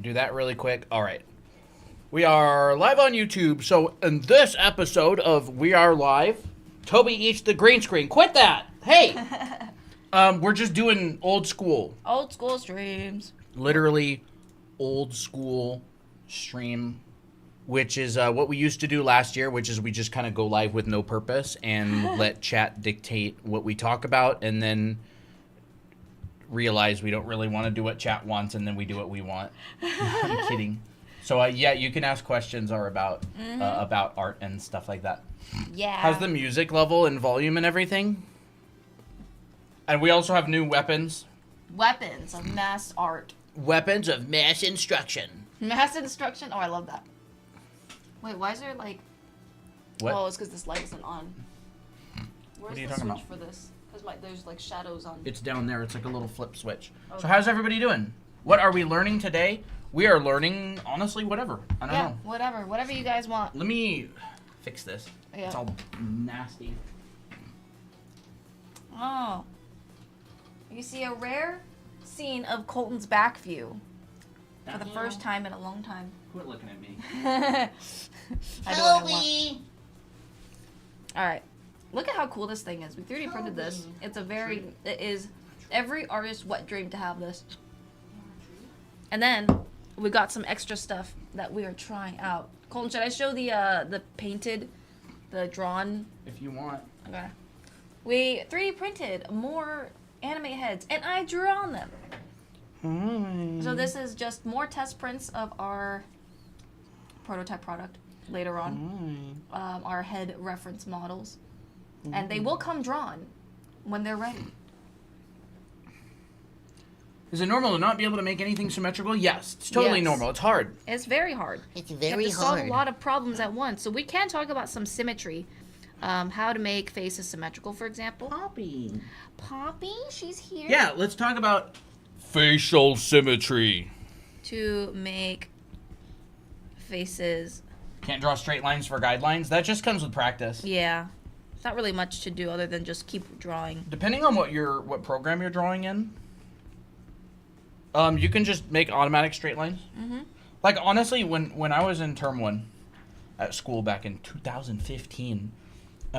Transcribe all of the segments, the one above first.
Do that really quick. All right. We are live on YouTube. So in this episode of We Are Live, Toby eats the green screen. Quit that. Hey. We're just doing old school. Old school streams. Literally old school stream, which is what we used to do last year, which is we just kind of go live with no purpose and let chat dictate what we talk about, and then realize we don't really want to do what chat wants, and then we do what we want. I'm kidding. So yeah, you can ask questions or about art and stuff like that. Yeah. How's the music level and volume and everything? And we also have new weapons. Weapons of mass art. Weapons of mass instruction. Mass instruction? Oh, I love that. Wait, why is there like... What? Oh, it's because this light isn't on. Where's What are you the talking switch about? for this? Because there's like shadows on. It's down there. It's like a little flip switch. Okay. So how's everybody doing? What are we learning today? We are learning, honestly, whatever. I don't know. Whatever. Whatever you guys want. Let me fix this. Yeah. It's all nasty. Oh. You see a rare scene of Colton's back view. For the first time in a long time. Quit looking at me. I do what I want. Alright. Look at how cool this thing is. We 3D printed this. It's a very... It is every artist's wet dream to have this. And then we got some extra stuff that we are trying out. Colton, should I show the painted, the drawn? If you want. Okay. We 3D printed more anime heads, and I drew on them. So this is just more test prints of our prototype product later on. Our head reference models. And they will come drawn when they're ready. Is it normal to not be able to make anything symmetrical? Yes. It's totally Yes. normal. It's hard. It's very hard. It's You very have to solve hard. a lot of problems at once. So we can talk about some symmetry. How to make faces symmetrical, for example. Poppy. Poppy, she's here. Yeah, let's talk about facial symmetry. To make faces. Can't draw straight lines for guidelines. That just comes with practice. Yeah. It's not really much to do other than just keep drawing. Depending on what program you're drawing in, you can just make automatic straight lines. Like honestly, when I was in term 1 at school back in 2015,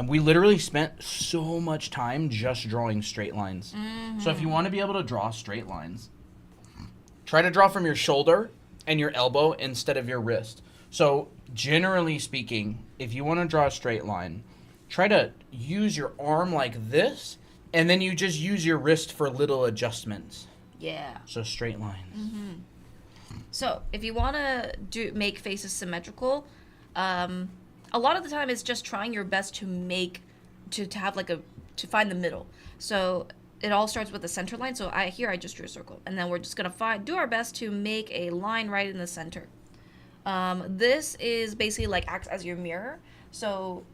we literally spent so much time just drawing straight lines. So if you want to be able to draw straight lines, try to draw from your shoulder and your elbow instead of your wrist. So generally speaking, if you want to draw a straight line, try to use your arm like this, and then you just use your wrist for little adjustments. Yeah. So straight lines. So if you want to make faces symmetrical, a lot of the time it's just trying your best to have like to find the middle. So it all starts with the center line. So I just drew a circle, and then we're just gonna do our best to make a line right in the center. This is basically like acts as your mirror, so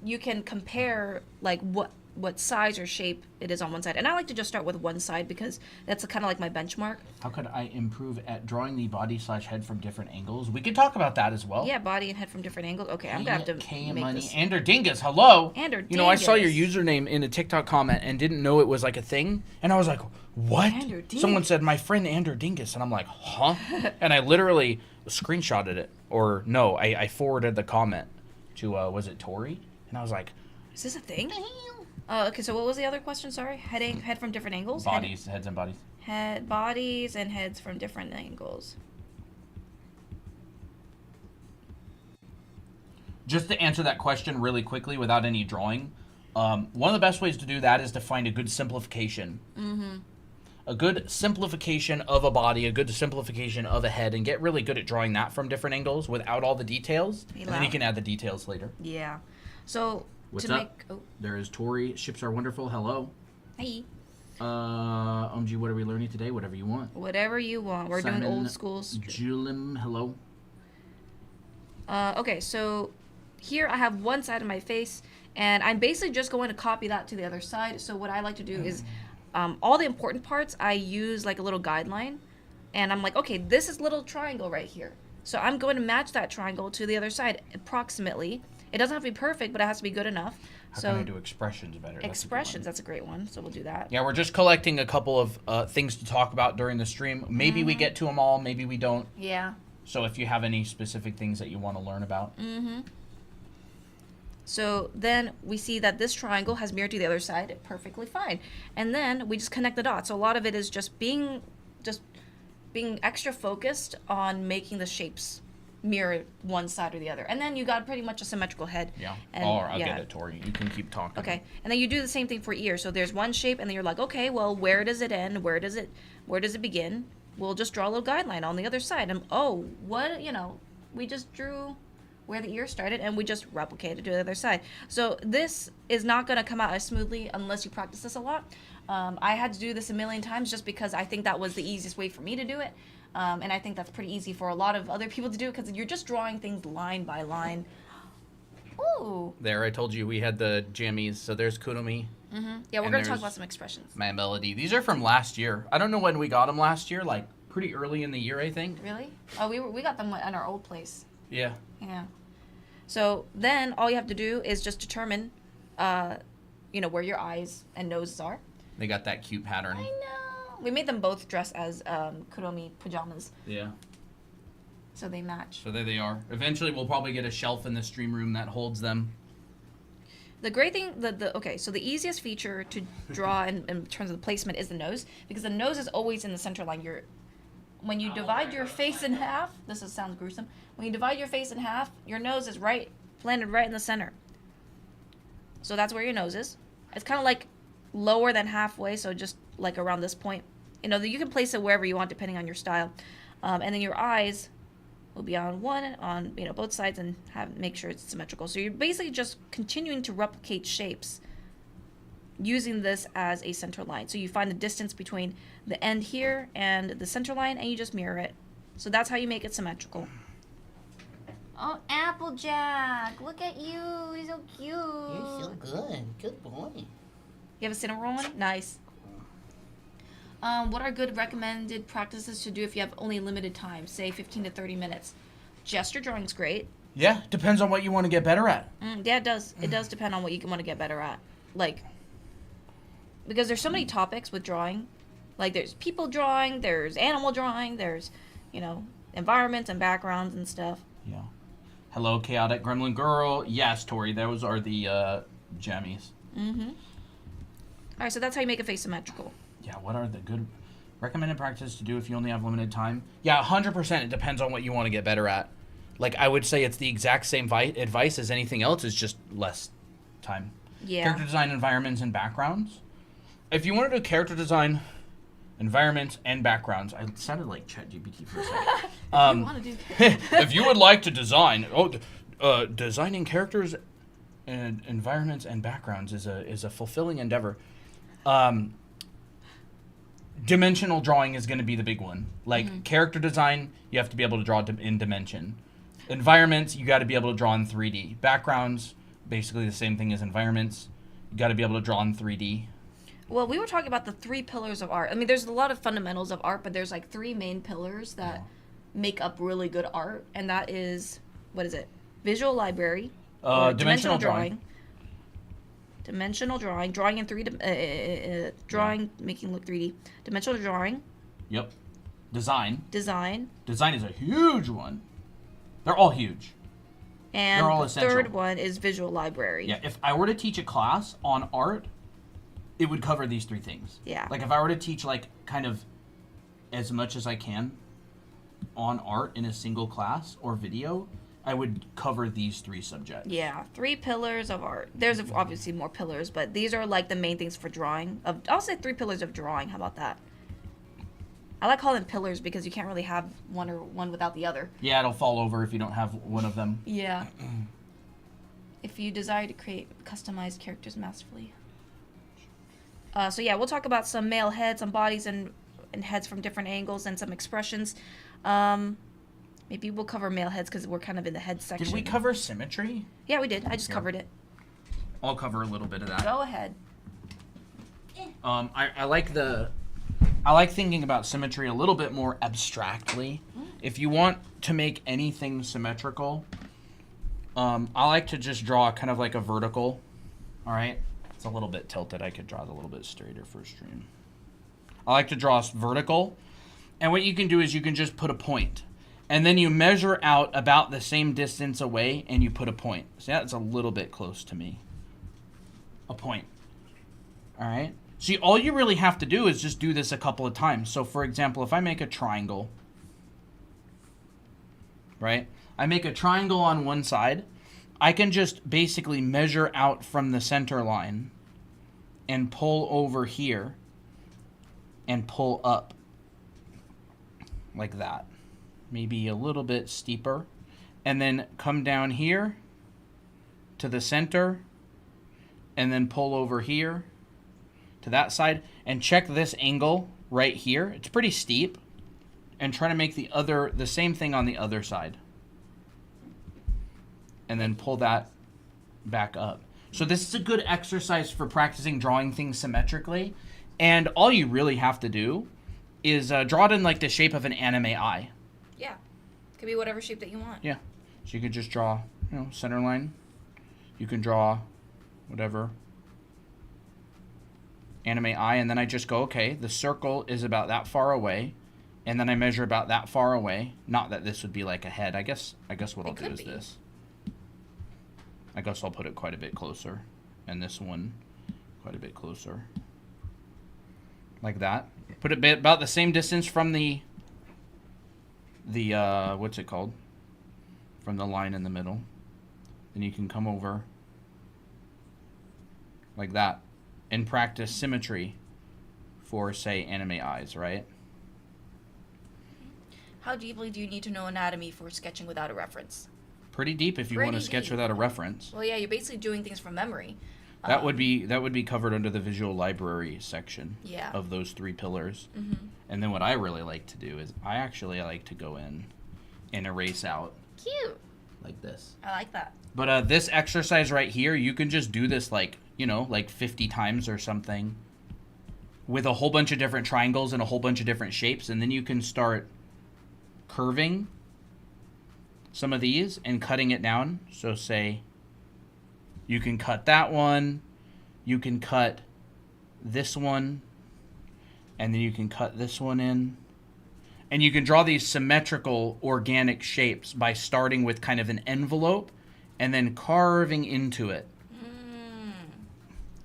you can compare like what size or shape it is on one side. And I like to just start with one side because that's kind of like my benchmark. How could I improve at drawing the body/head from different angles? We could talk about that as well. Yeah, body and head from different angles. Okay, I'm gonna have to K make money. this. Ander Dingus, hello. Ander You know, I saw your Dingus. username in a TikTok comment and didn't know it was like a thing. And I was like, what? Ander Dingus. Someone said, my friend Ander Dingus. And I'm like, huh? And I literally screenshotted it. Or no, I forwarded the comment to, was it Tori? And I was like, Is this a thing? Okay, so what was the other question? Sorry, head from different angles. bodies, heads and bodies. Bodies and heads from different angles. Just to answer that question really quickly without any drawing, one of the best ways to do that is to find a good simplification. A good simplification of a body, a good simplification of a head, and get really good at drawing that from different angles without all the details. Hey, And then you loud. can add the details later. Yeah. So What's to up? make There is Tori. Ships are wonderful. Hello. hey, OMG, what are we learning today? Whatever you want. whatever you want. We're doing Simon old school. Julim, hello. Okay, so here I have one side of my face, and I'm basically just going to copy that to the other side. So what I like to do is all the important parts, I use like a little guideline, and I'm like, okay, this is little triangle right here. So I'm going to match that triangle to the other side approximately, It doesn't have to be perfect, but it has to be good enough. How can I do expressions better? Expressions, that's a great one. So we'll do that. Yeah, we're just collecting a couple of things to talk about during the stream. Maybe we get to them all, maybe we don't. Yeah. So if you have any specific things that you want to learn about. So then we see that this triangle has mirrored to the other side perfectly fine. And then we just connect the dots. So a lot of it is just being extra focused on making the shapes mirror one side or the other. And then you got pretty much a symmetrical head. Yeah. And, I'll get it, Tori. You can keep talking. Okay. And then you do the same thing for ears. So there's one shape and then you're like, okay, well, where does it end? Where does it begin? We'll just draw a little guideline on the other side. And we just drew where the ear started and we just replicated to the other side. So this is not going to come out as smoothly unless you practice this a lot. I had to do this a million times just because I think that was the easiest way for me to do it. And I think that's pretty easy for a lot of other people to do because you're just drawing things line by line. Ooh. There, I told you we had the jammies. So there's Kunomi. Yeah, we're going to talk about some expressions. My Melody. These are from last year. I don't know when we got them last year, like pretty early in the year, I think. Really? Oh, we got them at our old place. Yeah. Yeah. So then all you have to do is just determine, where your eyes and noses are. They got that cute pattern. I know. We made them both dress as Kuromi pajamas. Yeah. So they match. So there they are. Eventually, we'll probably get a shelf in the stream room that holds them. The great thing, so the easiest feature to draw in terms of the placement is the nose, because the nose is always in the center line. When you divide your face in half, sounds gruesome. When you divide your face in half, your nose is planted right in the center. So that's where your nose is. It's kind of like lower than halfway, so just like around this point. You can place it wherever you want depending on your style. And then your eyes will be on both sides and make sure it's symmetrical. So you're basically just continuing to replicate shapes using this as a center line. So you find the distance between the end here and the center line and you just mirror it. So that's how you make it symmetrical. Oh, Applejack, look at you. You're so cute. You're so good. Good boy. You have a cinnamon one? Nice. What are good recommended practices to do if you have only limited time, say 15 to 30 minutes? Gesture drawing's great. Yeah, depends on what you want to get better at. Yeah, it does. It does depend on what you want to get better at. Because there's so many topics with drawing. Like, there's people drawing, there's animal drawing, there's, environments and backgrounds and stuff. Yeah. Hello, Chaotic Gremlin Girl. Yes, Tori, those are the jammies. Mm-hmm. All right, so that's how you make a face symmetrical. Yeah, what are the good recommended practices to do if you only have limited time? Yeah, 100%. It depends on what you want to get better at. Like, I would say it's the exact same advice as anything else. It's just less time. Yeah. Character design, environments, and backgrounds. If you want to do character design, environments, and backgrounds, I sounded like ChatGPT for a second. If you would like to design, designing characters and environments and backgrounds is a fulfilling endeavor. Dimensional drawing is going to be the big one. Like character design, you have to be able to draw in dimension. Environments, you got to be able to draw in 3D. Backgrounds, basically the same thing as environments. You got to be able to draw in 3D. Well, we were talking about the 3 pillars of art. I mean, there's a lot of fundamentals of art, but there's like 3 main pillars that make up really good art, and that is, what is it? Visual library, dimensional drawing. Dimensional drawing, drawing in 3D, making look 3D. Dimensional drawing. Yep. Design. Design is a huge one. They're all huge. And they're all the essential. Third one is visual library. Yeah, if I were to teach a class on art, it would cover these 3 things. Yeah. Like if I were to teach like kind of as much as I can on art in a single class or video, I would cover these 3 subjects. Yeah, 3 pillars of art. There's obviously more pillars, but these are like the main things for drawing. I'll say 3 pillars of drawing. How about that? I like calling them pillars because you can't really have one without the other. Yeah, it'll fall over if you don't have one of them. Yeah. If you desire to create customized characters masterfully. So yeah, we'll talk about some male heads, some bodies and heads from different angles, and some expressions. Maybe we'll cover male heads because we're kind of in the head section. Did we cover symmetry? Yeah, we did. I just covered it. I'll cover a little bit of that. Go ahead. I like thinking about symmetry a little bit more abstractly. If you want to make anything symmetrical, I like to just draw kind of like a vertical. All right. It's a little bit tilted. I could draw it a little bit straighter for stream. I like to draw vertical. And what you can do is you can just put a point. And then you measure out about the same distance away and you put a point. See, that's a little bit close to me. A point. All right. See, all you really have to do is just do this a couple of times. So, for example, if I make a triangle, right? I make a triangle on one side. I can just basically measure out from the center line and pull over here and pull up like that. Maybe a little bit steeper. And then come down here to the center and then pull over here to that side and check this angle right here. It's pretty steep. And try to make the same thing on the other side. And then pull that back up. So this is a good exercise for practicing drawing things symmetrically. And all you really have to do is draw it in like the shape of an anime eye. Yeah. Could be whatever shape that you want. Yeah. So you could just draw, center line. You can draw whatever anime eye. And then I just go, okay, the circle is about that far away. And then I measure about that far away. Not that this would be like a head. I guess what I'll do is this. I guess I'll put it quite a bit closer. And this one quite a bit closer. Like that. Put it about the same distance from the what's it called? From the line in the middle. Then you can come over like that and practice symmetry for, say, anime eyes, right? How deeply do you need to know anatomy for sketching without a reference? Pretty deep if you want to sketch without a reference. Well, yeah, you're basically doing things from memory. That would be covered under the visual library section Yeah. of those 3 pillars. Mm-hmm. And then what I really like to do is I like to go in and erase out Cute. like this. I like that. But this exercise right here, you can just do this like 50 times or something with a whole bunch of different triangles and a whole bunch of different shapes. And then you can start curving some of these and cutting it down. So say you can cut that one, you can cut this one, and then you can cut this one in. And you can draw these symmetrical organic shapes by starting with kind of an envelope and then carving into it.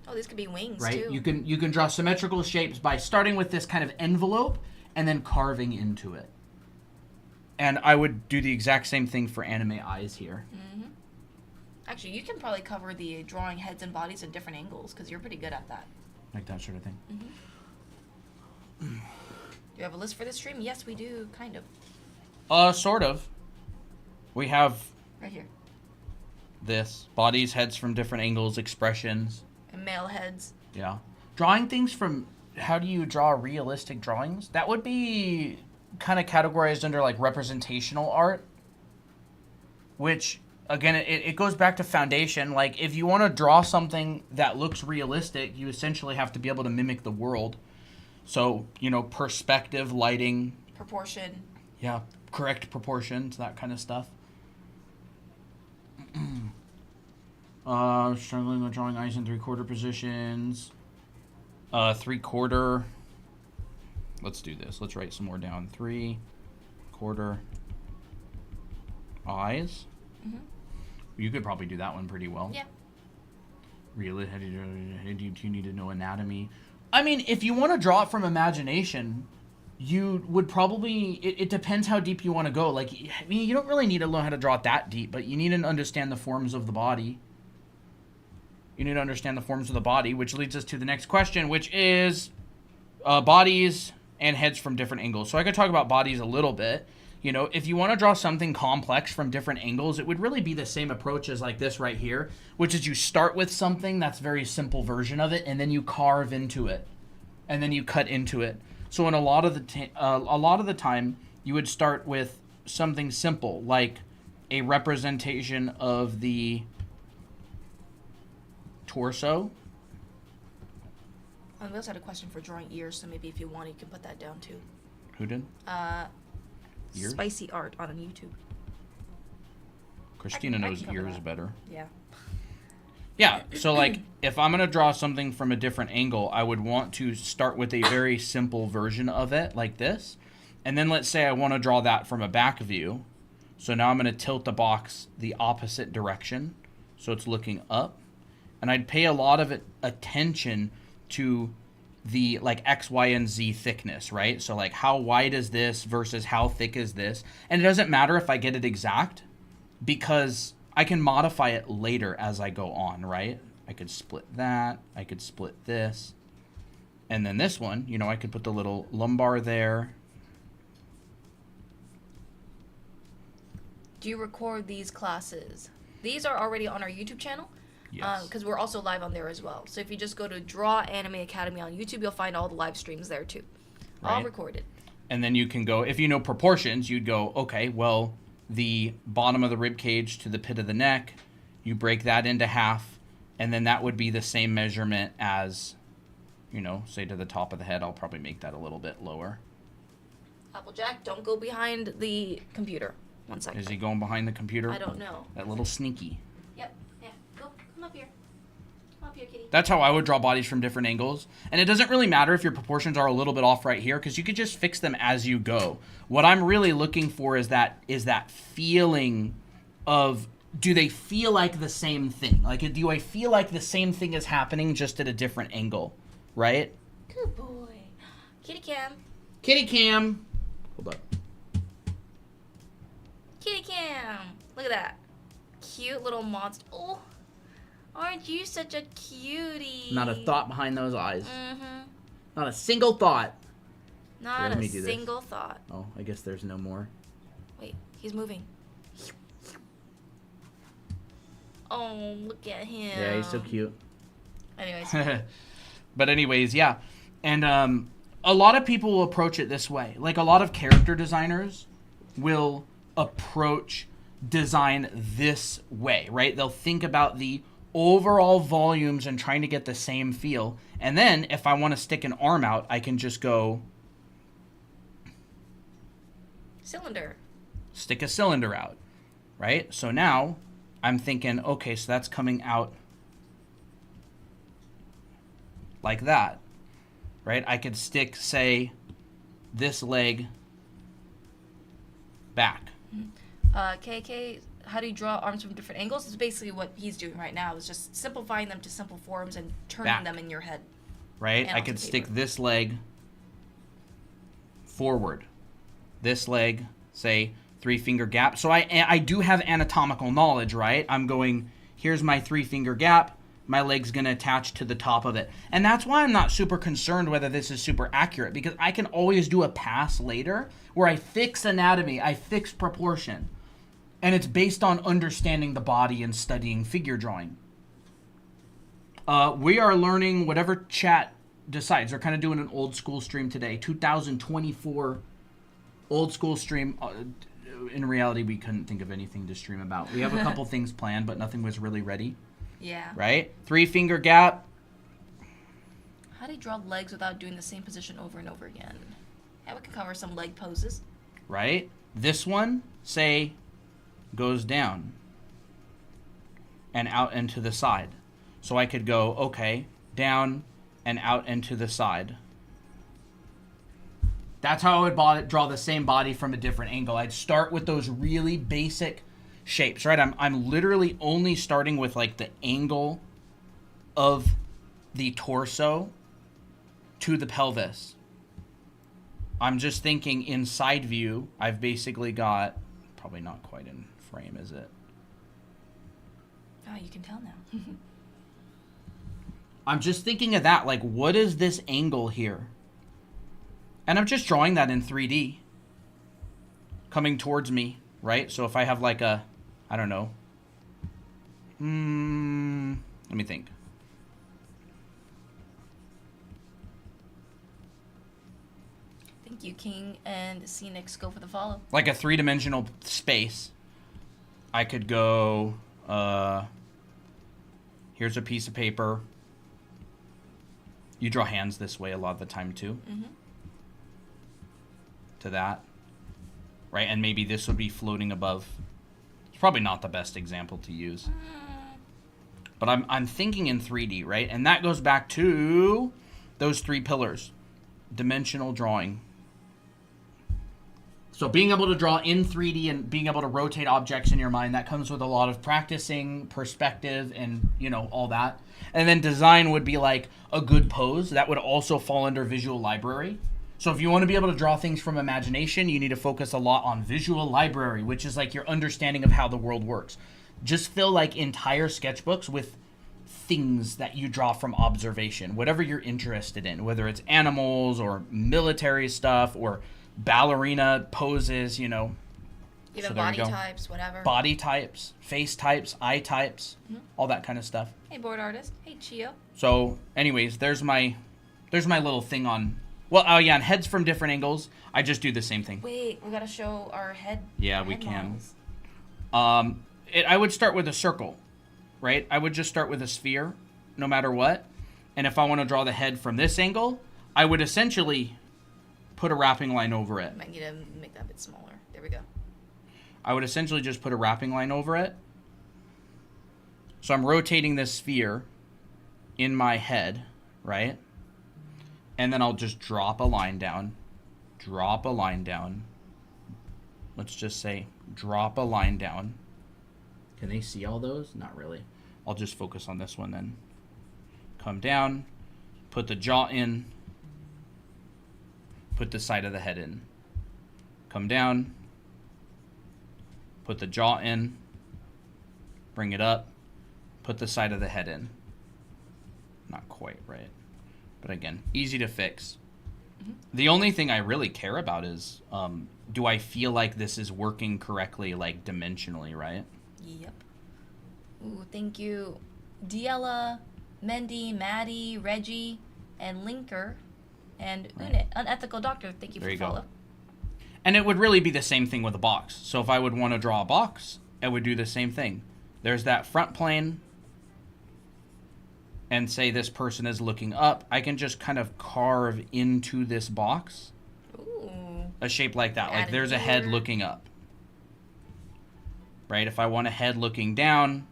Oh, these could be wings, right? too. You can draw symmetrical shapes by starting with this kind of envelope and then carving into it. And I would do the exact same thing for anime eyes here. Mm-hmm. Actually, you can probably cover the drawing heads and bodies at different angles because you're pretty good at that. Like that sort of thing. Mm-hmm. Do you have a list for this stream? Yes, we do, kind of. Sort of. We have Right here. this. Bodies, heads from different angles, expressions. And male heads. Yeah. Drawing things from... How do you draw realistic drawings? That would be kind of categorized under like representational art. Which, again, it goes back to foundation. Like, if you want to draw something that looks realistic, you essentially have to be able to mimic the world. So, perspective, lighting. Proportion. Yeah, correct proportions, that kind of stuff. Struggling with drawing eyes in 3/4 positions. 3/4. Let's do this. Let's write some more down. 3/4 eyes. Mm-hmm. You could probably do that one pretty well. Yeah. Really? How do you need to know anatomy? I mean, if you want to draw it from imagination, you would probably... It depends how deep you want to go. Like, I mean, you don't really need to learn how to draw it that deep, but you need to understand the forms of the body. You need to understand the forms of the body, which leads us to the next question, which is bodies and heads from different angles. So I could talk about bodies a little bit. If you want to draw something complex from different angles, it would really be the same approach as like this right here, which is you start with something that's very simple version of it, and then you carve into it, and then you cut into it. So in a lot of the time, you would start with something simple, like a representation of the torso. We also had a question for drawing ears, so maybe if you want, you can put that down too. Who did? Ears? Spicy art on YouTube. Christina I knows can cover ears that. better. Yeah. Yeah, so like if I'm going to draw something from a different angle, I would want to start with a very simple version of it like this. And then let's say I want to draw that from a back view. So now I'm going to tilt the box the opposite direction. So it's looking up. And I'd pay a lot of attention to the like X, Y, and Z thickness, right? So like how wide is this versus how thick is this? And it doesn't matter if I get it exact because I can modify it later as I go on, right? I could split that. I could split this. And then this one, you know, I could put the little lumbar there. Do you record these classes? These are already on our YouTube channel. Yes. Because we're also live on there as well. So if you just go to Draw Anime Academy on YouTube, you'll find all the live streams there too. All Right. recorded. And then you can go, if you know proportions, you'd go, okay, well, the bottom of the rib cage to the pit of the neck, you break that into half, and then that would be the same measurement as, you know, say to the top of the head. I'll probably make that a little bit lower. Applejack, don't go behind the computer. 1 second. Is he going behind the computer? I don't know. That little sneaky. Yep. Yeah. Go. Come up here. Come up here, kitty. That's how I would draw bodies from different angles. And it doesn't really matter if your proportions are a little bit off right here because you could just fix them as you go. What I'm really looking for is that feeling of, do they feel like the same thing? Like, do I feel like the same thing is happening just at a different angle, right? Good boy. Kitty Cam. Kitty Cam. Hold up. Kitty Cam. Look at that. Cute little monster. Oh, aren't you such a cutie? Not a thought behind those eyes. Mm-hmm. Not a single thought. Not Here, let a me do this. single thought. Oh, I guess there's no more. Wait, he's moving. Oh, look at him. Yeah, he's so cute. Anyways. But anyways, yeah. And a lot of people will approach it this way. Like a lot of character designers will approach design this way, right? They'll think about the overall volumes and trying to get the same feel. And then if I want to stick an arm out, I can just go Cylinder. stick a cylinder out, right? So now I'm thinking, okay, so that's coming out like that, right? I could stick, this leg back. KK, how do you draw arms from different angles? It's basically what he's doing right now, is just simplifying them to simple forms and turning Back. them in your head. Right? And I onto could stick paper. this leg forward. This leg, say, 3-finger gap. So I do have anatomical knowledge, right? I'm going, here's my 3-finger gap. My leg's going to attach to the top of it. And that's why I'm not super concerned whether this is super accurate, because I can always do a pass later where I fix anatomy, I fix proportion. And it's based on understanding the body and studying figure drawing. We are learning whatever chat decides. They're kind of doing an old school stream today. 2024 old school stream. In reality, we couldn't think of anything to stream about. We have a couple things planned, but nothing was really ready. Yeah. Right? 3-finger gap. How do you draw legs without doing the same position over and over again? Yeah, we can cover some leg poses. Right? This one, say, goes down and out and to the side. So I could go, okay, down and out and to the side. That's how I would draw the same body from a different angle. I'd start with those really basic shapes, right? I'm literally only starting with like the angle of the torso to the pelvis. I'm just thinking in side view, I've basically got, probably not quite in frame, is it? Oh, you can tell now. I'm just thinking of that, like what is this angle here? And I'm just drawing that in 3D. Coming towards me, right? So if I have like a, I don't know. Let me think. Thank you, King and Scenics. Go for the follow. Like a 3-dimensional space. I could go, here's a piece of paper. You draw hands this way a lot of the time too. Mm-hmm. To that. Right? And maybe this would be floating above. It's probably not the best example to use. But I'm thinking in 3D, right? And that goes back to those 3 pillars. Dimensional drawing. So being able to draw in 3D and being able to rotate objects in your mind, that comes with a lot of practicing, perspective, and, you know, all that. And then design would be like a good pose. That would also fall under visual library. So if you want to be able to draw things from imagination, you need to focus a lot on visual library, which is like your understanding of how the world works. Just fill like entire sketchbooks with things that you draw from observation, whatever you're interested in, whether it's animals or military stuff or ballerina poses, you know. Even body types, whatever. Body types, face types, eye types, all that kind of stuff. Hey, board artist. Hey, Chio. So anyways, there's my little thing on, well, oh yeah, and heads from different angles. I just do the same thing. Wait, we gotta show our head. Yeah, our we head can. models. I would start with a circle, right? I would just start with a sphere, no matter what. And if I want to draw the head from this angle, I would essentially put a wrapping line over it. Might need to make that a bit smaller. There we go. I would essentially just put a wrapping line over it. So I'm rotating this sphere in my head, right? And then I'll just drop a line down. Drop a line down. Let's just say drop a line down. Can they see all those? Not really. I'll just focus on this one then. Come down, put the jaw in, put the side of the head in. Come down, put the jaw in, bring it up, put the side of the head in. Not quite right. But again, easy to fix. The only thing I really care about is, do I feel like this is working correctly, like dimensionally, right? Yep. Ooh, thank you, Diella, Mendy, Maddie, Reggie, and Linker, and Unit, Unethical Doctor. Thank you for the follow. And it would really be the same thing with a box. So if I would want to draw a box, I would do the same thing. There's that front plane, and say this person is looking up. I can just kind of carve into this box a shape like that. Like there's a head looking up. Right? If I want a head looking down,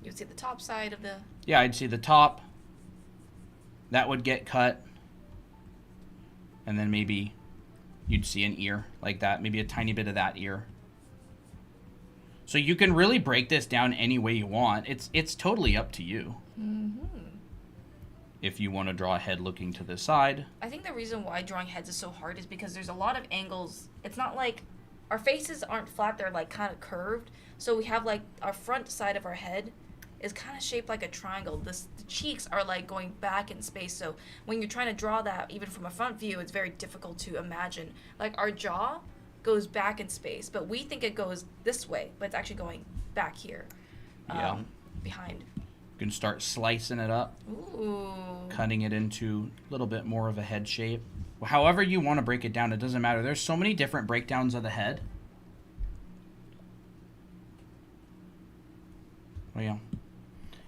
you'd see the top side of the... Yeah, I'd see the top. That would get cut. And then maybe you'd see an ear like that. Maybe a tiny bit of that ear. So you can really break this down any way you want. It's totally up to you. If you want to draw a head looking to the side. I think the reason why drawing heads is so hard is because there's a lot of angles. It's not like... Our faces aren't flat, they're like kind of curved. So we have like our front side of our head is kind of shaped like a triangle. The cheeks are like going back in space. So when you're trying to draw that, even from a front view, it's very difficult to imagine. Like our jaw goes back in space, but we think it goes this way, but it's actually going back here. Behind. You can start slicing it up. Ooh. Cutting it into a little bit more of a head shape. However you want to break it down, it doesn't matter. There's so many different breakdowns of the head. Well, yeah.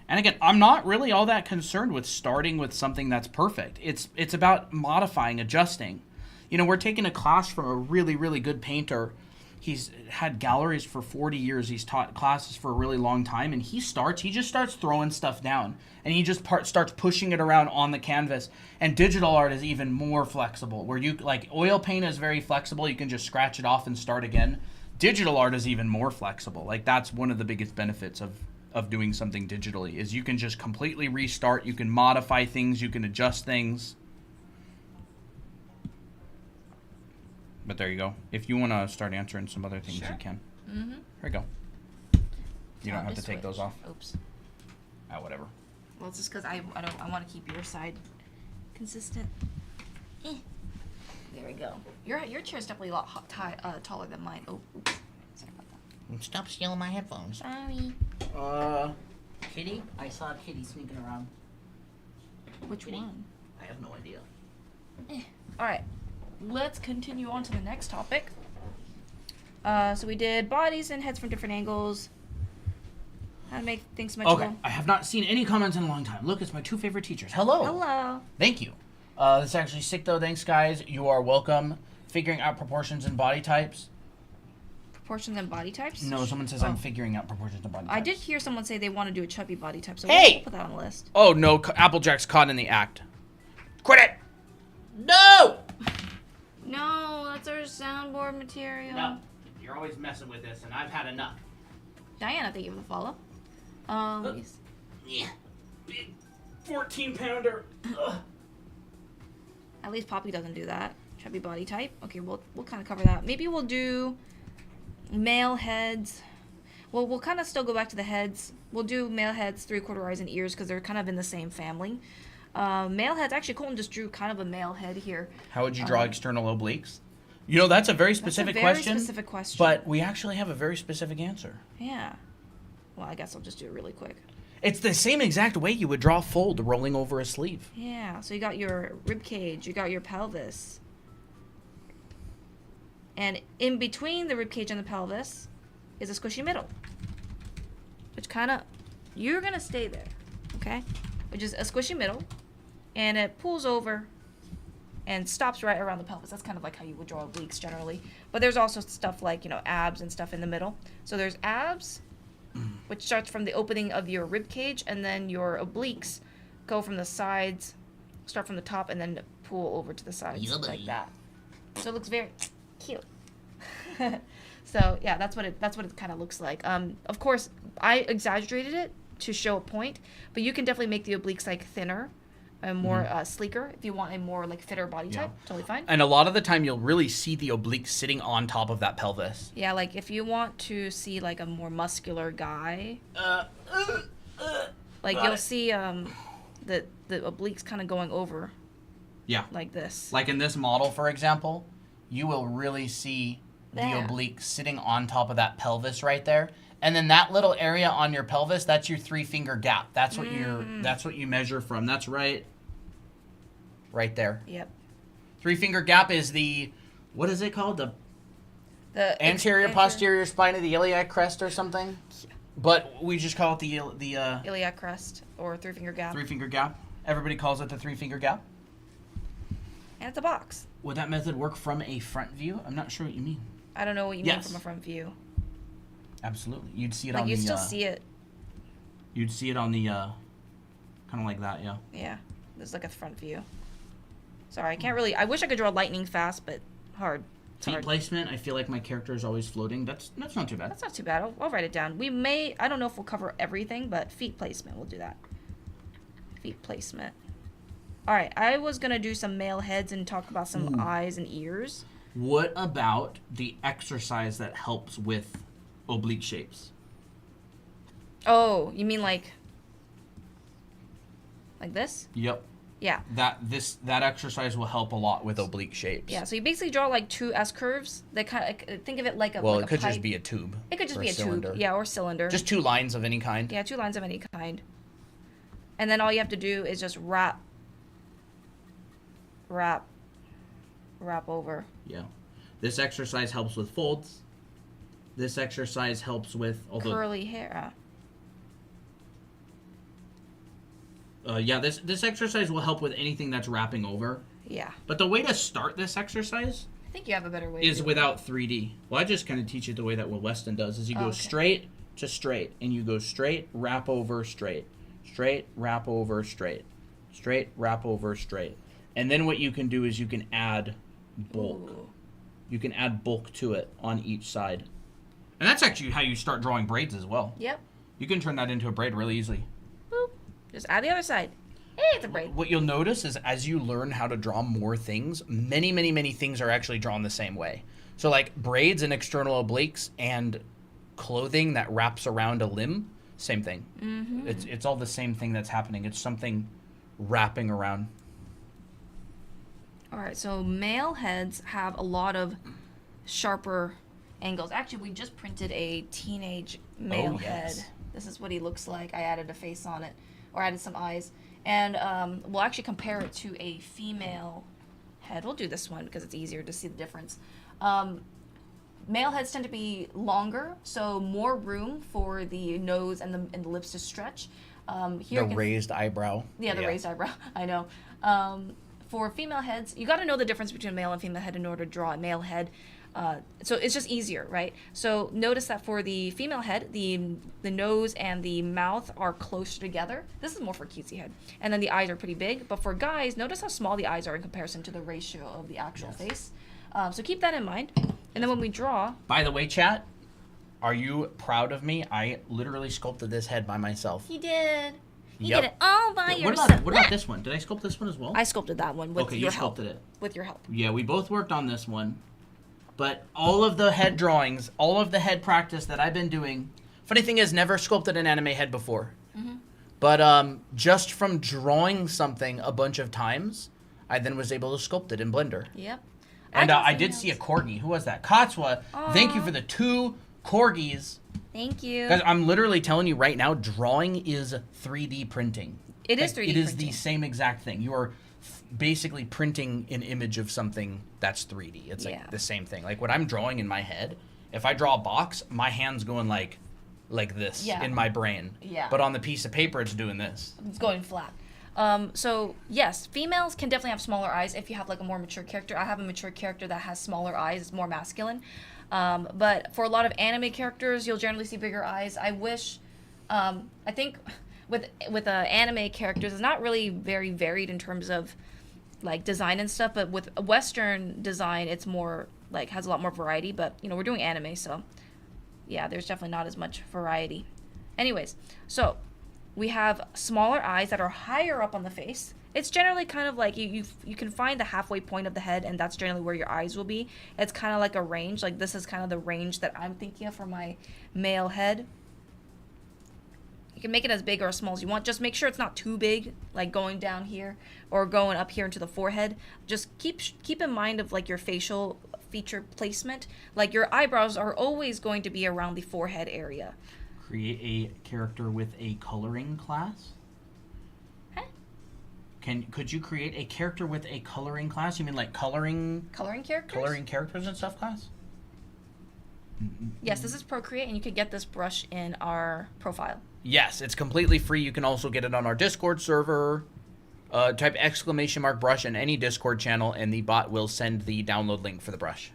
And again, I'm not really all that concerned with starting with something that's perfect. It's about modifying, adjusting. You know, we're taking a class from a really, really good painter. He's had galleries for 40 years. He's taught classes for a really long time. And he just starts throwing stuff down. And he just starts pushing it around on the canvas. And digital art is even more flexible. Where you, like, oil paint is very flexible. You can just scratch it off and start again. Digital art is even more flexible. Like, that's one of the biggest benefits of doing something digitally, is you can just completely restart. You can modify things. You can adjust things. But there you go. If you want to start answering some other things, you can. Here we go. You don't have to take those off. Oops. Whatever. Well, it's just because I want to keep your side consistent. There we go. Your chair's definitely a lot taller than mine. Oh, oops. Sorry about that. Stop stealing my headphones. Sorry. Kitty? I saw a kitty sneaking around. Which one? I have no idea. All right. Let's continue on to the next topic. So we did bodies and heads from different angles. How to make things symmetrical. Okay, I have not seen any comments in a long time. Look, it's my 2 favorite teachers. Hello. Hello. Thank you. This is actually sick, though. Thanks, guys. You are welcome. Figuring out proportions and body types. proportions and body types? No, someone says I'm figuring out proportions and body types. I did hear someone say they want to do a chubby body type, so Hey! we'll put that on the list. Oh, no. Applejack's caught in the act. Quit it! No! No, that's our soundboard material. No. You're always messing with this, and I've had enough. Diana, thank you for the follow. Yeah. Big 14-pounder. At least Poppy doesn't do that. Chubby body type. Okay, we'll kind of cover that. Maybe we'll do male heads. Well, we'll kind of still go back to the heads. We'll do male heads, 3/4 eyes, and ears because they're kind of in the same family. Male heads. Actually, Colton just drew kind of a male head here. How would you draw external obliques? You know, that's a very specific question. Very specific question. But we actually have a very specific answer. Yeah. Well, I guess I'll just do it really quick. It's the same exact way you would draw a fold rolling over a sleeve. Yeah. So you got your rib cage. You got your pelvis. And in between the rib cage and the pelvis is a squishy middle. Which kind of, you're going to stay there, okay? Which is a squishy middle. And it pulls over and stops right around the pelvis. That's kind of like how you would draw obliques generally. But there's also stuff like, you know, abs and stuff in the middle. So there's abs, which starts from the opening of your rib cage. And then your obliques go from the sides, start from the top, and then pull over to the sides like that. So it looks very cute. So yeah, that's what it kind of looks like. Of course, I exaggerated it to show a point, but you can definitely make the obliques like thinner and more sleeker if you want a more like fitter body type. Totally fine. And a lot of the time, you'll really see the obliques sitting on top of that pelvis. Yeah, like if you want to see like a more muscular guy, like you'll see the obliques kind of going over. Yeah. Like this. Like in this model, for example, you will really see the oblique sitting on top of that pelvis right there. And then that little area on your pelvis, that's your 3-finger gap. That's what that's what you measure from. That's right there. Yep. 3-finger gap is the, what is it called? The anterior posterior spine of the iliac crest or something. But we just call it the iliac crest or 3-finger gap. 3-finger gap. Everybody calls it the 3-finger gap. And it's a box. Would that method work from a front view? I'm not sure what you mean. I don't know what you mean from a front view. Absolutely. You'd see it like on the... Like, you still see it. You'd see it on the, kind of like that, yeah. Yeah. There's like a front view. Sorry, I can't really... I wish I could draw lightning fast, but hard. Feet placement, I feel like my character is always floating. That's not too bad. That's not too bad. I'll write it down. We may... I don't know if we'll cover everything, but feet placement, we'll do that. Feet placement. All right, I was going to do some male heads and talk about some eyes and ears. What about the exercise that helps with oblique shapes? Oh, you mean like this? Yep. Yeah. That exercise will help a lot with oblique shapes. Yeah, so you basically draw like 2 S curves. That kind of think of it like a well, like it could a pipe. just be a tube. It could just or be a cylinder. tube. Yeah, or cylinder. Just 2 lines of any kind. Yeah, 2 lines of any kind. And then all you have to do is just wrap over. Yeah. This exercise helps with folds. This exercise helps with curly hair. Yeah, this exercise will help with anything that's wrapping over. Yeah. But the way to start this exercise, I think you have a better way. Is without 3D. Well, I just kind of teach it the way that Will Weston does. Is you go straight to straight, and you go straight, wrap over, straight, straight, wrap over, straight, straight, wrap over, straight. And then what you can do is you can add bulk. Ooh. You can add bulk to it on each side. And that's actually how you start drawing braids as well. Yep. You can turn that into a braid really easily. Boop. Just add the other side. Hey, it's a braid. What you'll notice is as you learn how to draw more things, many, many, many things are actually drawn the same way. So like braids and external obliques and clothing that wraps around a limb, same thing. Mm-hmm. It's all the same thing that's happening. It's something wrapping around. All right, so male heads have a lot of sharper angles. Actually, we just printed a teenage male head. This is what he looks like. I added a face on it, or added some eyes. And we'll actually compare it to a female head. We'll do this one because it's easier to see the difference. Male heads tend to be longer, so more room for the nose and the lips to stretch. Here the raised eyebrow. Yeah, the raised eyebrow. I know. For female heads, you got to know the difference between male and female head in order to draw a male head. So it's just easier, right? So notice that for the female head, the nose and the mouth are closer together. This is more for cutesy head. And then the eyes are pretty big. But for guys, notice how small the eyes are in comparison to the ratio of the actual face. So keep that in mind. And then when we draw... By the way, chat, are you proud of me? I literally sculpted this head by myself. You did. You Yep. did it all by What yourself. about this one? Did I sculpt this one as well? I sculpted that one with Okay, your you help. sculpted it. With your help. Yeah, we both worked on this one. But all of the head drawings, all of the head practice that I've been doing... Funny thing is, never sculpted an anime head before. But just from drawing something a bunch of times, I then was able to sculpt it in Blender. Yep. And I did see a corgi. Who was that? Katsua. Thank you for the 2 corgis. Thank you. Guys, I'm literally telling you right now, drawing is 3D printing. It is 3D It is printing. the same exact thing. You are basically printing an image of something that's 3D. It's like the same thing. Like when I'm drawing in my head, if I draw a box, my hand's going like this in my brain. Yeah. But on the piece of paper, it's doing this. It's going flat. So yes, females can definitely have smaller eyes if you have like a more mature character. I have a mature character that has smaller eyes, it's more masculine. But for a lot of anime characters, you'll generally see bigger eyes. I wish, I think with anime characters, it's not really very varied in terms of like design and stuff. But with Western design, it's more like has a lot more variety. But you know, we're doing anime, so yeah, there's definitely not as much variety. Anyways, so we have smaller eyes that are higher up on the face. It's generally kind of like you can find the halfway point of the head, and that's generally where your eyes will be. It's kind of like a range. Like this is kind of the range that I'm thinking of for my male head. You can make it as big or as small as you want. Just make sure it's not too big, like going down here or going up here into the forehead. Just keep in mind of like your facial feature placement. Like your eyebrows are always going to be around the forehead area. Create a character with a coloring class? Huh? Could you create a character with a coloring class? You mean like coloring characters? Coloring characters and stuff class? Yes, this is Procreate, and you could get this brush in our profile. Yes, it's completely free. You can also get it on our Discord server. Type !brush in any Discord channel, and the bot will send the download link for the brush.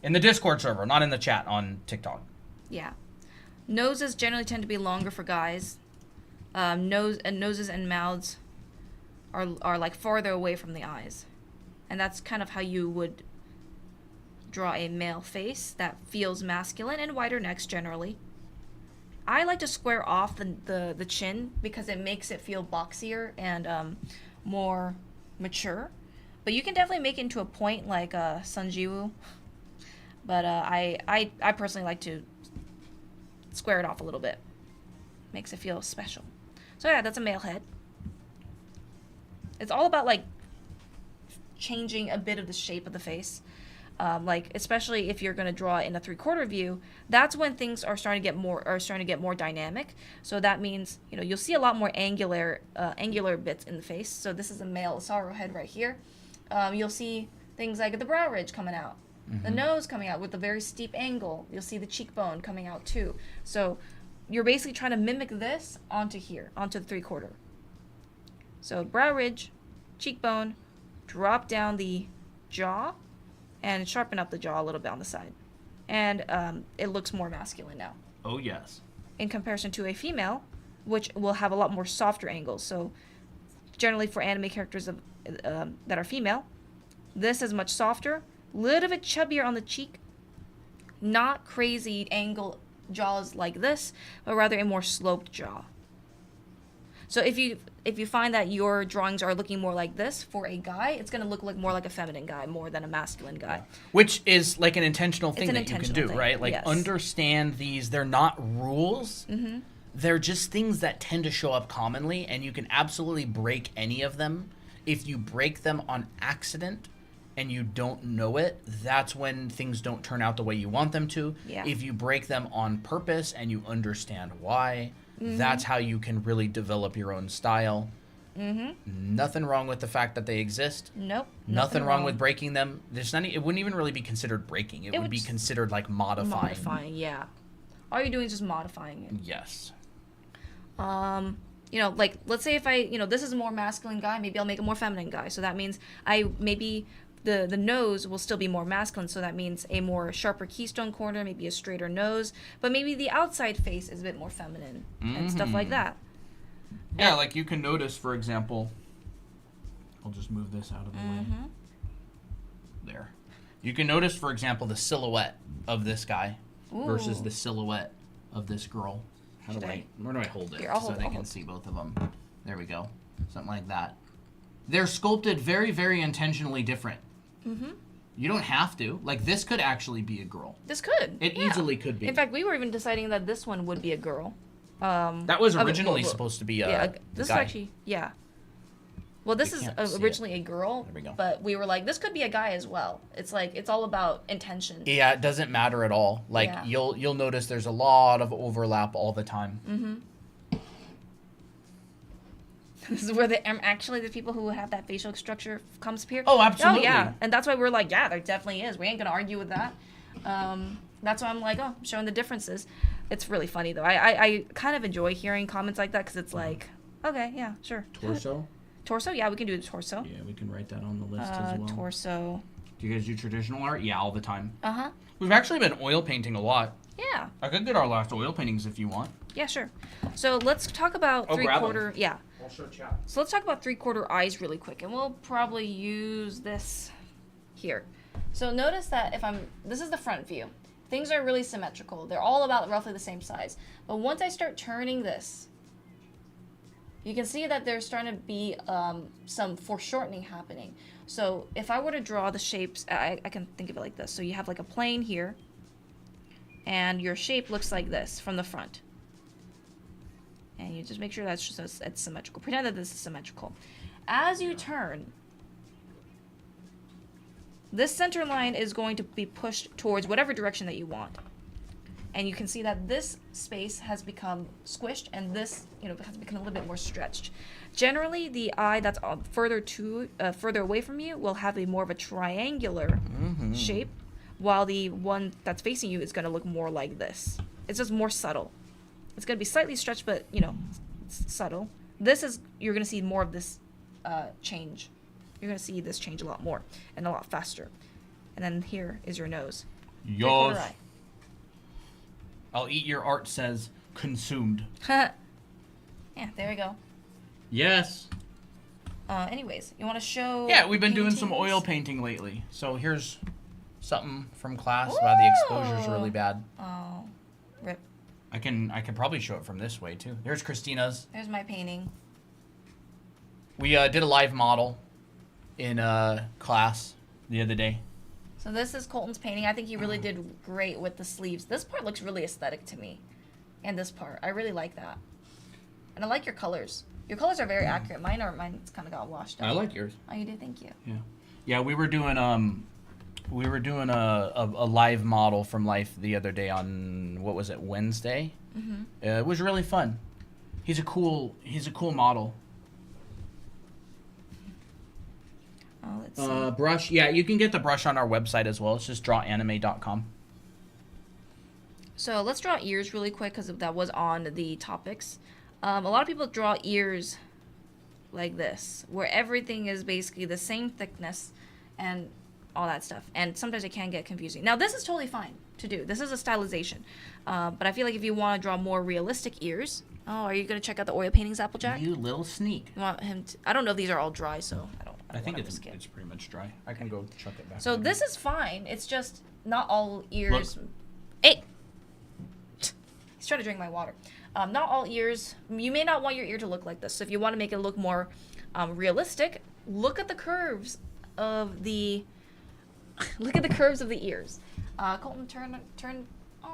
In the Discord server, not in the chat on TikTok. Yeah. Noses generally tend to be longer for guys. Noses and mouths are like farther away from the eyes. And that's kind of how you would draw a male face that feels masculine, and wider necks generally. I like to square off the chin because it makes it feel boxier and more mature. But you can definitely make it into a point like Sanjiwoo. But I personally like to square it off a little bit. Makes it feel special. So yeah, that's a male head. It's all about like changing a bit of the shape of the face. Like especially if you're going to draw in a 3/4 view, that's when things are starting to get more dynamic. So that means, you know, you'll see a lot more angular bits in the face. So this is a male Saru head right here. You'll see things like the brow ridge coming out, the nose coming out with a very steep angle. You'll see the cheekbone coming out too. So you're basically trying to mimic this onto here, onto the 3/4. So brow ridge, cheekbone, drop down the jaw, and sharpen up the jaw a little bit on the side. And it looks more masculine now. Oh, yes. In comparison to a female, which will have a lot more softer angles. So generally for anime characters that are female, this is much softer, little bit chubbier on the cheek, not crazy angle jaws like this, but rather a more sloped jaw. So if you find that your drawings are looking more like this for a guy, it's going to look like more like a feminine guy more than a masculine guy. Which is like an intentional thing that you can do, thing, right? Like yes. understand these, they're not rules. They're just things that tend to show up commonly, and you can absolutely break any of them. If you break them on accident and you don't know it, that's when things don't turn out the way you want them to. Yeah. If you break them on purpose and you understand why, that's how you can really develop your own style. Nothing wrong with the fact that they exist. Nope. Nothing wrong with breaking them. There's not. It wouldn't even really be considered breaking. It would be just considered like modifying. Modifying, yeah. All you're doing is just modifying it. Yes. You know, like let's say if this is a more masculine guy, maybe I'll make a more feminine guy. So that means I maybe the nose will still be more masculine, so that means a more sharper keystone corner, maybe a straighter nose, but maybe the outside face is a bit more feminine and stuff like that. Yeah, like you can notice, for example, I'll just move this out of the way. There. You can notice, for example, the silhouette of this guy versus the silhouette of this girl. Where do I hold it Here, I'll so hold they it, can see both of them? There we go. Something like that. They're sculpted very, very intentionally different. You don't have to. Like, this could actually be a girl. This could. It easily could be. In fact, we were even deciding that this one would be a girl. That was originally supposed to be a this guy. is actually, well, this is originally a girl, There we go. but we were like, this could be a guy as well. It's like, it's all about intention. Yeah, it doesn't matter at all. Like, you'll notice there's a lot of overlap all the time. This is where actually the people who have that facial structure comes up here. Oh, absolutely. Oh, yeah. And that's why we're like, yeah, there definitely is. We ain't going to argue with that. That's why I'm like, oh, showing the differences. It's really funny, though. I kind of enjoy hearing comments like that because it's like, okay, yeah, sure. Torso? Torso? Yeah, we can do the torso. Yeah, we can write that on the list as well. Torso. Do you guys do traditional art? Yeah, all the time. Uh-huh. We've actually been oil painting a lot. Yeah. I could get our last oil paintings if you want. Yeah, sure. So let's talk about three-quarter. Yeah. I'll show chat. So let's talk about three-quarter eyes really quick, and we'll probably use this here. So notice that this is the front view. Things are really symmetrical. They're all about roughly the same size. But once I start turning this, you can see that there's starting to be some foreshortening happening. So if I were to draw the shapes, I can think of it like this. So you have like a plane here, and your shape looks like this from the front. And you just make sure that's just it's symmetrical. Pretend that this is symmetrical. As you turn, this center line is going to be pushed towards whatever direction that you want. And you can see that this space has become squished, and this, has become a little bit more stretched. Generally, the eye that's further away from you will have a more of a triangular shape, while the one that's facing you is going to look more like this. It's just more subtle. It's going to be slightly stretched, but, it's subtle. You're going to see more of this change. You're going to see this change a lot more and a lot faster. And then here is your nose. Yours. I'll eat your art says consumed. Yeah, there we go. Yes. Anyways, you want to show... Yeah, we've been doing some oil painting lately. So here's something from class. Wow, the exposure's really bad. Oh, rip. I can probably show it from this way, too. There's Christina's. There's my painting. We did a live model in class the other day. So this is Colton's painting. I think he really did great with the sleeves. This part looks really aesthetic to me. And this part. I really like that. And I like your colors. Your colors are very accurate. Mine's kind of got washed out. I like yours. Oh, you do? Thank you. Yeah. Yeah, we were doing a live model from life the other day on, what was it, Wednesday? It was really fun. He's a cool model. Oh, let's see. Brush. Yeah, you can get the brush on our website as well. It's just drawanime.com. So let's draw ears really quick because that was on the topics. A lot of people draw ears like this, where everything is basically the same thickness and all that stuff. And sometimes it can get confusing. Now, this is totally fine to do. This is a stylization. But I feel like if you want to draw more realistic ears... Oh, are you going to check out the oil paintings, Applejack? You little sneak. You want him to... I don't know if these are all dry, so I think it's pretty much dry. I can go chuck it back. So this is fine. It's just not all ears... Look. Hey! He's trying to drink my water. Not all ears... You may not want your ear to look like this. So if you want to make it look more realistic, look at the curves of the... Look at the curves of the ears. Colton, turn... Oh.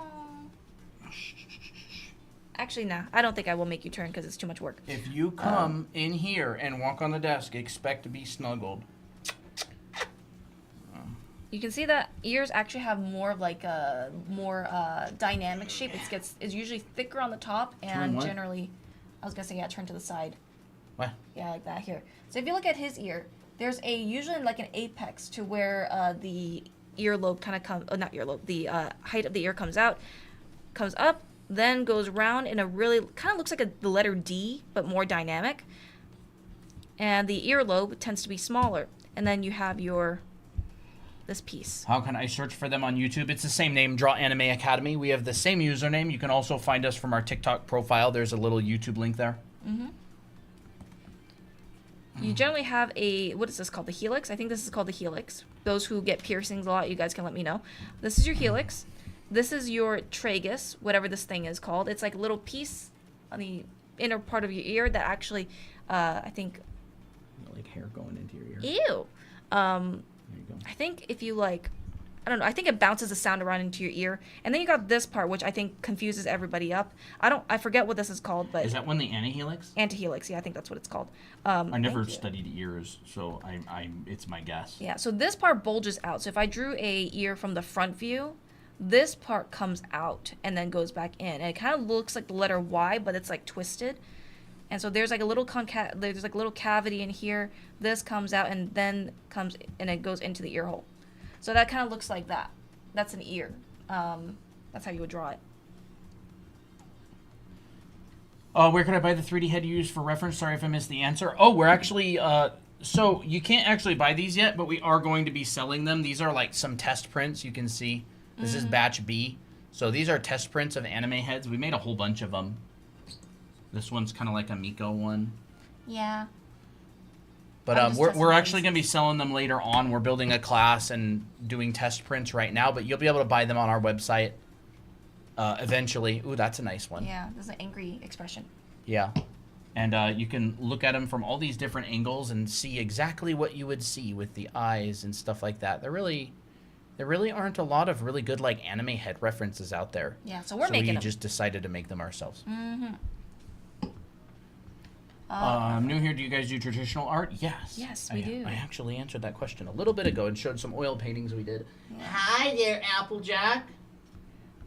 Actually, nah. I don't think I will make you turn because it's too much work. If you come in here and walk on the desk, expect to be snuggled. You can see that ears actually have more of like a more dynamic shape. It's usually thicker on the top and generally... I was going to say, yeah, turn to the side. What? Yeah, like that here. So if you look at his ear, there's usually like an apex to where the earlobe kind of comes... not earlobe. The height of the ear comes up, then goes round in a really... kind of looks like the letter D, but more dynamic. And the earlobe tends to be smaller. And then you have your this piece. How can I search for them on YouTube? It's the same name, Draw Anime Academy. We have the same username. You can also find us from our TikTok profile. There's a little YouTube link there. You generally have a, what is this called? The helix? I think this is called the helix. Those who get piercings a lot, you guys can let me know. This is your helix. This is your tragus, whatever this thing is called. It's like a little piece on the inner part of your ear that actually, I think... Like hair going into your ear. Ew! There you go. I think if you like, I don't know, I think it bounces the sound around into your ear. And then you got this part, which I think confuses everybody up. I forget what this is called, but... Is that one the antihelix? Antihelix, yeah, I think that's what it's called. I never studied ears, so it's my guess. Yeah, so this part bulges out. So if I drew a ear from the front view, this part comes out and then goes back in. And it kind of looks like the letter Y, but it's like twisted. And so there's like a little there's like a little cavity in here. This comes out and then comes and it goes into the ear hole. So that kind of looks like that. That's an ear. That's how you would draw it. Where can I buy the 3D head you use for reference? Sorry if I missed the answer. Oh, we're actually, so you can't actually buy these yet, but we are going to be selling them. These are like some test prints you can see. This is batch B. So these are test prints of anime heads. We made a whole bunch of them. This one's kind of like a Miko one. Yeah. But we're actually going to be selling them later on. We're building a class and doing test prints right now, but you'll be able to buy them on our website eventually. Ooh, that's a nice one. Yeah, there's an angry expression. Yeah. And you can look at them from all these different angles and see exactly what you would see with the eyes and stuff like that. There really aren't a lot of really good like anime head references out there. Yeah, so we're making them. We just decided to make them ourselves. Mm-hmm. New here, do you guys do traditional art? Yes. Yes, we do. I actually answered that question a little bit ago and showed some oil paintings we did. Yeah. Hi there, Applejack.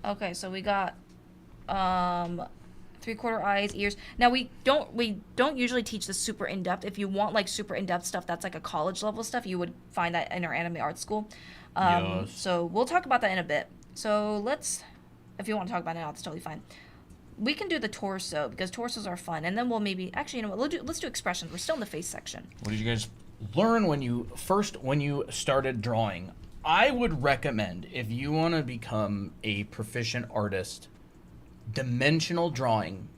Okay, so we got 3/4 eyes, ears. Now we don't usually teach this super in depth. If you want like super in depth stuff, that's like a college level stuff. You would find that in our anime art school. Yes. So we'll talk about that in a bit. So if you want to talk about it now, it's totally fine. We can do the torso because torsos are fun, and then we'll maybe actually, you know what? Let's do expressions. We're still in the face section. What did you guys learn when you started drawing? I would recommend, if you want to become a proficient artist, dimensional drawing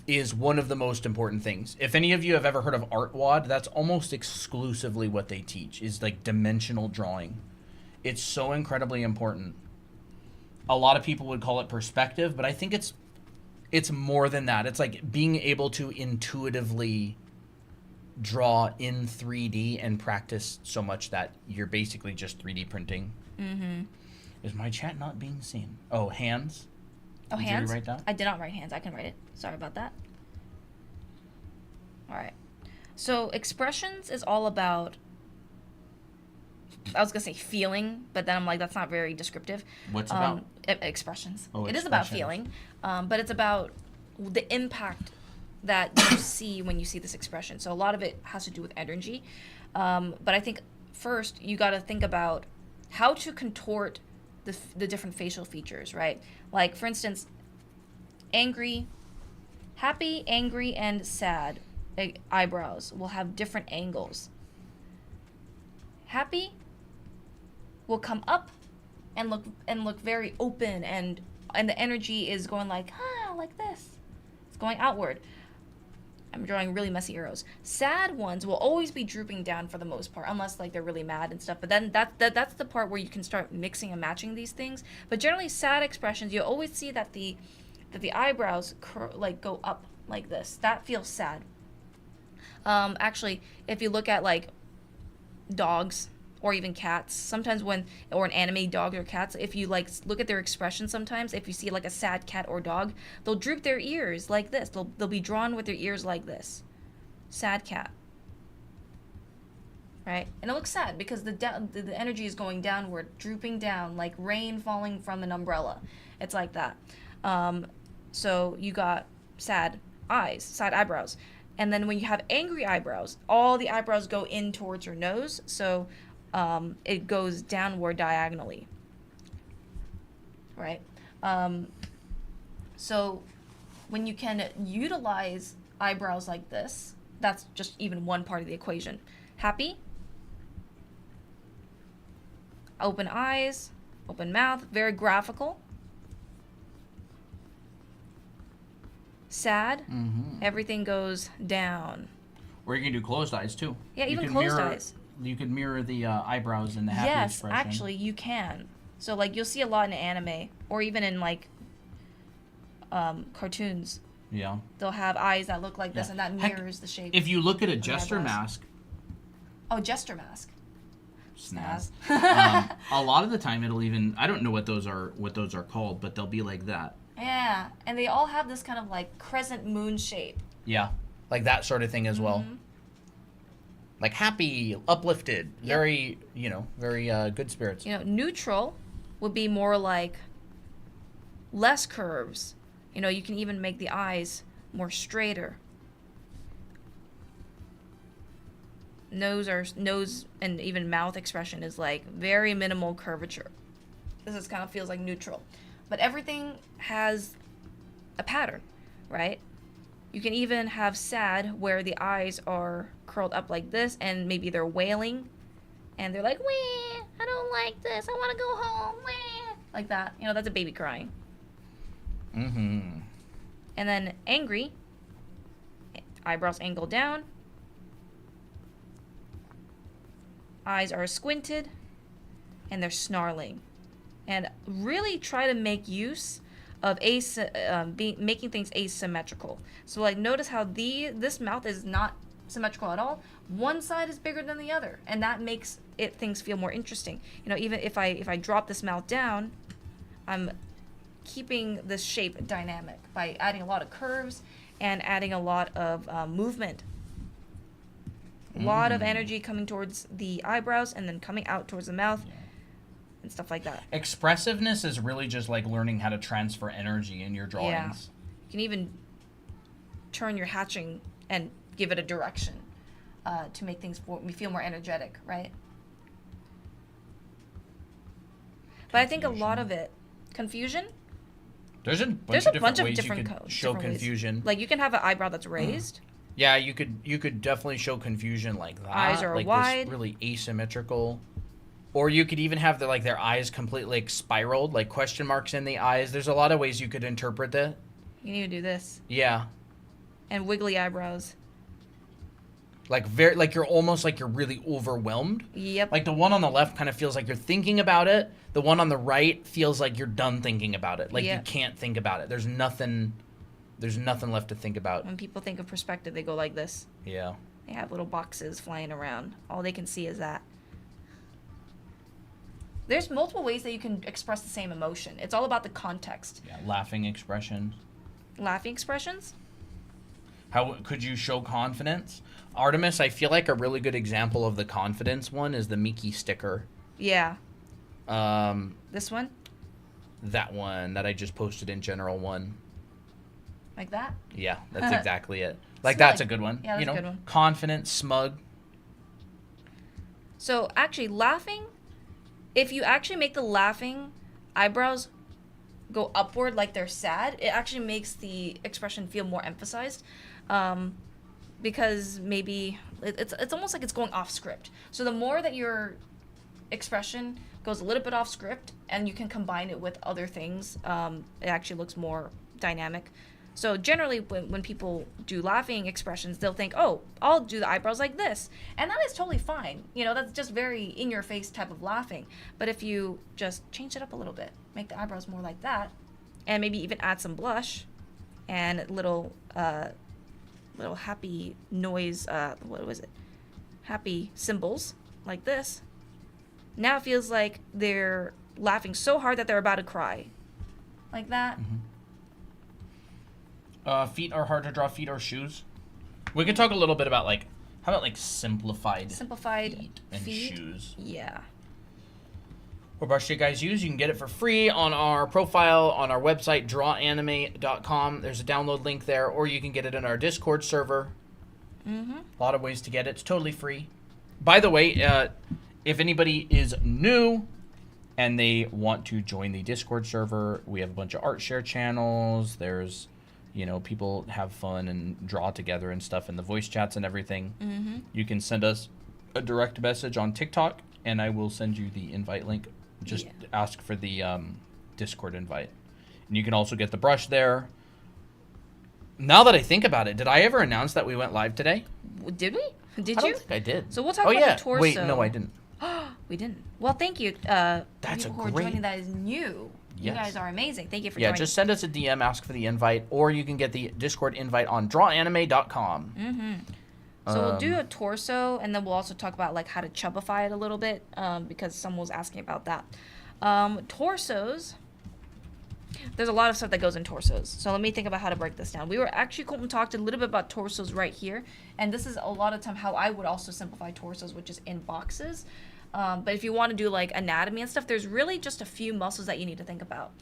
is one of the most important things. If any of you have ever heard of Art Wad, that's almost exclusively what they teach, is like dimensional drawing. It's so incredibly important. A lot of people would call it perspective, but I think it's more than that. It's like being able to intuitively draw in 3D and practice so much that you're basically just 3D printing. Mm-hmm. Is my chat not being seen? Oh, hands? Oh, Did hands? you write that? I did not write hands. I can write it. Sorry about that. All right. So expressions is all about, I was going to say feeling, but then I'm like, that's not very descriptive. What's about? Expressions. Oh, it is about expressions. feeling, but it's about the impact that you see when you see this expression. So a lot of it has to do with energy. But I think first you got to think about how to contort the different facial features, right? Like, for instance, angry, happy, angry, and sad eyebrows will have different angles. Happy will come up and look very open, and the energy is going like this. It's going outward. I'm drawing really messy arrows. Sad ones will always be drooping down for the most part, unless like they're really mad and stuff. But then that's the part where you can start mixing and matching these things. But generally, sad expressions, you always see that the eyebrows go up like this. That feels sad. Actually, if you look at like dogs or even cats, sometimes or an anime dog or cats, if you like look at their expression, sometimes if you see like a sad cat or dog, they'll droop their ears like this. They'll be drawn with their ears like this. Sad cat. Right? And it looks sad because the energy is going downward, drooping down like rain falling from an umbrella. It's like that. So you got sad eyes, sad eyebrows. And then when you have angry eyebrows, all the eyebrows go in towards your nose. So it goes downward diagonally, right? So when you can utilize eyebrows like this, that's just even one part of the equation. Happy Open eyes, open mouth, very graphical. Sad, everything goes down. Or you can do closed eyes too. Yeah, You even can closed mirror- eyes. You could mirror the eyebrows and the happy Yes, expression. actually, you can. So, like, you'll see a lot in anime, or even in, like, cartoons. Yeah. They'll have eyes that look like this, Yeah. and that Heck, mirrors the shape. If you look at a the jester eyebrows. mask, Oh, jester mask. snaz. A lot of the time, it'll even I don't know what those are called, but they'll be like that. Yeah, and they all have this kind of, like, crescent moon shape. Yeah, like that sort of thing as well. Like happy, uplifted, very very good spirits. You know, neutral would be more like less curves. You know, you can even make the eyes more straighter. Nose and even mouth expression is like very minimal curvature. This is kind of feels like neutral. But everything has a pattern, right? You can even have sad where the eyes are curled up like this and maybe they're wailing and they're like, wah, I don't like this. I want to go home. Wah. Like that. You know, that's a baby crying. Mm-hmm. And then angry, eyebrows angle down. Eyes are squinted and they're snarling. And really try to make use of making things asymmetrical. So like notice how this mouth is not symmetrical at all. One side is bigger than the other, and that makes things feel more interesting. You know, even if I drop this mouth down, I'm keeping this shape dynamic by adding a lot of curves and adding a lot of movement. A lot of energy coming towards the eyebrows and then coming out towards the mouth. And stuff like that. Expressiveness is really just like learning how to transfer energy in your drawings. Yeah. You can even turn your hatching and give it a direction to make things feel more energetic, right? But I think a lot of it, confusion. There's a There's a bunch bunch of of different different ways you could codes. show different ways. confusion. Like you can have an eyebrow that's raised. Yeah, you could definitely show confusion like that. Eyes are like wide. This really asymmetrical. Or you could even have their eyes completely like spiraled, like question marks in the eyes. There's a lot of ways you could interpret that. You can even do this. Yeah. And wiggly eyebrows. Like you're almost like you're really overwhelmed. Yep. Like the one on the left kind of feels like you're thinking about it. The one on the right feels like you're done thinking about it. Like you can't think about it. There's nothing left to think about. When people think of perspective, they go like this. Yeah. They have little boxes flying around. All they can see is that. There's multiple ways that you can express the same emotion. It's all about the context. Yeah, laughing expressions. Laughing expressions? How could you show confidence? Artemis, I feel like a really good example of the confidence one is the Mickey sticker. Yeah. This one? That one that I just posted in general one. Like that? Yeah, that's exactly it. Like Smug. that's a good one. Yeah, that's a good one. Confident, smug. So actually laughing, if you actually make the laughing eyebrows go upward like they're sad, it actually makes the expression feel more emphasized. Because maybe it's almost like it's going off script. So the more that your expression goes a little bit off script and you can combine it with other things, it actually looks more dynamic. So generally when people do laughing expressions, they'll think, oh, I'll do the eyebrows like this. And that is totally fine. You know, that's just very in-your-face type of laughing. But if you just change it up a little bit, make the eyebrows more like that, and maybe even add some blush and little happy noise, what was it? Happy symbols like this. Now it feels like they're laughing so hard that they're about to cry. Like that. Mm-hmm. Feet are hard to draw, feet or shoes. We could talk a little bit about how about simplified feet and shoes. Yeah. What brush do you guys use? You can get it for free on our profile on our website, drawanime.com. There's a download link there, or you can get it in our Discord server. Mm-hmm. A lot of ways to get it. It's totally free. By the way, if anybody is new and they want to join the Discord server, we have a bunch of art share channels. There's, people have fun and draw together and stuff in the voice chats and everything. Mm-hmm. You can send us a direct message on TikTok and I will send you the invite link. Just Yeah. ask for the Discord invite. And you can also get the brush there. Now that I think about it, did I ever announce that we went live today? Did we? Did I you? don't think I did. So we'll talk oh, about yeah. the torso. Wait, no, I didn't. We didn't. Well, thank you. That's people a who are great- joining that is new. You Yes. guys are amazing. Thank you for Yeah, joining. just send us a DM, ask for the invite, or you can get the Discord invite on drawanime.com. Mm-hmm. So we'll do a torso, and then we'll also talk about like how to chubify it a little bit, because someone was asking about that. Torsos. There's a lot of stuff that goes in torsos. So let me think about how to break this down. We were actually Colton talked a little bit about torsos right here, and this is a lot of time how I would also simplify torsos, which is in boxes. But if you want to do like anatomy and stuff, there's really just a few muscles that you need to think about.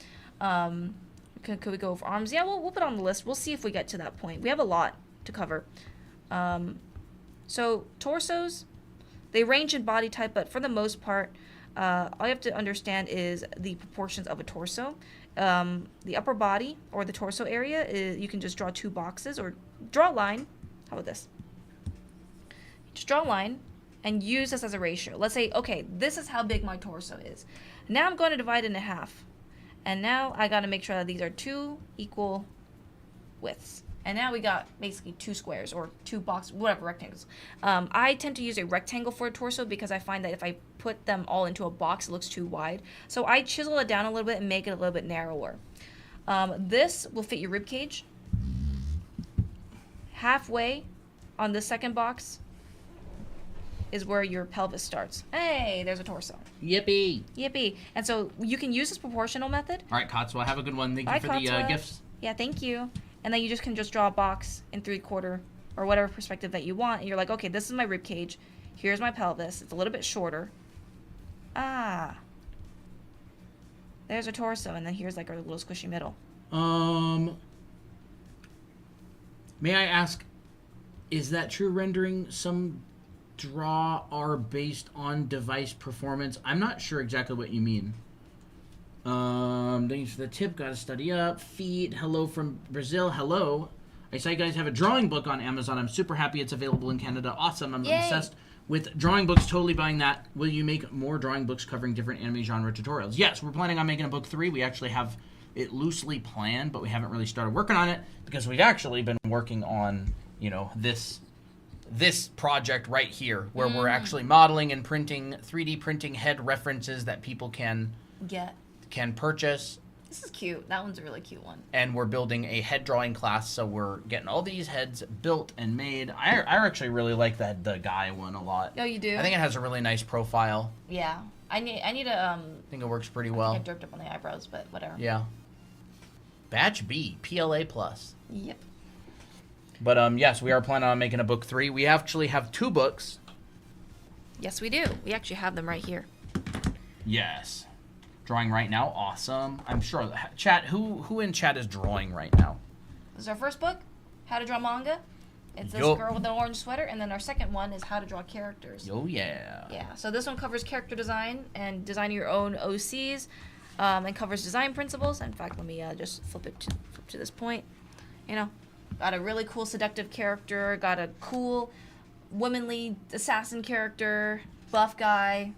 Could we go over arms? Yeah, we'll put it on the list. We'll see if we get to that point. We have a lot to cover. So torsos, they range in body type, but for the most part, all you have to understand is the proportions of a torso. The upper body or the torso area is, you can just draw 2 boxes or draw a line. How about this? Just draw a line and use this as a ratio. Let's say, okay, this is how big my torso is. Now I'm going to divide it in half. And now I got to make sure that these are 2 equal widths. And now we got basically 2 squares or 2 boxes, whatever, rectangles. I tend to use a rectangle for a torso because I find that if I put them all into a box, it looks too wide. So I chisel it down a little bit and make it a little bit narrower. This will fit your rib cage. Halfway on the second box is where your pelvis starts. Hey, there's a torso. Yippee. Yippee. And so you can use this proportional method. All right, Cotswell, have a good one. Thank you Bye, for the Cotswell. gifts. Yeah, thank you. And then you can just draw a box in 3/4 or whatever perspective that you want. And you're like, okay, this is my rib cage. Here's my pelvis. It's a little bit shorter. Ah. There's a torso, and then here's like our little squishy middle. May I ask, is that true rendering? Some draw are based on device performance. I'm not sure exactly what you mean. Thanks for the tip. Got to study up. Feet. Hello from Brazil. Hello. I saw you guys have a drawing book on Amazon. I'm super happy it's available in Canada. Awesome. I'm Yay. obsessed with drawing books. Totally buying that. Will you make more drawing books covering different anime genre tutorials? Yes, we're planning on making a book 3. We actually have it loosely planned, but we haven't really started working on it because we've actually been working on, you know, this project right here where we're actually modeling and printing, 3D printing head references that people can purchase. This is cute. That one's a really cute one. And we're building a head drawing class, so we're getting all these heads built and made. I actually really like the guy one a lot. Oh, you do? I think it has a really nice profile. Yeah. I need to I think it works pretty well. I derped up on the eyebrows, but whatever. Yeah. Batch B, PLA plus. Yep. But yes, we are planning on making a book 3. We actually have 2 books. Yes, we do. We actually have them right here. Yes. Drawing right now, awesome. I'm sure. Chat, who in chat is drawing right now? This is our first book, How to Draw Manga. It's this Yup. girl with an orange sweater, and then our second one is How to Draw Characters. Oh yeah. Yeah, so this one covers character design and designing your own OCs, and covers design principles. In fact, let me just flip to this point. You know, got a really cool seductive character, got a cool womanly assassin character, buff guy,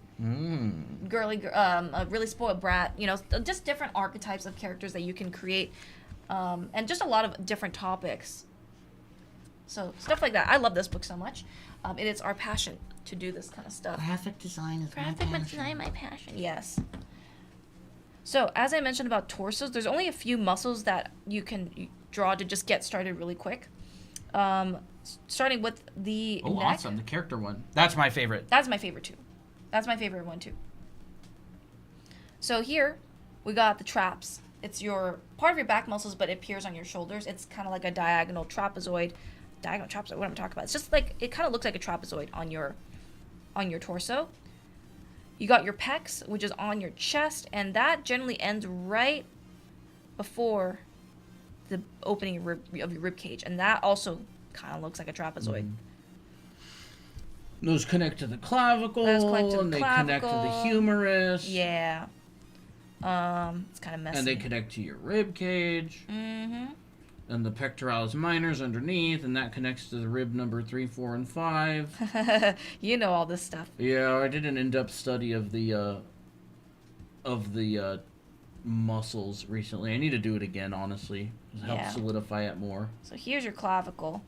girly, a really spoiled brat. You know, just different archetypes of characters that you can create, and just a lot of different topics. So stuff like that. I love this book so much. It is our passion to do this kind of stuff. Graphic design is Graphic my design, my passion. Yes. So as I mentioned about torsos, there's only a few muscles that you can draw to just get started really quick. Starting with the Oh, neck. awesome. The character one. That's my favorite. That's my favorite too. That's my favorite one too. So here we got the traps. It's your part of your back muscles, but it appears on your shoulders. It's kind of like a diagonal trapezoid. Diagonal trapezoid. What am I talking about? It's just like it kind of looks like a trapezoid on your torso. You got your pecs, which is on your chest, and that generally ends right before the opening of your rib cage, and that also kind of looks like a trapezoid. Those connect to the clavicle, Those connect to the and they connect to the clavicle. humerus. Yeah. It's kind of messy. And they connect to your rib cage. Mm-hmm. And the pectoralis minors underneath, and that connects to the rib number 3, 4, and 5. You know all this stuff. Yeah, I did an in-depth study of the muscles recently. I need to do it again, honestly. It helps solidify it more. So here's your clavicle.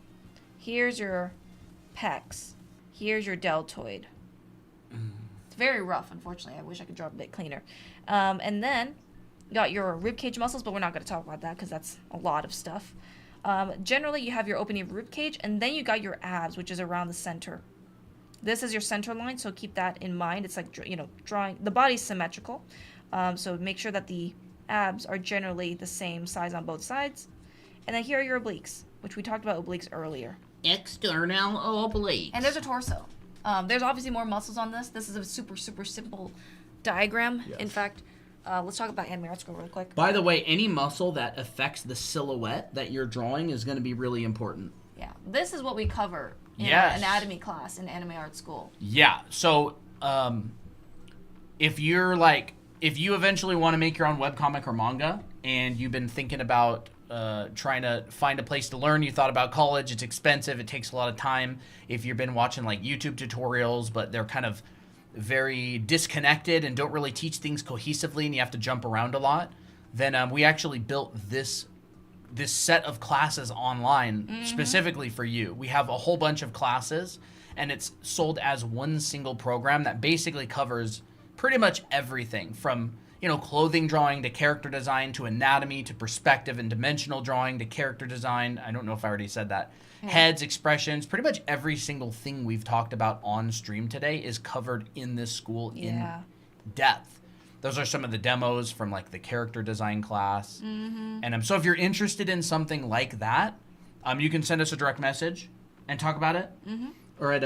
Here's your pecs. Here's your deltoid. It's very rough, unfortunately. I wish I could draw a bit cleaner. And then you got your rib cage muscles, but we're not going to talk about that because that's a lot of stuff. Generally, you have your opening of rib cage, and then you got your abs, which is around the center. This is your center line, so keep that in mind. It's like, drawing. The body's symmetrical, so make sure that the abs are generally the same size on both sides. And then here are your obliques, which we talked about obliques earlier. External obliques. And there's a torso. There's obviously more muscles on this. This is a super, super simple diagram. Yes. In fact, let's talk about anime art school real quick. By the way, any muscle that affects the silhouette that you're drawing is going to be really important. Yeah, this is what we cover in anatomy class in anime art school. Yeah, so if you eventually want to make your own webcomic or manga, and you've been thinking about trying to find a place to learn, you thought about college, it's expensive, it takes a lot of time. If you've been watching like YouTube tutorials, but they're kind of very disconnected and don't really teach things cohesively and you have to jump around a lot, then we actually built this set of classes online specifically for you. We have a whole bunch of classes, and it's sold as one single program that basically covers pretty much everything from clothing drawing to character design to anatomy to perspective and dimensional drawing to character design. I don't know if I already said that. Yeah. Heads, expressions, pretty much every single thing we've talked about on stream today is covered in this school in depth. Those are some of the demos from like the character design class. And so if you're interested in something like that, you can send us a direct message and talk about it. Or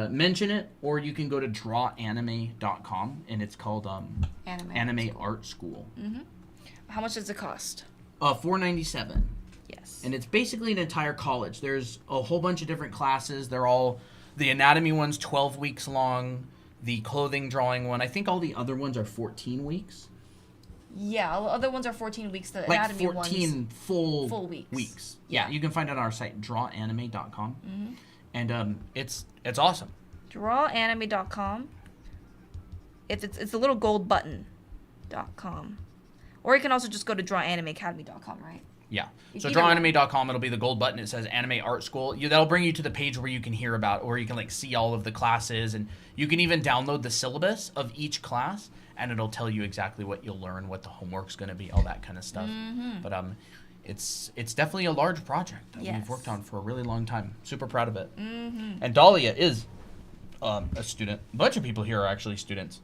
mention it, or you can go to drawanime.com, and it's called Anime Art School. How much does it cost? $4.97. Yes. And it's basically an entire college. There's a whole bunch of different classes. They're all, the anatomy one's 12 weeks long. The clothing drawing one, I think all the other ones are 14 weeks. Yeah, all the other ones are 14 weeks. The like anatomy 14 ones, full weeks. Yeah, you can find it on our site, drawanime.com. And it's awesome. Drawanime.com. It's a little gold button.com. Or you can also just go to drawanimeacademy.com, right? Yeah. So drawanime.com, it'll be the gold button. It says Anime Art School. That'll bring you to the page where you can hear about, or you can like see all of the classes, and you can even download the syllabus of each class, and it'll tell you exactly what you'll learn, what the homework's going to be, all that kind of stuff. But it's definitely a large project that we've worked on for a really long time. Super proud of it. And Dahlia is a student. A bunch of people here are actually students.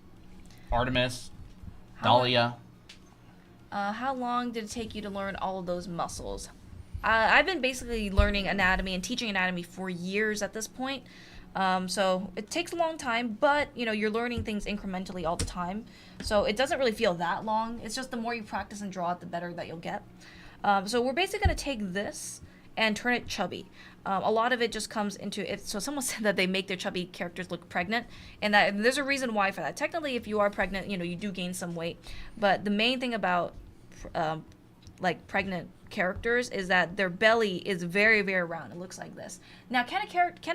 Artemis, Dahlia. How long did it take you to learn all of those muscles? I've been basically learning anatomy and teaching anatomy for years at this point. So it takes a long time, but you're learning things incrementally all the time. So it doesn't really feel that long. It's just the more you practice and draw it, the better that you'll get. So we're basically going to take this and turn it chubby. A lot of it just comes into it. So someone said that they make their chubby characters look pregnant, and that there's a reason why for that. Technically, if you are pregnant, you do gain some weight. But the main thing about like pregnant characters is that their belly is very, very round. It looks like this. Now, can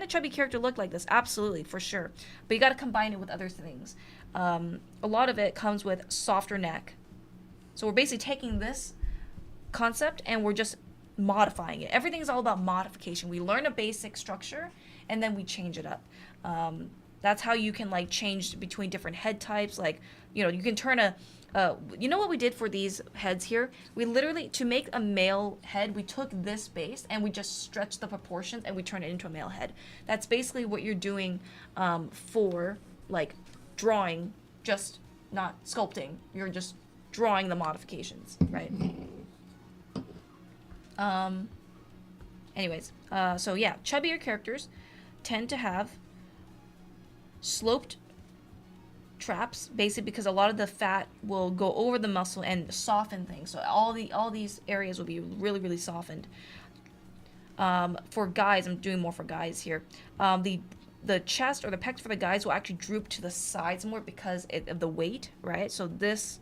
a chubby character look like this? Absolutely, for sure. But you got to combine it with other things. A lot of it comes with softer neck. So we're basically taking this concept and we're just modifying it. Everything is all about modification. We learn a basic structure and then we change it up. That's how you can like change between different head types. Like, you can turn you know what we did for these heads here? We literally, to make a male head, we took this base and we just stretched the proportions and we turned it into a male head. That's basically what you're doing for like drawing, just not sculpting. You're just drawing the modifications, right? Anyways, so yeah, chubbier characters tend to have sloped traps, basically because a lot of the fat will go over the muscle and soften things. So all these areas will be really, really softened. For guys, I'm doing more for guys here. The chest or the pecs for the guys will actually droop to the sides more because of the weight, right? So this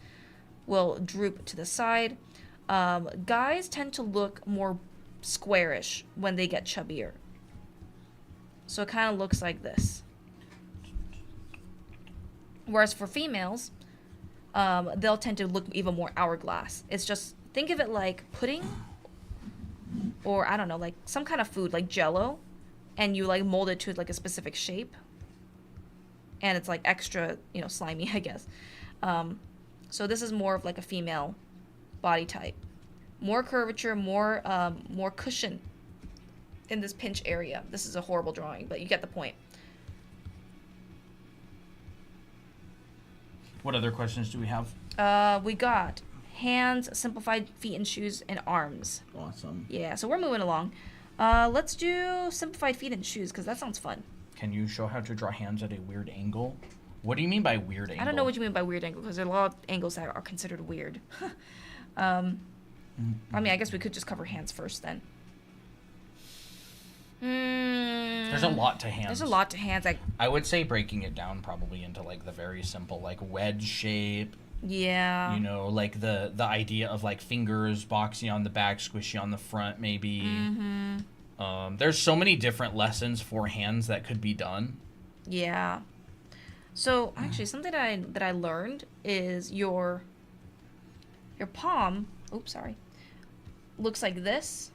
will droop to the side. Guys tend to look more squarish when they get chubbier. So it kind of looks like this. Whereas for females, they'll tend to look even more hourglass. It's just, think of it like pudding, or I don't know, like some kind of food, like Jell-O, and you like mold it to like a specific shape. And it's like extra, you know, slimy, I guess. So this is more of like a female body type. More curvature, more cushion in this pinch area. This is a horrible drawing, but you get the point. What other questions do we have? We got hands, simplified feet and shoes, and arms. Awesome. Yeah, so we're moving along. Let's do simplified feet and shoes, because that sounds fun. Can you show how to draw hands at a weird angle? What do you mean by weird angle? I don't know what you mean by weird angle, because there are a lot of angles that are considered weird. I mean, I guess we could just cover hands first then. There's a lot to hands. There's a lot to hands. I would say breaking it down probably into like the very simple like wedge shape. Yeah. You know, like the idea of like fingers boxy on the back, squishy on the front, maybe. There's so many different lessons for hands that could be done. Yeah. So actually, something that I learned is your palm. Oops, sorry. Looks like this.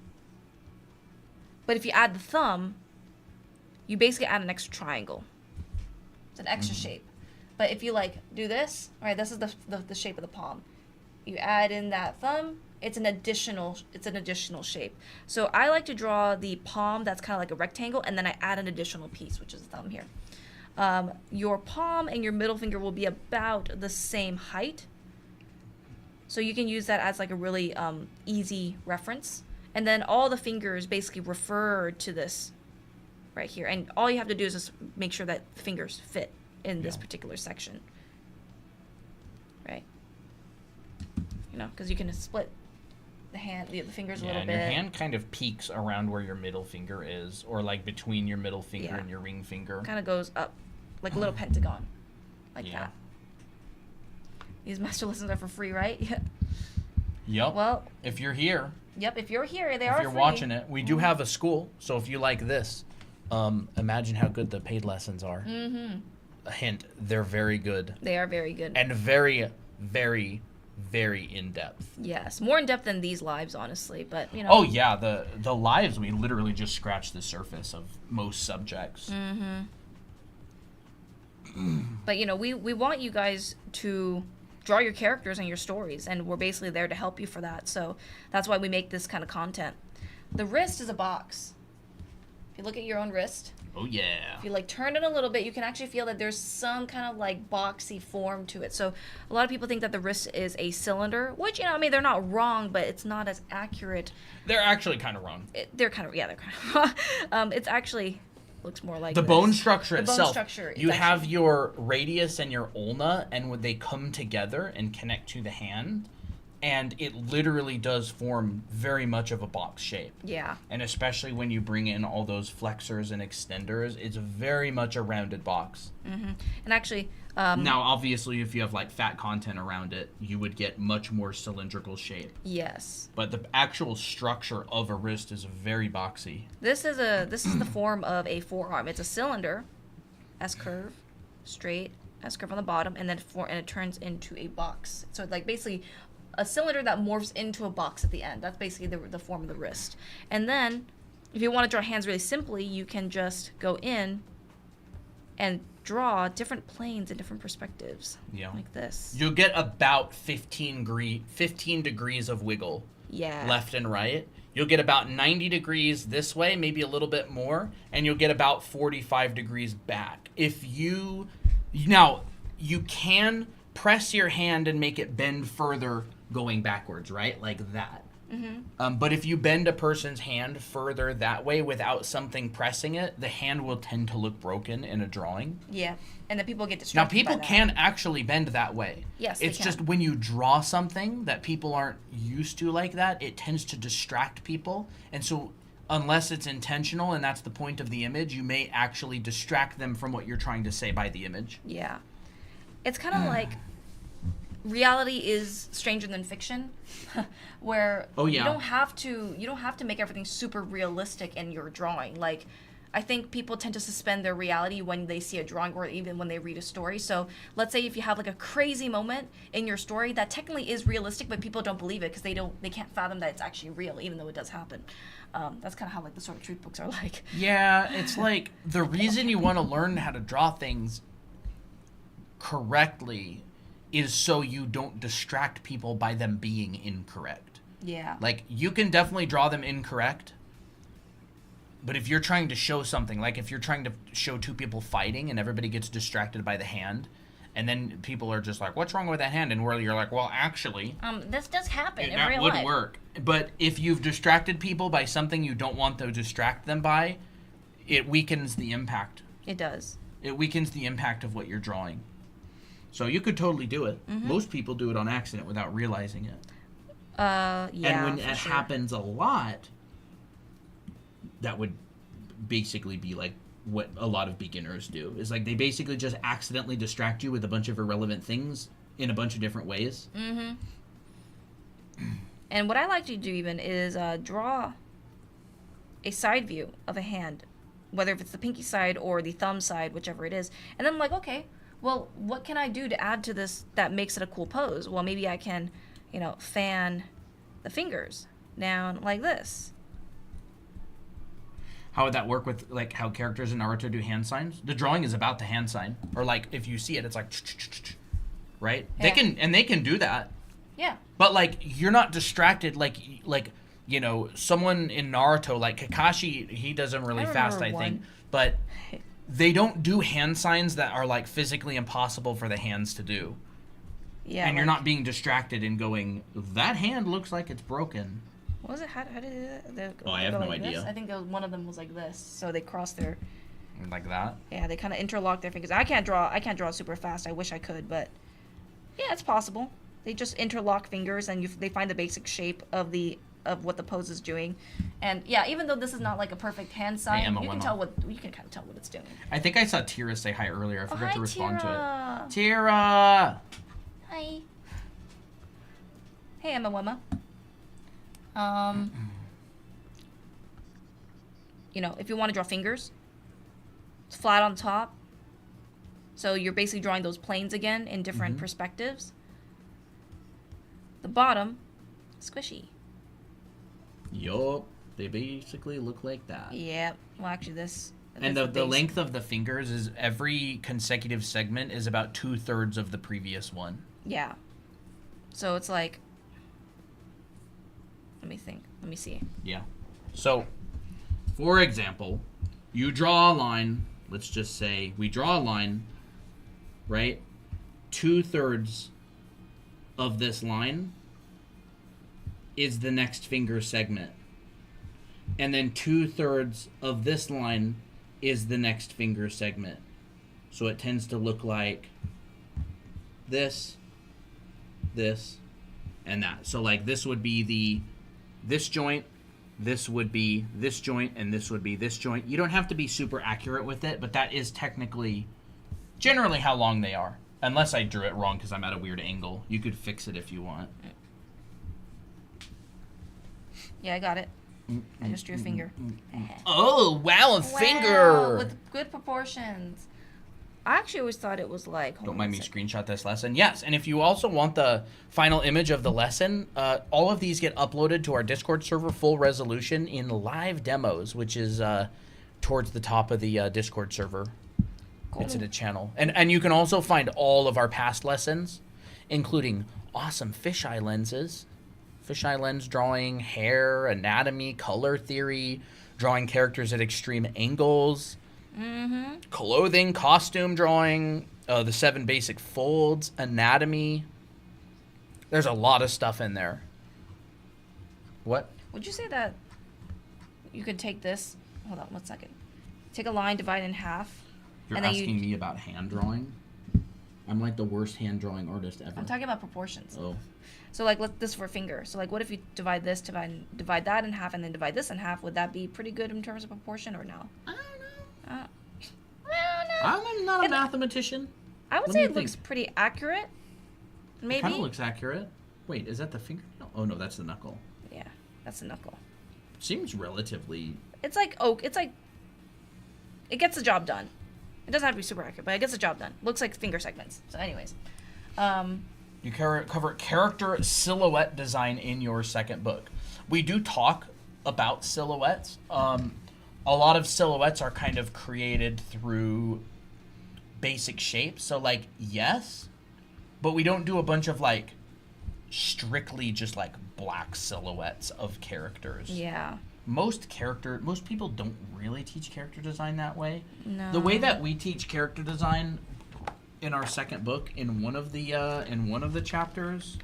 But if you add the thumb, you basically add an extra triangle. It's an extra shape. But if you like do this, all right, this is the shape of the palm. You add in that thumb, it's an additional shape. So I like to draw the palm that's kind of like a rectangle, and then I add an additional piece, which is the thumb here. Your palm and your middle finger will be about the same height. So you can use that as like a really easy reference. And then all the fingers basically refer to this right here. And all you have to do is just make sure that the fingers fit in this particular section. Right? You know, because you can split the hand, the fingers a little and bit. Your hand kind of peaks around where your middle finger is, or like between your middle finger and your ring finger. Kind of goes up, like a little pentagon, like that. These master lessons are for free, right? Yeah. Yep. Well, if you're here. Yep, if you're here, they are free. If free. you're watching it, we do have a school, so if you like this, imagine how good the paid lessons are. A hint, they're very good. They are very good. And very, very, very in-depth. Yes, more in-depth than these lives, honestly, but, you know. Oh, yeah, the lives, we literally just scratched the surface of most subjects. But, you know, we want you guys to draw your characters and your stories, and we're basically there to help you for that. So that's why we make this kind of content. The wrist is a box. If you look at your own wrist, oh yeah, if you like turn it a little bit, you can actually feel that there's some kind of like boxy form to it. So a lot of people think that the wrist is a cylinder, which, you know, I mean, they're not wrong, but it's not as accurate. They're actually kind of wrong. They're kind of wrong. It's actually looks more like the this. bone structure itself. Bone structure, you have your radius and your ulna, and when they come together and connect to the hand, and it literally does form very much of a box shape. Yeah. And especially when you bring in all those flexors and extenders, it's very much a rounded box. And actually, now obviously if you have like fat content around it, you would get much more cylindrical shape. Yes. But the actual structure of a wrist is very boxy. This is the form of a forearm. It's a cylinder, S curve, straight, S curve on the bottom, and then and it turns into a box. So it's like basically a cylinder that morphs into a box at the end. That's basically the form of the wrist. And then, if you want to draw hands really simply, you can just go in and draw different planes and different perspectives. Yeah. Like this. You'll get about 15 degrees of wiggle. Yeah. Left and right. You'll get about 90 degrees this way, maybe a little bit more, and you'll get about 45 degrees back. Now, you can press your hand and make it bend further going backwards, right? Like that. But if you bend a person's hand further that way without something pressing it, the hand will tend to look broken in a drawing. Yeah, and then people get Now, distracted people by that. can actually bend that way. Yes, It's just when you draw something that people aren't used to like that, it tends to distract people. And so unless it's intentional and that's the point of the image, you may actually distract them from what you're trying to say by the image. Yeah. It's kind of like reality is stranger than fiction, where you don't have to make everything super realistic in your drawing. Like, I think people tend to suspend their reality when they see a drawing or even when they read a story. So let's say if you have like a crazy moment in your story that technically is realistic, but people don't believe it because they can't fathom that it's actually real, even though it does happen. That's kind of how like the sort of truth books are like. Yeah, it's like the reason you want to learn how to draw things correctly is so you don't distract people by them being incorrect. Yeah. Like, you can definitely draw them incorrect, but if you're trying to show something, like if you're trying to show two people fighting and everybody gets distracted by the hand, and then people are just like, what's wrong with that hand? And where you're like, well, actually, this does happen in that real would life. work. But if you've distracted people by something you don't want to distract them by, it weakens the impact. It does. It weakens the impact of what you're drawing. So you could totally do it. Most people do it on accident without realizing it. Yeah. And when it happens a lot, that would basically be like what a lot of beginners do. Is like they basically just accidentally distract you with a bunch of irrelevant things in a bunch of different ways. And what I like to do even is draw a side view of a hand, whether if it's the pinky side or the thumb side, whichever it is. And then I'm like, okay, well, what can I do to add to this that makes it a cool pose? Well, maybe I can, fan the fingers down like this. How would that work with like how characters in Naruto do hand signs? The drawing is about the hand sign, or like if you see it, it's like, right? Yeah. They can do that. Yeah. But like you're not distracted like someone in Naruto like Kakashi, he does them really fast, I think. But they don't do hand signs that are like physically impossible for the hands to do. Yeah. And you're not being distracted and going, that hand looks like it's broken. What was it? How did it? I have no idea. I think one of them was like this. So they crossed their. Like that. Yeah, they kind of interlock their fingers. I can't draw super fast. I wish I could, but yeah, it's possible. They just interlock fingers and they find the basic shape of what the pose is doing. And yeah, even though this is not like a perfect hand sign, Emma, you can kind of tell what it's doing. I think I saw Tira say hi earlier. I forgot to respond to Tira. it. Tira! Hi. Hey, Emma Wemma. If you want to draw fingers, it's flat on top. So you're basically drawing those planes again in different perspectives. The bottom, squishy. Yup. They basically look like that. Yeah. Well, actually, this. And the length of the fingers is every consecutive segment is about 2/3 of the previous one. Yeah. So it's like. Let me think. Let me see. Yeah. So, for example, you draw a line. Let's just say we draw a line, right? 2/3 of this line is the next finger segment. And then 2/3 of this line is the next finger segment. So it tends to look like this, and that. So like this would be this joint, this would be this joint, and this would be this joint. You don't have to be super accurate with it, but that is technically generally how long they are. Unless I drew it wrong because I'm at a weird angle. You could fix it if you want. Yeah, I got it. I just drew a finger. Oh, wow, a finger! With good proportions. I actually always thought it was like... Don't mind me screenshot this lesson. Yes, and if you also want the final image of the lesson, all of these get uploaded to our Discord server full resolution in live demos, which is towards the top of the Discord server. Cool. It's in a channel. And you can also find all of our past lessons, including awesome fisheye lenses, fisheye lens drawing, hair, anatomy, color theory, drawing characters at extreme angles, clothing, costume drawing, the 7 basic folds, anatomy. There's a lot of stuff in there. What? Would you say that you could take this? Hold on 1 second. Take a line, divide it in half. You're asking me about hand drawing? I'm like the worst hand drawing artist ever. I'm talking about proportions. Oh. So like this for a finger. So like what if you divide this, divide that in half, and then divide this in half? Would that be pretty good in terms of proportion or no? I don't know. I don't know. I'm not a mathematician. I would say it looks pretty accurate. Maybe. It kind of looks accurate. Wait, is that the finger? Oh no, that's the knuckle. Yeah, that's the knuckle. Seems relatively. It's like oak. It's like. It gets the job done. It doesn't have to be super accurate, but it gets the job done. Looks like finger segments. So, anyways. You cover character silhouette design in your second book. We do talk about silhouettes. A lot of silhouettes are kind of created through basic shapes. So, like, yes, but we don't do a bunch of, like, strictly just, like, black silhouettes of characters. Yeah. Most people don't really teach character design that way. No. The way that we teach character design in our second book, in one of the chapters,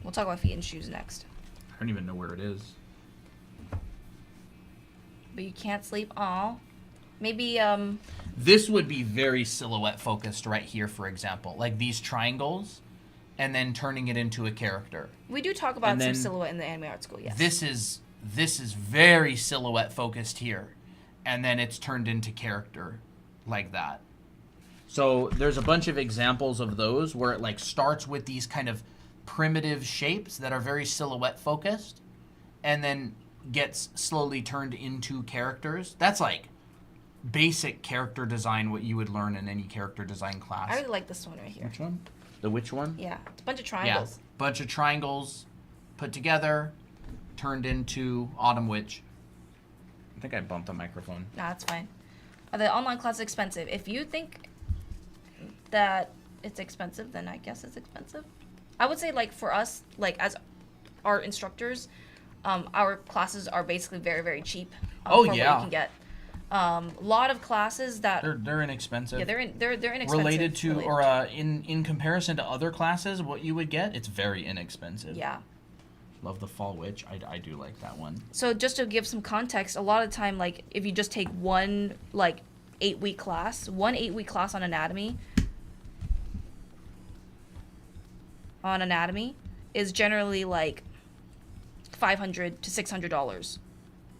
We'll talk about feet and shoes next. I don't even know where it is. But you can't sleep all. Maybe This would be very silhouette focused right here, for example, like these triangles, and then turning it into a character. we do talk about And some then silhouette in the anime art school. Yes. This is very silhouette focused here, and then it's turned into character like that. So there's a bunch of examples of those where it like starts with these kind of primitive shapes that are very silhouette focused, and then gets slowly turned into characters. That's like basic character design, what you would learn in any character design class. I really like this one right here. Which one? The which one? Yeah, it's a bunch of triangles. Yeah, bunch of triangles put together, turned into Autumn Witch. I think I bumped the microphone. Nah, that's fine. The online class is expensive. If you think that it's expensive, then I guess it's expensive. I would say, like, for us, like, as art instructors, our classes are basically very, very cheap. Oh, for yeah. what you can get. A lot of classes that They're inexpensive. yeah, they're inexpensive. Related to or in comparison to other classes, what you would get, it's very inexpensive. Yeah. Love the Fall Witch. I do like that one. So just to give some context, a lot of the time, like, if you just take one, like, 8-week class, one 8-week class on anatomy is generally like $500 to $600.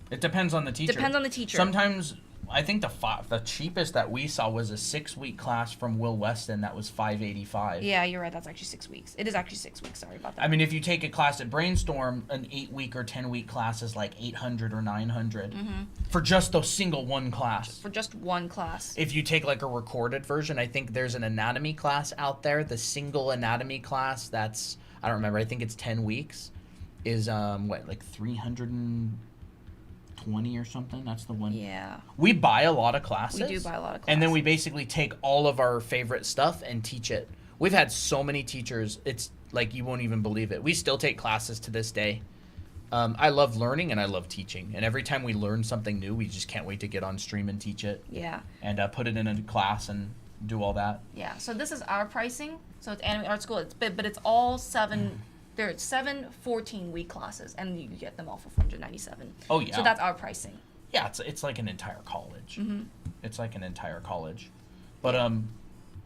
It depends on the teacher. Depends on the teacher. Sometimes I think the cheapest that we saw was a 6-week class from Will Weston that was $585. Yeah, you're right. That's actually 6 weeks. It is actually 6 weeks. Sorry about that. I mean, if you take a class at Brainstorm, an 8-week or 10-week class is like $800 or $900 for just a single one class. For just one class. If you take like a recorded version, I think there's an anatomy class out there. The single anatomy class, that's, I don't remember, I think it's 10 weeks, is like 320 or something. That's the one. Yeah. We buy a lot of classes. We do buy a lot of classes. And then we basically take all of our favorite stuff and teach it. We've had so many teachers, it's like you won't even believe it. We still take classes to this day. I love learning and I love teaching. And every time we learn something new, we just can't wait to get on stream and teach it. Yeah. And put it in a class and do all that. Yeah. So this is our pricing. So it's Anime Art School. But it's all there are 7 14-week classes, and you get them all for $497. Oh, yeah. So that's our pricing. Yeah, it's like an entire college. Mm-hmm. It's like an entire college. But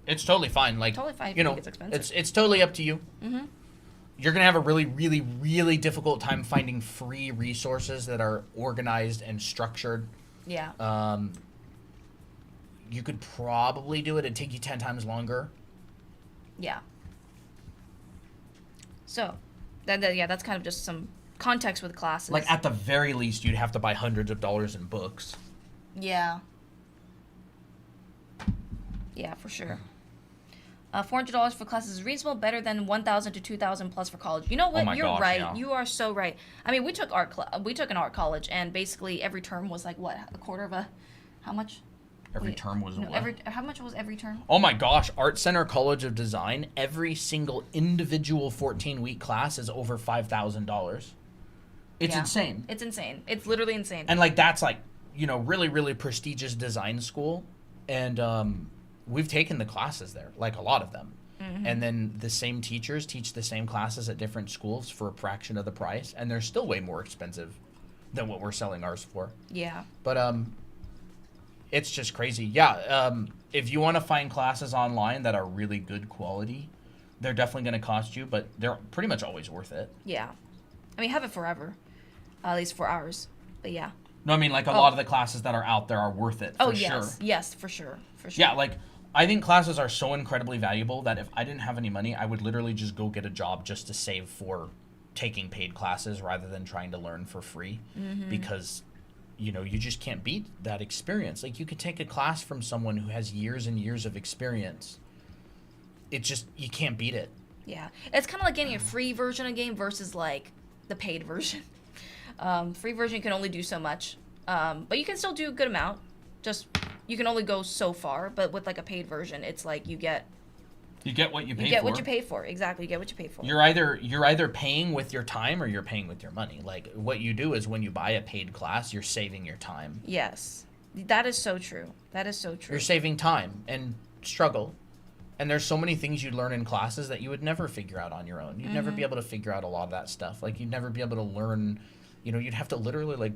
it's totally fine. Like, Totally fine if you you know, think it's expensive. it's totally up to you. Mm-hmm. You're going to have a really, really, really difficult time finding free resources that are organized and structured. Yeah. You could probably do it. It'd take you 10 times longer. Yeah. So, that's kind of just some context with classes. Like, at the very least, you'd have to buy hundreds of dollars in books. Yeah. Yeah, for sure. $400 for classes is reasonable, better than $1,000 to $2,000 plus for college. You know what? Oh my You're gosh, right. yeah. You are so right. I mean, we took an art college, and basically every term was like what, a quarter of a, how much? Every term was no, what? how much was every term? Oh my gosh, Art Center College of Design, every single individual 14-week class is over $5,000. It's Yeah. insane. It's insane. It's literally insane. And like that's like, you know, really, really prestigious design school. And we've taken the classes there, like a lot of them. Mm-hmm. And then the same teachers teach the same classes at different schools for a fraction of the price. And they're still way more expensive than what we're selling ours for. Yeah. But it's just crazy. Yeah, if you want to find classes online that are really good quality, they're definitely going to cost you, but they're pretty much always worth it. Yeah. I mean, have it forever. At least for ours. But yeah. No, I mean, like a lot of the classes that are out there are worth it, for yes. sure. Yes, for sure. For sure. Yeah, like I think classes are so incredibly valuable that if I didn't have any money, I would literally just go get a job just to save for taking paid classes rather than trying to learn for free. Because, you know, you just can't beat that experience. Like, you could take a class from someone who has years and years of experience. It just, you can't beat it. Yeah. It's kind of like getting a free version of a game versus, like, the paid version. Free version can only do so much. But you can still do a good amount. Just, you can only go so far. But with, like, a paid version, it's like you get what you pay for. You get what you pay for. Exactly. You get what you pay for. You're either paying with your time or you're paying with your money. Like, what you do is when you buy a paid class, you're saving your time. Yes. That is so true. That is so true. You're saving time and struggle. And there's so many things you learn in classes that you would never figure out on your own. You'd never be able to figure out a lot of that stuff. Like, you'd never be able to learn, you know, you'd have to literally, like,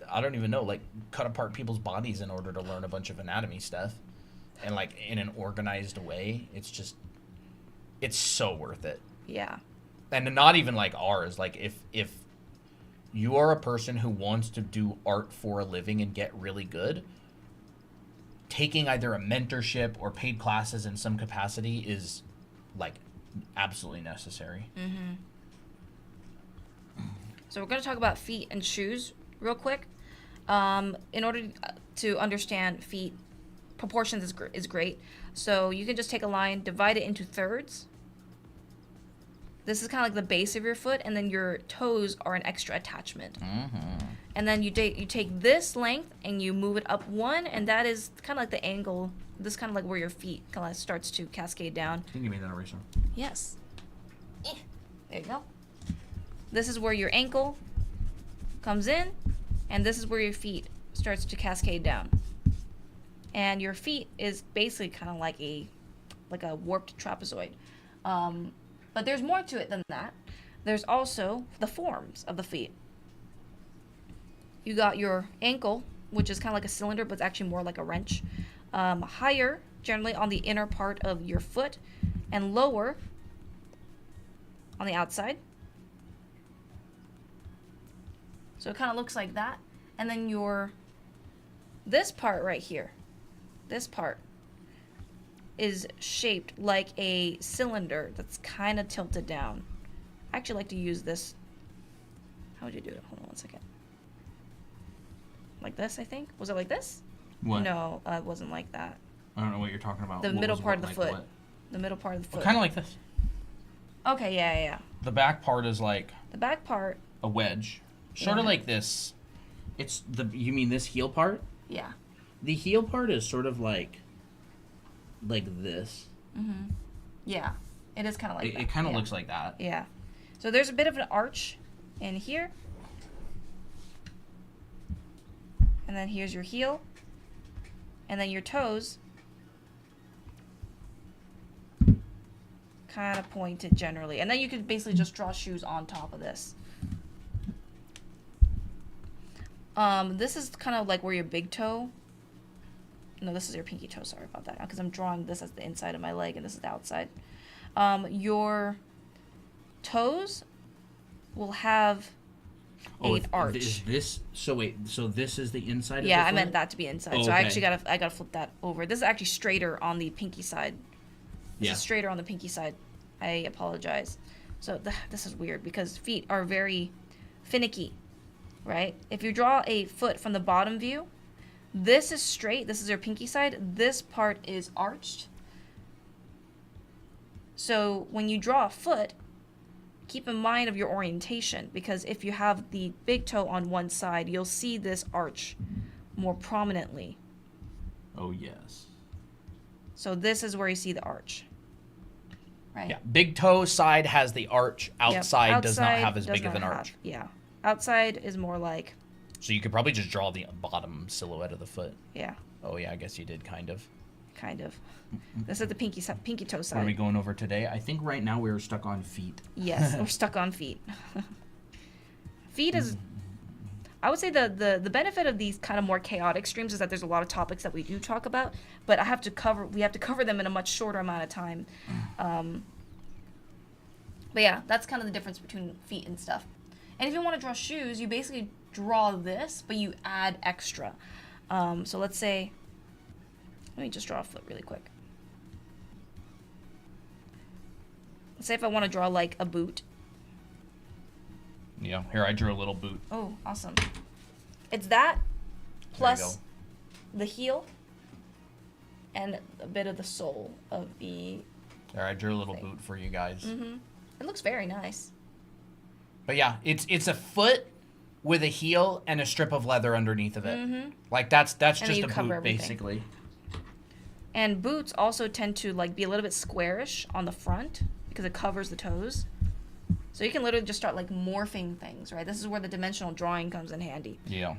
I don't even know, like, cut apart people's bodies in order to learn a bunch of anatomy stuff. And, like, in an organized way. It's so worth it. Yeah. And not even like ours. Like, if you are a person who wants to do art for a living and get really good, taking either a mentorship or paid classes in some capacity is, like, absolutely necessary. So we're going to talk about feet and shoes real quick. In order to understand feet, proportions is great. So you can just take a line, divide it into thirds. This is kind of like the base of your foot, and then your toes are an extra attachment. And then you take this length and you move it up one, and that is kind of like the angle. This is kind of like where your feet kind of starts to cascade down. Can you give me that eraser? Yes. There you go. This is where your ankle comes in, and this is where your feet starts to cascade down. And your feet is basically kind of like a warped trapezoid. But there's more to it than that. There's also the forms of the feet. You got your ankle, which is kind of like a cylinder, but it's actually more like a wrench. Higher, generally on the inner part of your foot, and lower on the outside. So it kind of looks like that. And then this part right here, this part is shaped like a cylinder that's kind of tilted down. I actually like to use this. How would you do it? Hold on one second. Like this, I think. Was it like this? What? No, it wasn't like that. I don't know what you're talking about. The middle part of the foot. The middle part of the foot. Kind of like this. Okay, yeah. The back part is like The back part. a wedge. Sort of like this. You mean this heel part? Yeah. The heel part is sort of like this. Yeah. It is kind of like that. It kind of looks like that. Yeah. So there's a bit of an arch in here. And then here's your heel. And then your toes kind of pointed generally. And then you could basically just draw shoes on top of this. This is kind of like where your big toe. No, this is your pinky toe. Sorry about that. Because I'm drawing this as the inside of my leg and this is the outside. Your toes will have an arch. Is this so this is the inside of the Yeah, I foot? meant that to be inside. Oh, so I okay. actually gotta flip that over. This is actually straighter on the pinky side. This is straighter on the pinky side. I apologize. So this is weird because feet are very finicky, right? If you draw a foot from the bottom view, this is straight. This is your pinky side. This part is arched. So when you draw a foot, keep in mind of your orientation, because if you have the big toe on one side, you'll see this arch more prominently. Oh, yes. So this is where you see the arch. Right? Yeah, big toe side has the arch. Outside does not have as does big of not an have- arch. Yeah. Outside is more like, So you could probably just draw the bottom silhouette of the foot. yeah, Oh, yeah, I guess you did kind of. kind of. This is the pinky toe What are we side. going over today? I think right now we're stuck on feet. Yes, we're stuck on feet. Feet is, I would say the benefit of these kind of more chaotic streams is that there's a lot of topics that we do talk about, but we have to cover them in a much shorter amount of time. But yeah, that's kind of the difference between feet and stuff. And if you want to draw shoes, you basically draw this, but you add extra. So let's say, let me just draw a foot really quick. say if I want to draw like a boot. Yeah, here I drew a little boot. Oh, awesome. It's that plus There you the heel and a bit of the sole of the... There, I drew a little boot for you guys. It looks very nice. But yeah, it's a foot with a heel and a strip of leather underneath of it. Like that's just you a cover boot everything. basically. And boots also tend to like be a little bit squarish on the front because it covers the toes. So you can literally just start like morphing things, right? This is where the dimensional drawing comes in handy. Yeah.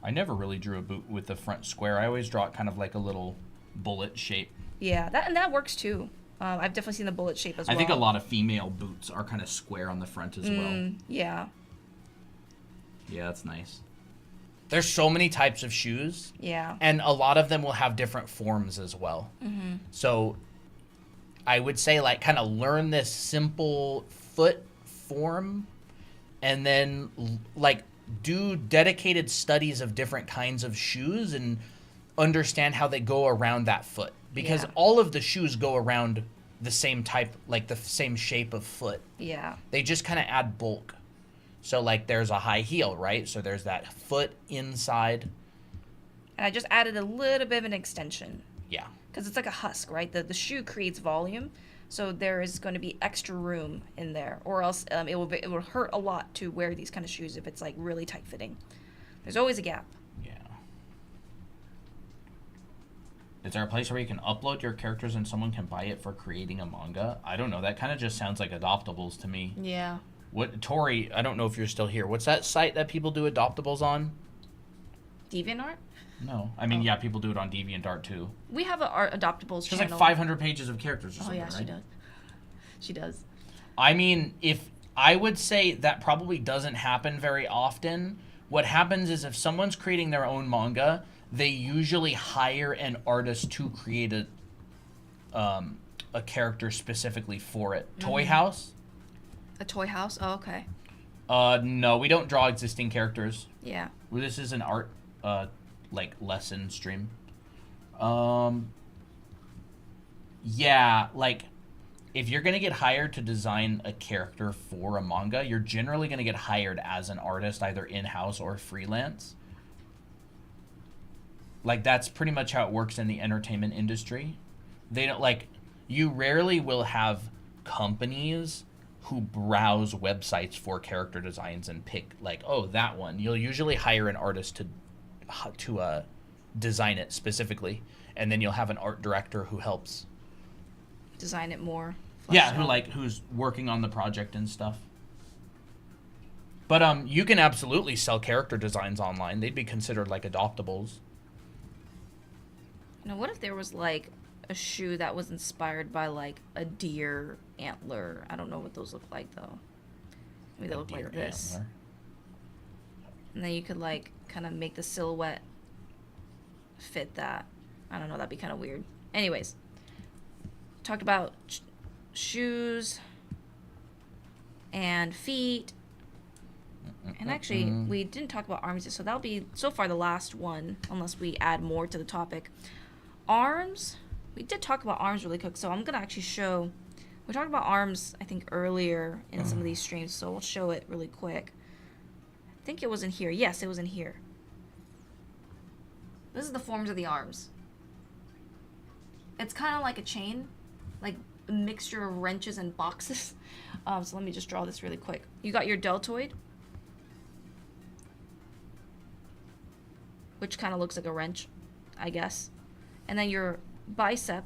I never really drew a boot with the front square. I always draw it kind of like a little bullet shape. Yeah, that works too. I've definitely seen the bullet shape as well. I think a lot of female boots are kind of square on the front as well. Yeah. Yeah, that's nice. There's so many types of shoes. Yeah. And a lot of them will have different forms as well. So I would say like kind of learn this simple foot form and then like do dedicated studies of different kinds of shoes and understand how they go around that foot. Because all of the shoes go around the same type, like the same shape of foot. Yeah. They just kind of add bulk. So like there's a high heel, right? So there's that foot inside. And I just added a little bit of an extension. Yeah. Because it's like a husk, right? The shoe creates volume. So there is going to be extra room in there. Or else it will hurt a lot to wear these kind of shoes if it's like really tight fitting. There's always a gap. Yeah. Is there a place where you can upload your characters and someone can buy it for creating a manga? I don't know. That kind of just sounds like adoptables to me. Yeah. What, Tori, I don't know if you're still here. What's that site that people do adoptables on? DeviantArt? No. I mean, yeah, people do it on DeviantArt too. We have an art adoptables She's channel. like 500 pages of characters or Oh something, yeah, right? she does. She does. I mean, if I would say that probably doesn't happen very often. What happens is if someone's creating their own manga, they usually hire an artist to create a character specifically for it. Toy House? A toy house? Oh, okay. No, we don't draw existing characters. Yeah. Well, this is an art like lesson stream. Yeah, like if you're gonna get hired to design a character for a manga, you're generally gonna get hired as an artist, either in-house or freelance. Like that's pretty much how it works in the entertainment industry. They don't like you rarely will have companies who browse websites for character designs and pick like, oh, that one. You'll usually hire an artist to design it specifically, and then you'll have an art director who helps Design it more. yeah, fleshed out. who's working on the project and stuff. But you can absolutely sell character designs online. They'd be considered like adoptables. Now, what if there was like a shoe that was inspired by like a deer antler? I don't know what those look like though. Maybe they look like this. Antler. And then you could like kind of make the silhouette fit that. I don't know, that'd be kind of weird. Anyways, talked about shoes and feet. And actually, we didn't talk about arms yet, so that'll be so far the last one, unless we add more to the topic. Arms, we did talk about arms really quick, so I'm going to actually show, we talked about arms, I think, earlier in some of these streams, so we'll show it really quick. I think it was in here. Yes, it was in here. This is the forms of the arms. It's kind of like a chain, like a mixture of wrenches and boxes. So let me just draw this really quick. You got your deltoid, which kind of looks like a wrench, I guess. And then your bicep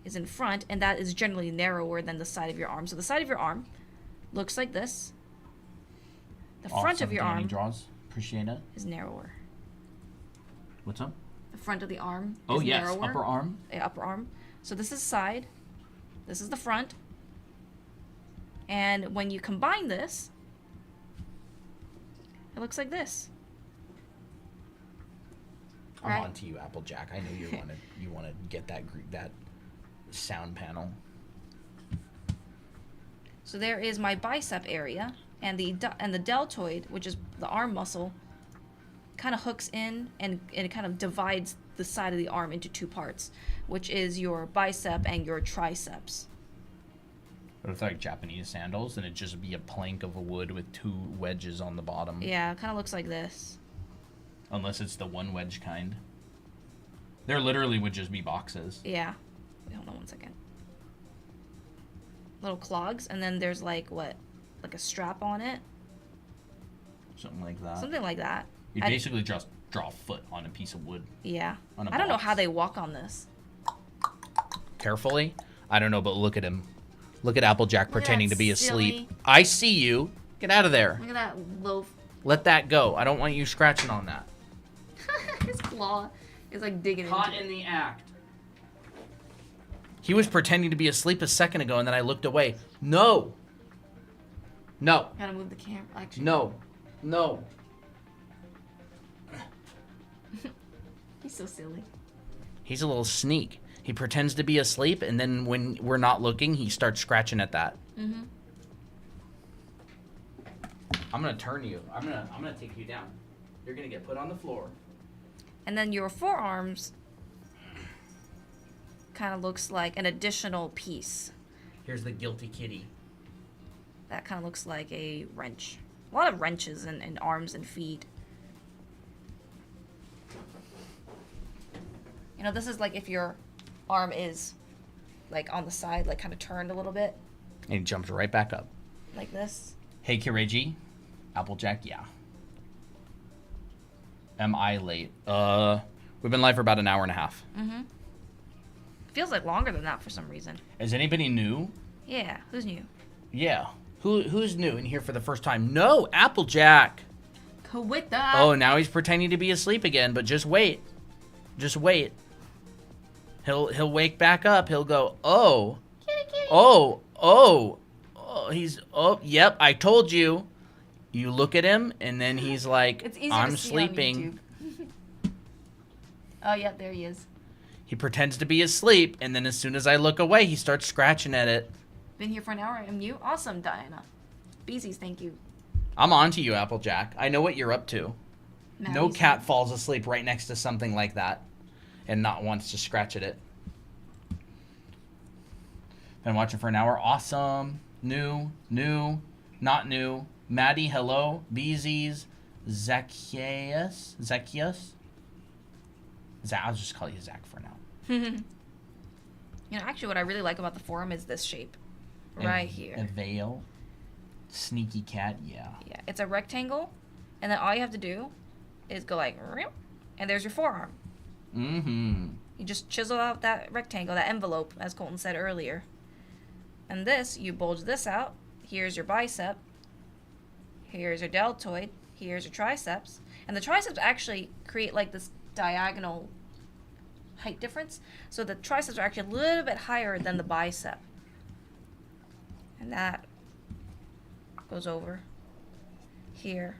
is in front, and that is generally narrower than the side of your arm. So the side of your arm looks like this. The front of your Danny arm draws. Appreciate it. is narrower. What's up? The front of the arm Oh is yes, narrower. upper arm. Yeah, upper arm. So this is side. This is the front. And when you combine this, it looks like this. I'm Right. on to you, Applejack. I know you want to get that sound panel. So there is my bicep area, and the deltoid, which is the arm muscle, kind of hooks in and it kind of divides the side of the arm into two parts. which is your bicep and your triceps. But it's like Japanese sandals, and it'd just be a plank of wood with 2 wedges on the bottom. Yeah, it kind of looks like this. Unless it's the 1 wedge kind. There literally would just be boxes. Yeah. Wait, hold on 1 second. Little clogs, and then there's like what? Like a strap on it? Something like that. Something like that. You basically just draw a foot on a piece of wood. Yeah. On a I don't know box. how they walk on this. Carefully? I don't know, but look at him. Look at Applejack pretending that to be silly- asleep. I see you. Get out of there. Look at that loaf. Let that go. I don't want you scratching on that. His claw is like digging Caught into in the act. He was pretending to be asleep a second ago, and then I looked away. No. No. Gotta move the camera. Actually, No. No. he's so silly. He's a little sneak. He pretends to be asleep, and then when we're not looking, he starts scratching at that. Mm-hmm. I'm gonna turn you. I'm gonna take you down. You're gonna get put on the floor. And then your forearms kind of looks like an additional piece. Here's the guilty kitty. That kind of looks like a wrench. A lot of wrenches in arms and feet. You know, this is like if your arm is like on the side, like kind of turned a little bit, And he jumps right back up. like this. Hey, Kirigi. Applejack, yeah. Am I late? We've been live for about an hour and a half. Mm-hmm. Feels like longer than that for some reason. Is anybody new? Yeah, who's new? Yeah. Who's new in here for the first time? No, Applejack. Quit Oh, now he's pretending to be asleep again, but just wait. Just wait. He'll wake back up. He'll go, "Oh. Oh, yep, I told you." You look at him and then he's like, It's easier "I'm to see sleeping." on YouTube. Oh, yeah, there he is. He pretends to be asleep, and then as soon as I look away, he starts scratching at it. Been here for an hour. I'm you. Awesome, Diana. Beesies, thank you. I'm on to you, Applejack. I know what you're up to. No Maddie's cat falls asleep right next to something like that and not wants to scratch at it. Been watching for an hour. Awesome. New, not new. Maddie, hello. Beesies. Zacchaeus. I'll just call you Zach for now. You know, actually, what I really like about the forum is this shape. Right here. A veil. Sneaky cat, yeah. Yeah, it's a rectangle, and then all you have to do is go like, and there's your forearm. Mm-hmm. You just chisel out that rectangle, that envelope, as Colton said earlier. And this, you bulge this out. Here's your bicep. Here's your deltoid. Here's your triceps. And the triceps actually create like this diagonal height difference. So the triceps are actually a little bit higher than the bicep. And that goes over here.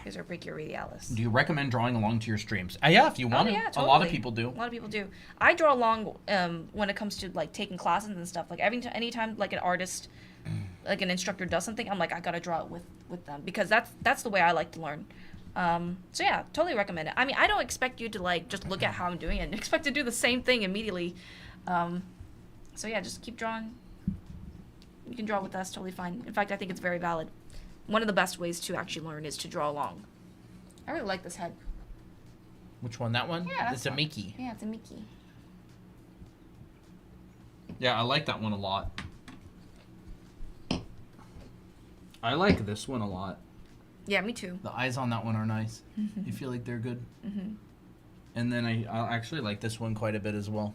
Here's our brachioradialis. Do you recommend drawing along to your streams? Yeah, if you want to. Yeah, A lot of totally. people do. A lot of people do. I draw along when it comes to like taking classes and stuff. Like anytime like an artist, like an instructor does something, I'm like I gotta draw it with them because that's the way I like to learn. So yeah, totally recommend it. I mean, I don't expect you to like just look at how I'm doing it and expect to do the same thing immediately. So yeah, just keep drawing. You can draw with us, totally fine. In fact, I think it's very valid. One of the best ways to actually learn is to draw along. I really like this head. Which one? That one? Yeah, It's a Mickey. Yeah, it's a Mickey. Yeah, I like that one a lot. I like this one a lot. Yeah, me too. The eyes on that one are nice. You feel like they're good. Mm-hmm. And then I actually like this one quite a bit as well.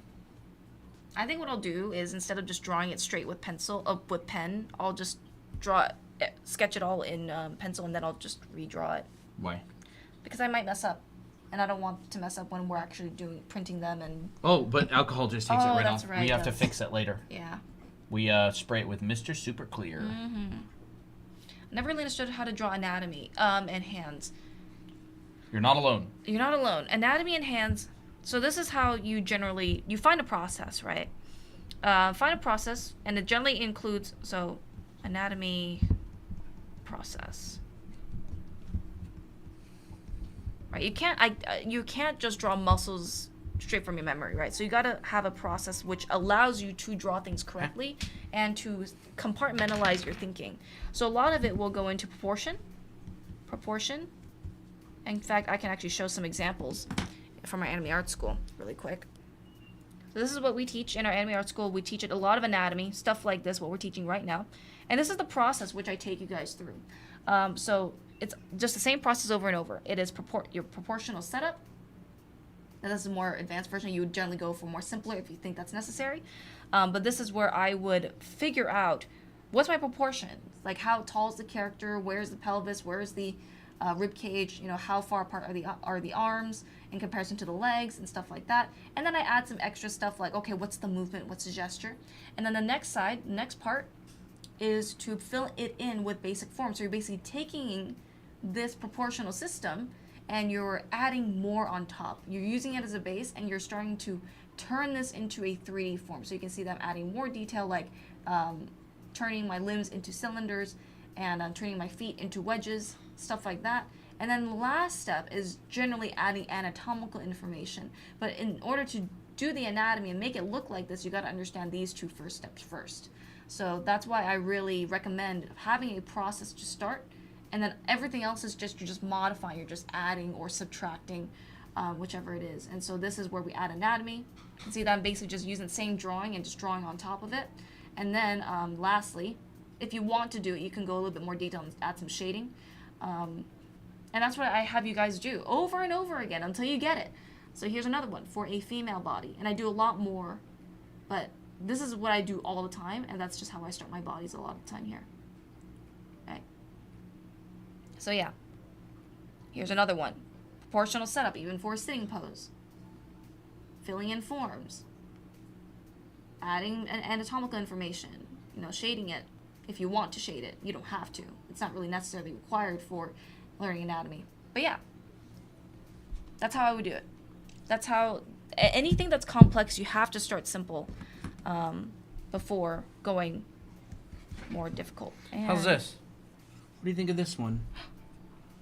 I think what I'll do is instead of just drawing it straight with pen, I'll just sketch it all in pencil, and then I'll just redraw it. Why? Because I might mess up, and I don't want to mess up when we're actually printing them. And Oh, but alcohol just takes it right that's off. right, We have to yes. fix it later. yeah, We spray it with Mr. Super Clear. never really understood how to draw anatomy and hands. You're not alone. You're not alone. Anatomy and hands. So this is how you find a process, right? Find a process, and it generally includes anatomy process. Right, you can't just draw muscles straight from your memory, right? So you got to have a process which allows you to draw things correctly and to compartmentalize your thinking. So a lot of it will go into proportion. In fact, I can actually show some examples from our anime art school really quick. So this is what we teach in our anime art school. We teach it a lot of anatomy, stuff like this, what we're teaching right now. And this is the process which I take you guys through. So it's just the same process over and over. It is your proportional setup. Now, this is a more advanced version. You would generally go for more simpler if you think that's necessary. But this is where I would figure out what's my proportion. Like how tall is the character? Where's the pelvis? Where's the rib cage? You know, how far apart are the arms in comparison to the legs and stuff like that. And then I add some extra stuff like, okay, what's the movement? What's the gesture? And then the next part is to fill it in with basic form. So you're basically taking this proportional system and you're adding more on top. You're using it as a base and you're starting to turn this into a 3D form. So you can see that I'm adding more detail, like turning my limbs into cylinders and turning my feet into wedges, stuff like that. And then the last step is generally adding anatomical information. But in order to do the anatomy and make it look like this, you got to understand these two first steps first. So that's why I really recommend having a process to start, and then everything else is you're just modifying, you're just adding or subtracting, whichever it is. And so this is where we add anatomy. You can see that I'm basically just using the same drawing and just drawing on top of it. And then lastly, if you want to do it, you can go a little bit more detail and add some shading. And that's what I have you guys do over and over again until you get it. So here's another one for a female body. And I do a lot more, but this is what I do all the time, and that's just how I start my bodies a lot of the time here. Okay. So yeah, here's another one. Proportional setup, even for a sitting pose. Filling in forms. Adding anatomical information. You know, shading it if you want to shade it. You don't have to. It's not really necessarily required for learning anatomy. But yeah, that's how I would do it. That's how, anything that's complex, you have to start simple before going more difficult. And how's this? What do you think of this one?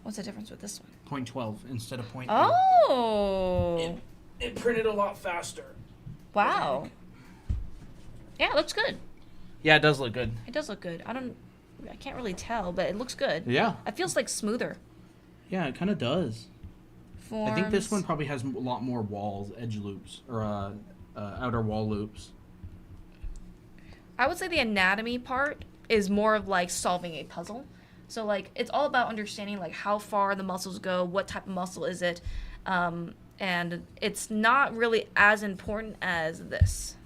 what's the difference with this one? 0.12 instead of 0.8. Oh! It printed a lot faster. Wow. Yeah, it looks good. Yeah, it does look good. It does look good. I can't really tell, but it looks good. Yeah. It feels like smoother. Yeah, it kind of does. Forms. I think this one probably has a lot more walls, edge loops, or outer wall loops. I would say the anatomy part is more of like solving a puzzle. So like it's all about understanding like how far the muscles go, what type of muscle is it, and it's not really as important as this.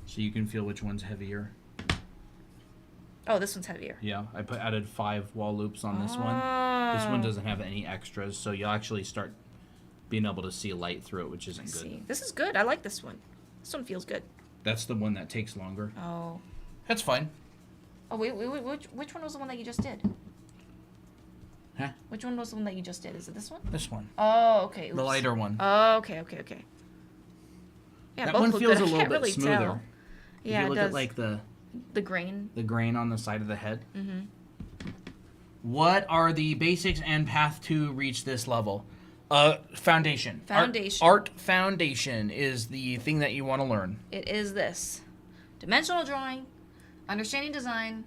So you can feel which one's heavier. Oh, this one's heavier. Yeah, I added 5 wall loops on this one. This one doesn't have any extras, so you'll actually start being able to see light through it, which isn't good. See. This is good. I like this one. This one feels good. That's the one that takes longer. Oh. That's fine. Oh, wait, which one was the one that you just did? Huh? Which one was the one that you just did? Is it this one? This one. Oh, okay. Oops. The lighter one. Oh, okay. Yeah, that both one look feels good. a I little can't bit really smoother. tell. Yeah, if you it look does. at like the grain. The grain on the side of the head. Mm-hmm. What are the basics and path to reach this level? Foundation. Foundation. Art foundation is the thing that you want to learn. It is this. Dimensional drawing, understanding design,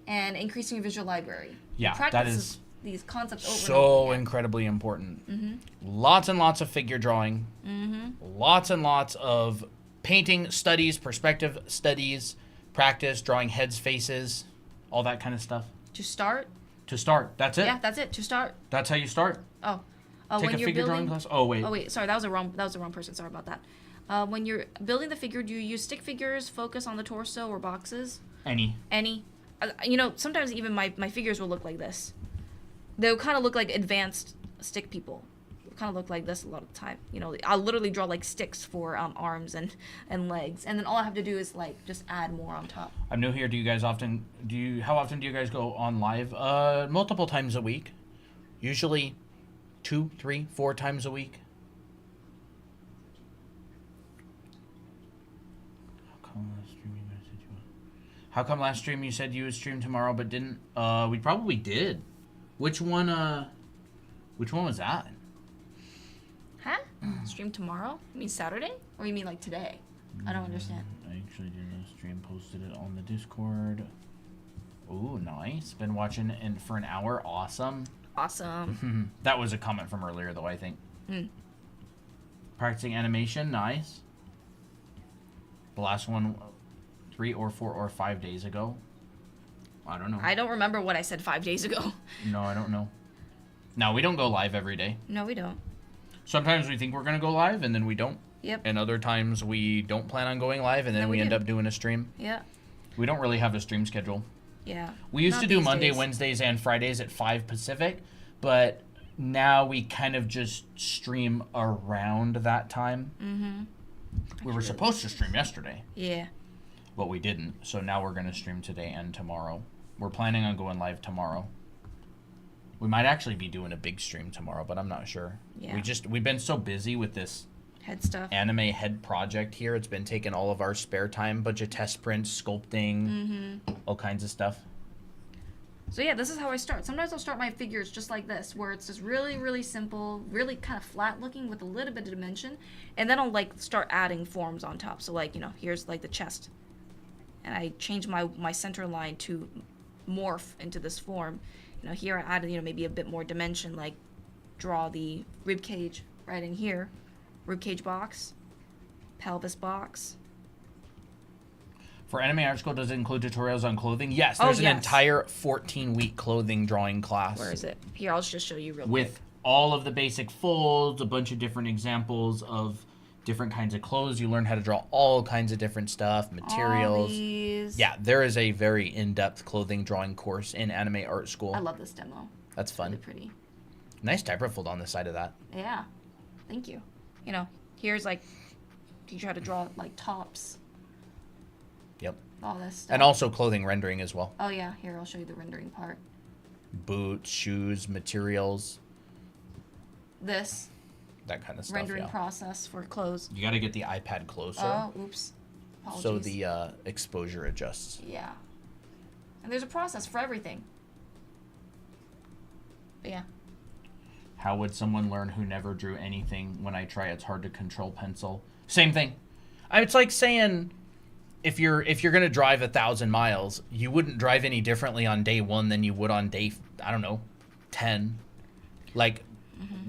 and increasing your visual library. Yeah, that is these concepts over so and over again. incredibly important. Mm-hmm. Lots and lots of figure drawing. Mm-hmm. Lots and lots of painting studies, perspective studies, practice, drawing heads, faces, all that kind of stuff. To start? To start. That's it? Yeah, that's it. To start. That's how you start. Oh. Take when a you're figure building... drawing class. Oh, wait. Oh, wait. Sorry, that was the wrong person. Sorry about that. When you're building the figure, do you use stick figures, focus on the torso, or boxes? Any. Sometimes even my figures will look like this. They'll kind of look like advanced stick people. They'll kind of look like this a lot of the time. I'll literally draw like sticks for arms and legs, and then all I have to do is like just add more on top. I'm new here. How often do you guys go on live? Multiple times a week. Usually 2, 3, 4 times a week. How come last stream you said you would stream tomorrow but didn't? We probably did. Which one was that? Huh? Stream tomorrow? You mean Saturday? Or you mean like today? I don't understand. I actually did a stream, posted it on the Discord. Ooh, nice. Been watching for an hour. Awesome. Awesome. That was a comment from earlier, though, I think. Practicing animation. Nice. The last one, 3 or 4 or 5 days ago. I don't know. I don't remember what I said 5 days ago. No, I don't know. No, we don't go live every day. No, we don't. Sometimes we think we're going to go live, and then we don't. Yep. And other times we don't plan on going live, and then we end up doing a stream. Yeah. We don't really have a stream schedule. Yeah. We used to do Monday, days. Wednesdays, and Fridays at 5 Pacific, but now we kind of just stream around that time. We were supposed to stream yesterday. Yeah. But we didn't, so now we're going to stream today and tomorrow. We're planning on going live tomorrow. We might actually be doing a big stream tomorrow, but I'm not sure. Yeah. We've been so busy with this head stuff. Anime head project here. It's been taking all of our spare time, bunch of test prints, sculpting, all kinds of stuff. So yeah, this is how I start. Sometimes I'll start my figures just like this, where it's just really, really simple, really kind of flat looking with a little bit of dimension, and then I'll like start adding forms on top. So like, you know, here's like the chest, and I change my center line to morph into this form. You know, here I added, you know, maybe a bit more dimension, like draw the rib cage right in here, rib cage box, pelvis box. For Anime Art School, does it include tutorials on clothing? Yes, there's an entire 14-week clothing drawing class. Where is it? Here, I'll just show you real with quick. all of the basic folds, a bunch of different examples of different kinds of clothes. You learn how to draw all kinds of different stuff, materials. All these. Yeah, there is a very in-depth clothing drawing course in Anime Art School. I love this demo. That's fun. Really pretty. Nice typefold on the side of that. Yeah. Thank you. You know, here's like, you try to draw like tops. Yep. All this stuff. And also clothing rendering as well. Oh yeah, here I'll show you the rendering part. Boots, shoes, materials. This. That kind of stuff, Rendering process for clothes. You got to get the iPad closer. Oh, oops. Apologies. So the exposure adjusts. Yeah. And there's a process for everything. But yeah. How would someone learn who never drew anything? When I try, it's hard to control pencil. Same thing. It's like saying if you're gonna drive 1,000 miles, you wouldn't drive any differently on day 1 than you would on day, I don't know, 10. Like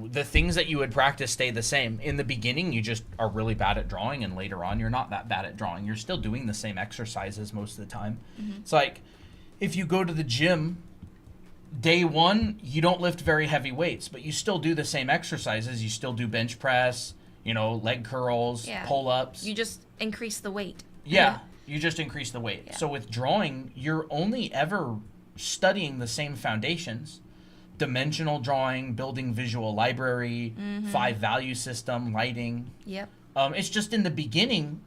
the things that you would practice stay the same. In the beginning, you just are really bad at drawing, and later on, you're not that bad at drawing. You're still doing the same exercises most of the time. It's like if you go to the gym. Day 1, you don't lift very heavy weights, but you still do the same exercises. You still do bench press, you know, leg curls, pull-ups. You just increase the weight. Yeah, you just increase the weight. Yeah. So with drawing, you're only ever studying the same foundations. Dimensional drawing, building visual library, 5-value system, lighting. Yep. It's just in the beginning,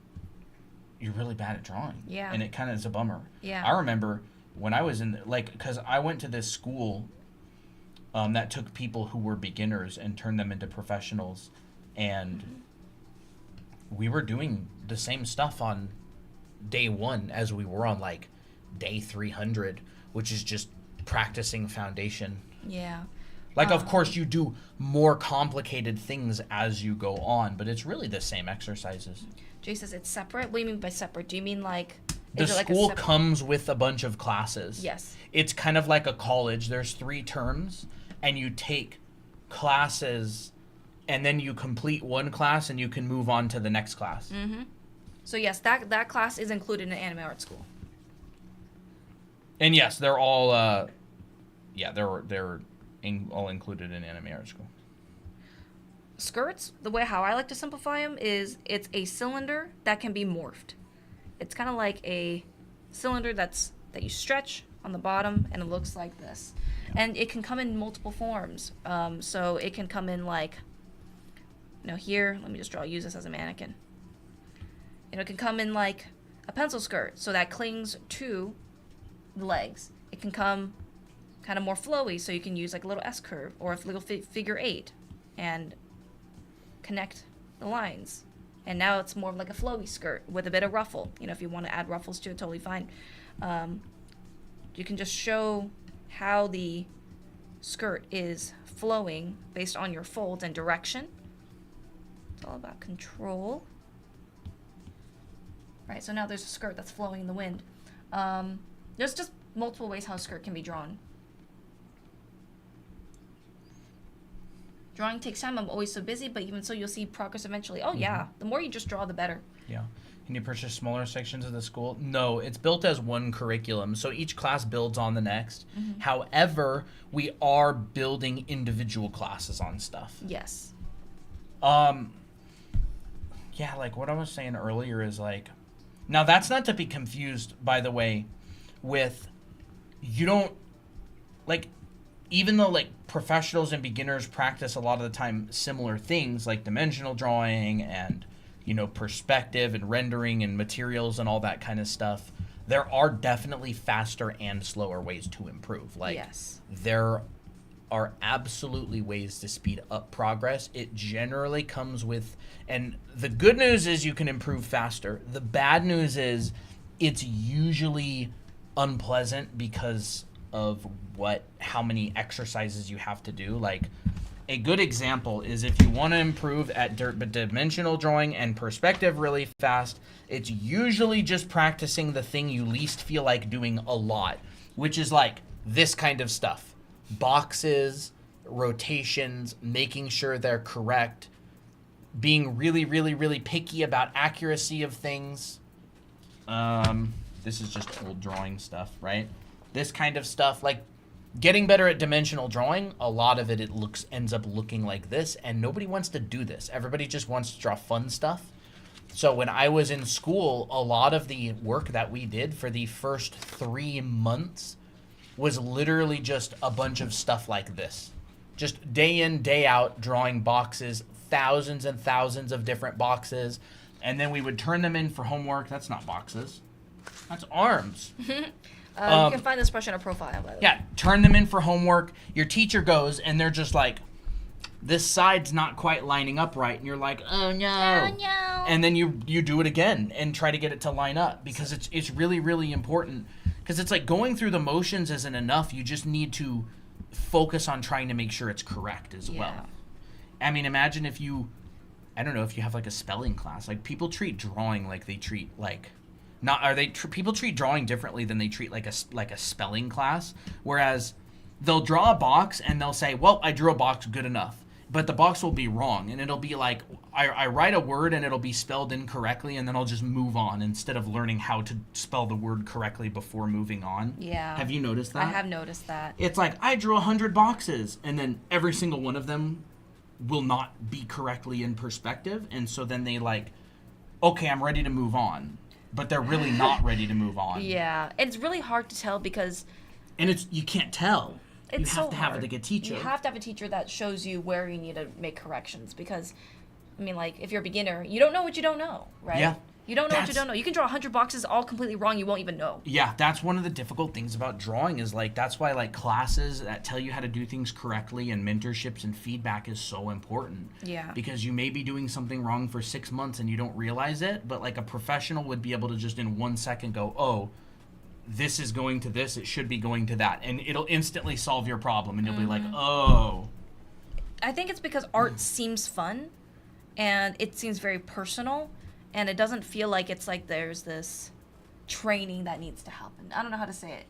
you're really bad at drawing. Yeah. And it kind of is a bummer. Yeah. I remember when I was in, like, because I went to this school that took people who were beginners and turned them into professionals. And we were doing the same stuff on day 1 as we were on, like, day 300, which is just practicing foundation. Yeah. Like, of course, you do more complicated things as you go on, but it's really the same exercises. Jay says it's separate. What do you mean by separate? Do you mean like... The school comes with a bunch of classes. Yes. It's kind of like a college. There's 3 terms, and you take classes, and then you complete one class, and you can move on to the next class. So yes, that class is included in Anime Art School. And yes, they're all, they're all included in Anime Art School. Skirts, the way how I like to simplify them is it's a cylinder that can be morphed. It's kind of like a cylinder that you stretch on the bottom, and it looks like this. And it can come in multiple forms. So it can come in like, you know, here, let me just use this as a mannequin. You know, it can come in like a pencil skirt, so that clings to the legs. It can come kind of more flowy, so you can use like a little S-curve or a little figure 8 and connect the lines. And now it's more of like a flowy skirt with a bit of ruffle. You know, if you want to add ruffles to it, totally fine. You can just show how the skirt is flowing based on your folds and direction. It's all about control. Right, so now there's a skirt that's flowing in the wind. There's just multiple ways how a skirt can be drawn. Drawing takes time. I'm always so busy, but even so, you'll see progress eventually. Oh, yeah. The more you just draw, the better. Yeah. Can you purchase smaller sections of the school? No, it's built as one curriculum, so each class builds on the next. However, we are building individual classes on stuff. Yes. Yeah, like what I was saying earlier is like, now that's not to be confused, by the way, with you don't, like, even though like professionals and beginners practice a lot of the time similar things like dimensional drawing and, you know, perspective and rendering and materials and all that kind of stuff, there are definitely faster and slower ways to improve. Like, Yes. there are absolutely ways to speed up progress. It generally comes with, and the good news is you can improve faster. The bad news is it's usually unpleasant because of how many exercises you have to do. Like, a good example is if you want to improve at dimensional drawing and perspective really fast, it's usually just practicing the thing you least feel like doing a lot, which is like this kind of stuff. Boxes, rotations, making sure they're correct, being really, really, really picky about accuracy of things. This is just old drawing stuff, right? This kind of stuff, like getting better at dimensional drawing, a lot of it ends up looking like this, and nobody wants to do this. Everybody just wants to draw fun stuff. So when I was in school, a lot of the work that we did for the first 3 months was literally just a bunch of stuff like this. Just day in, day out, drawing boxes, thousands and thousands of different boxes, and then we would turn them in for homework. That's not boxes. That's arms. You can find this brush in a profile, by the way. Yeah, turn them in for homework. Your teacher goes, and they're just like, this side's not quite lining up right. And you're like, oh, no. Oh, no. And then you do it again and try to get it to line up because it's really, really important. Because it's like going through the motions isn't enough. You just need to focus on trying to make sure it's correct as well. I mean, imagine if I don't know, if you have like a spelling class. Like, people treat drawing like they treat like... people treat drawing differently than they treat like a spelling class, whereas they'll draw a box and they'll say, well, I drew a box good enough, but the box will be wrong, and it'll be like I write a word and it'll be spelled incorrectly, and then I'll just move on instead of learning how to spell the word correctly before moving on. Yeah. Have you noticed that? I have noticed that. It's like, I drew 100 boxes, and then every single one of them will not be correctly in perspective, and so then they like, okay, I'm ready to move on. But they're really not ready to move on. Yeah, it's really hard to tell because... And you can't tell. It's you have so to have hard. like a teacher. You have to have a teacher that shows you where you need to make corrections because, I mean, like, if you're a beginner, you don't know what you don't know, right? Yeah. You don't know what you don't know. You can draw 100 boxes all completely wrong. You won't even know. Yeah, that's one of the difficult things about drawing is like, that's why like classes that tell you how to do things correctly and mentorships and feedback is so important. Yeah. Because you may be doing something wrong for 6 months and you don't realize it, but like a professional would be able to just in 1 second go, oh, this is going to this, it should be going to that. And it'll instantly solve your problem and you'll be like, oh. I think it's because art seems fun and it seems very personal. And it doesn't feel like it's like there's this training that needs to happen. I don't know how to say it.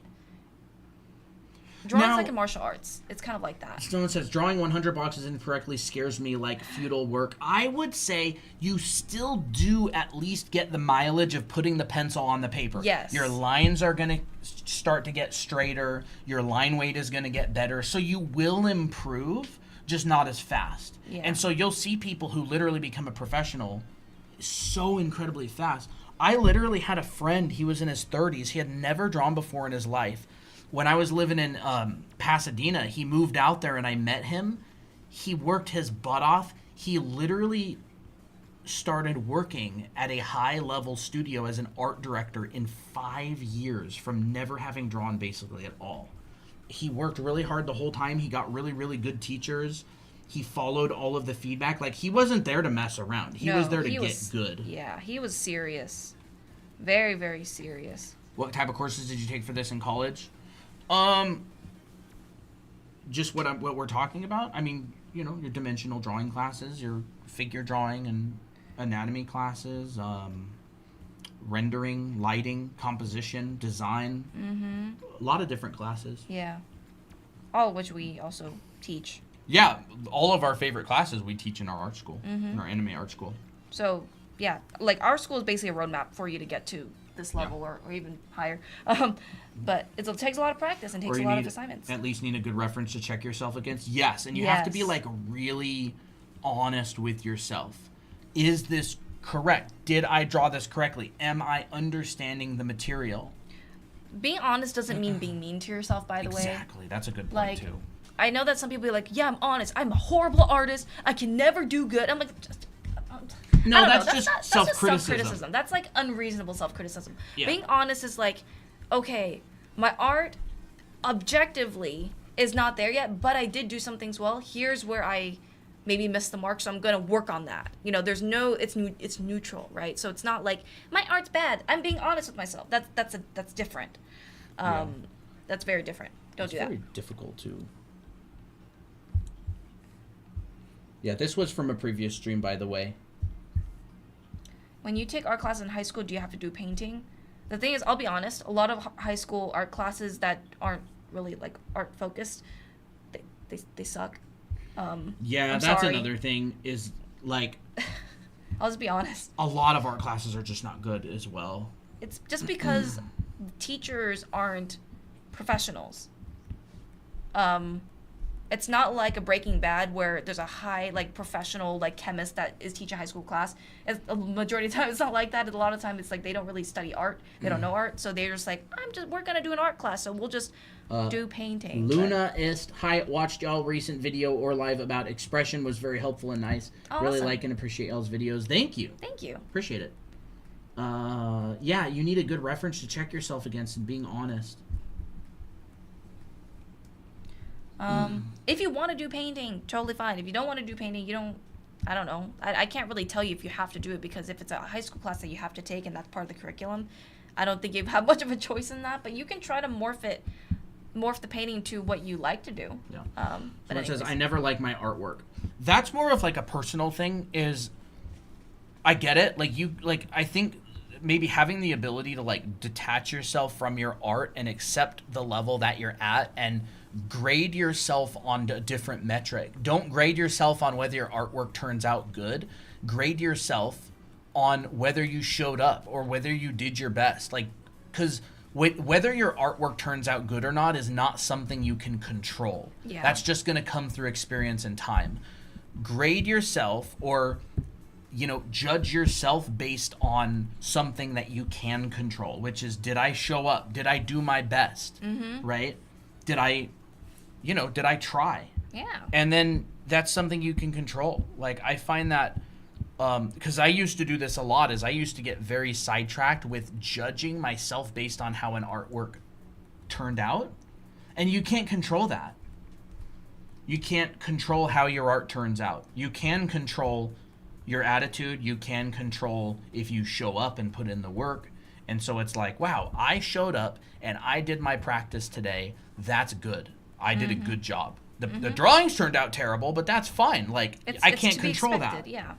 Drawing's like in martial arts. It's kind of like that. Someone says, drawing 100 boxes incorrectly scares me like futile work. I would say you still do at least get the mileage of putting the pencil on the paper. Yes. Your lines are going to start to get straighter. Your line weight is going to get better. So you will improve, just not as fast. Yeah. And so you'll see people who literally become a professional so incredibly fast. I literally had a friend, he was in his 30s. He had never drawn before in his life. When I was living in Pasadena, he moved out there and I met him. He worked his butt off. He literally started working at a high-level studio as an art director in 5 years from never having drawn basically at all. He worked really hard the whole time. He got really, really good teachers. He followed all of the feedback. Like, he wasn't there to mess around. He was there to get good. Yeah, he was serious. Very, very serious. What type of courses did you take for this in college? Just what we're talking about. I mean, you know, your dimensional drawing classes, your figure drawing and anatomy classes, rendering, lighting, composition, design. A lot of different classes. Yeah. All of which we also teach. Yeah, all of our favorite classes we teach in our art school, in our anime art school. So, yeah, like our school is basically a roadmap for you to get to this level or even higher. But it takes a lot of practice and takes a lot of assignments. At least need a good reference to check yourself against. Yes, and you have to be like really honest with yourself. Is this correct? Did I draw this correctly? Am I understanding the material? Being honest doesn't mean being mean to yourself, by the way. Exactly. That's a good point, too. I know that some people are like, yeah, I'm honest. I'm a horrible artist. I can never do good. I'm like, no, that's just self-criticism. That's like unreasonable self-criticism. Yeah. Being honest is like, okay, my art objectively is not there yet, but I did do some things well. Here's where I maybe missed the mark, so I'm gonna work on that. You know, there's no, it's neutral, right? So it's not like my art's bad. I'm being honest with myself. That's different. That's very different. Don't do that. It's very difficult to. Yeah, this was from a previous stream, by the way. When you take art classes in high school, do you have to do painting? The thing is, I'll be honest, a lot of high school art classes that aren't really like art focused, they suck. Yeah, I'm that's sorry. another thing is like I'll just be honest. a lot of art classes are just not good as well. It's just because teachers aren't professionals. It's not like a Breaking Bad where there's a high like professional like chemist that is teaching a high school class. A majority of the time it's not like that. A lot of time it's like they don't really study art. They don't know art, so they're just like, we're gonna do an art class, so we'll just do painting. Lunaist, hi, watched y'all recent video or live about expression, was very helpful and nice. Awesome. Really like and appreciate y'all's videos. Thank you. Thank you. Appreciate it. Yeah, you need a good reference to check yourself against and being honest. If you want to do painting, totally fine. If you don't want to do painting, I don't know. I can't really tell you if you have to do it, because if it's a high school class that you have to take and that's part of the curriculum, I don't think you have much of a choice in that, but you can try to morph the painting to what you like to do. Yeah. But it says, I never like my artwork. That's more of like a personal thing. I get it. I think maybe having the ability to like detach yourself from your art and accept the level that you're at and grade yourself on a different metric. Don't grade yourself on whether your artwork turns out good. Grade yourself on whether you showed up or whether you did your best. Like, because whether your artwork turns out good or not is not something you can control. Yeah. That's just going to come through experience and time. Grade yourself or, judge yourself based on something that you can control, which is, did I show up? Did I do my best? Right? Did I try? Yeah. And then that's something you can control. Like, I find that, because I used to do this a lot, is I used to get very sidetracked with judging myself based on how an artwork turned out. And you can't control that. You can't control how your art turns out. You can control your attitude. You can control if you show up and put in the work. And so it's like, wow, I showed up and I did my practice today. That's good. I did a good job. The drawings turned out terrible, but that's fine. Like, I can't control that. Yeah.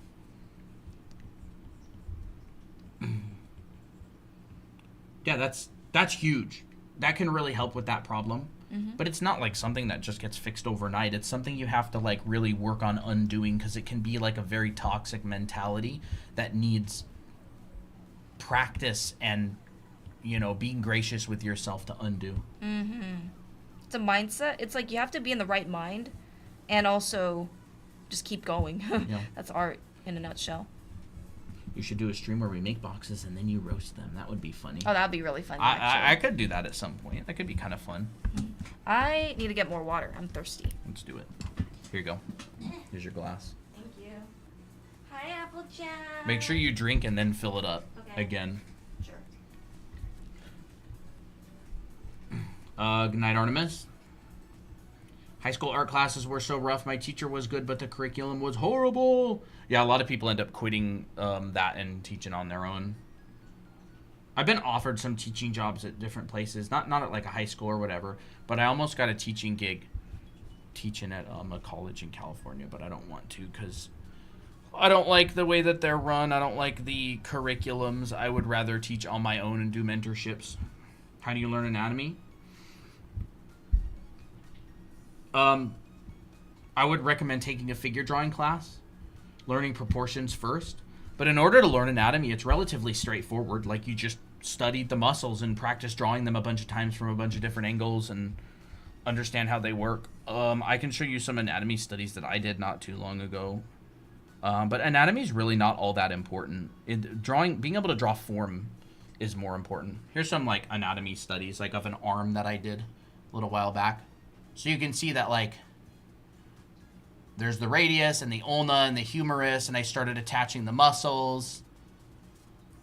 Yeah, that's huge. That can really help with that problem. But it's not like something that just gets fixed overnight. It's something you have to like really work on undoing, because it can be like a very toxic mentality that needs practice and, being gracious with yourself to undo. It's a mindset. It's like you have to be in the right mind and also just keep going. Yeah. That's art in a nutshell. You should do a stream where we make boxes and then you roast them. That would be funny. Oh, that would be really fun. I could do that at some point. That could be kind of fun. I need to get more water. I'm thirsty. Let's do it. Here you go. Here's your glass. Thank you. Hi, Applejack. Make sure you drink and then fill it up Okay. again. Sure. Good night, Artemis. High school art classes were so rough. My teacher was good, but the curriculum was horrible. Yeah, a lot of people end up quitting that and teaching on their own. I've been offered some teaching jobs at different places, not at like a high school or whatever, but I almost got a teaching gig teaching at a college in California, but I don't want to because I don't like the way that they're run. I don't like the curriculums. I would rather teach on my own and do mentorships. How do you learn anatomy? I would recommend taking a figure drawing class, learning proportions first. But in order to learn anatomy, it's relatively straightforward. Like, you just studied the muscles and practiced drawing them a bunch of times from a bunch of different angles and understand how they work. I can show you some anatomy studies that I did not too long ago. But anatomy is really not all that important. Being able to draw form is more important. Here's some like anatomy studies, like of an arm that I did a little while back. So you can see that like there's the radius and the ulna and the humerus, and I started attaching the muscles.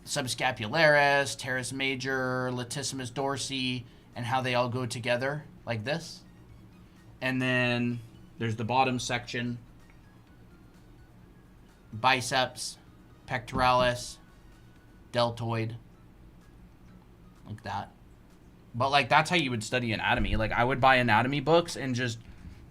Subscapularis, teres major, latissimus dorsi, and how they all go together like this. And then there's the bottom section. Biceps, pectoralis, deltoid, like that. But like, that's how you would study anatomy. Like, I would buy anatomy books and just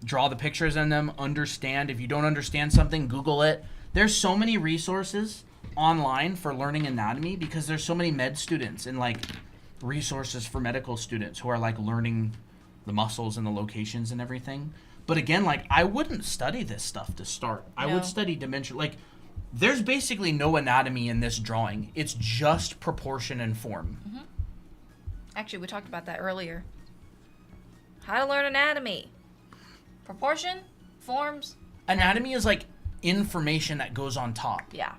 draw the pictures in them, understand. If you don't understand something, Google it. There's so many resources online for learning anatomy because there's so many med students and like resources for medical students who are like learning the muscles and the locations and everything. But again, like, I wouldn't study this stuff to start. No. I would study dimension. Like, there's basically no anatomy in this drawing. It's just proportion and form. Mm-hmm. Actually, we talked about that earlier. How to learn anatomy. Proportion, forms. Anatomy is like information that goes on top. Yeah.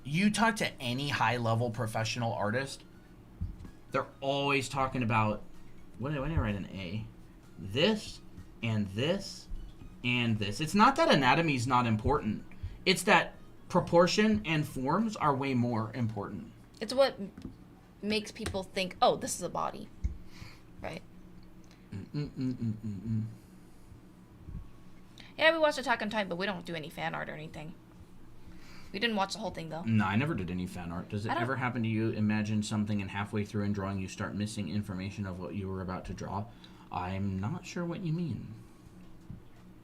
You talk to any high-level professional artist, they're always talking about, why did I write an A? This, and this, and this. It's not that anatomy is not important. It's that proportion and forms are way more important. It's what makes people think, oh, this is a body. Right? Yeah, we watched Attack on Titan, but we don't do any fan art or anything. We didn't watch the whole thing, though. No, I never did any fan art. Does it ever happen to you, imagine something and halfway through in drawing you start missing information of what you were about to draw? I'm not sure what you mean.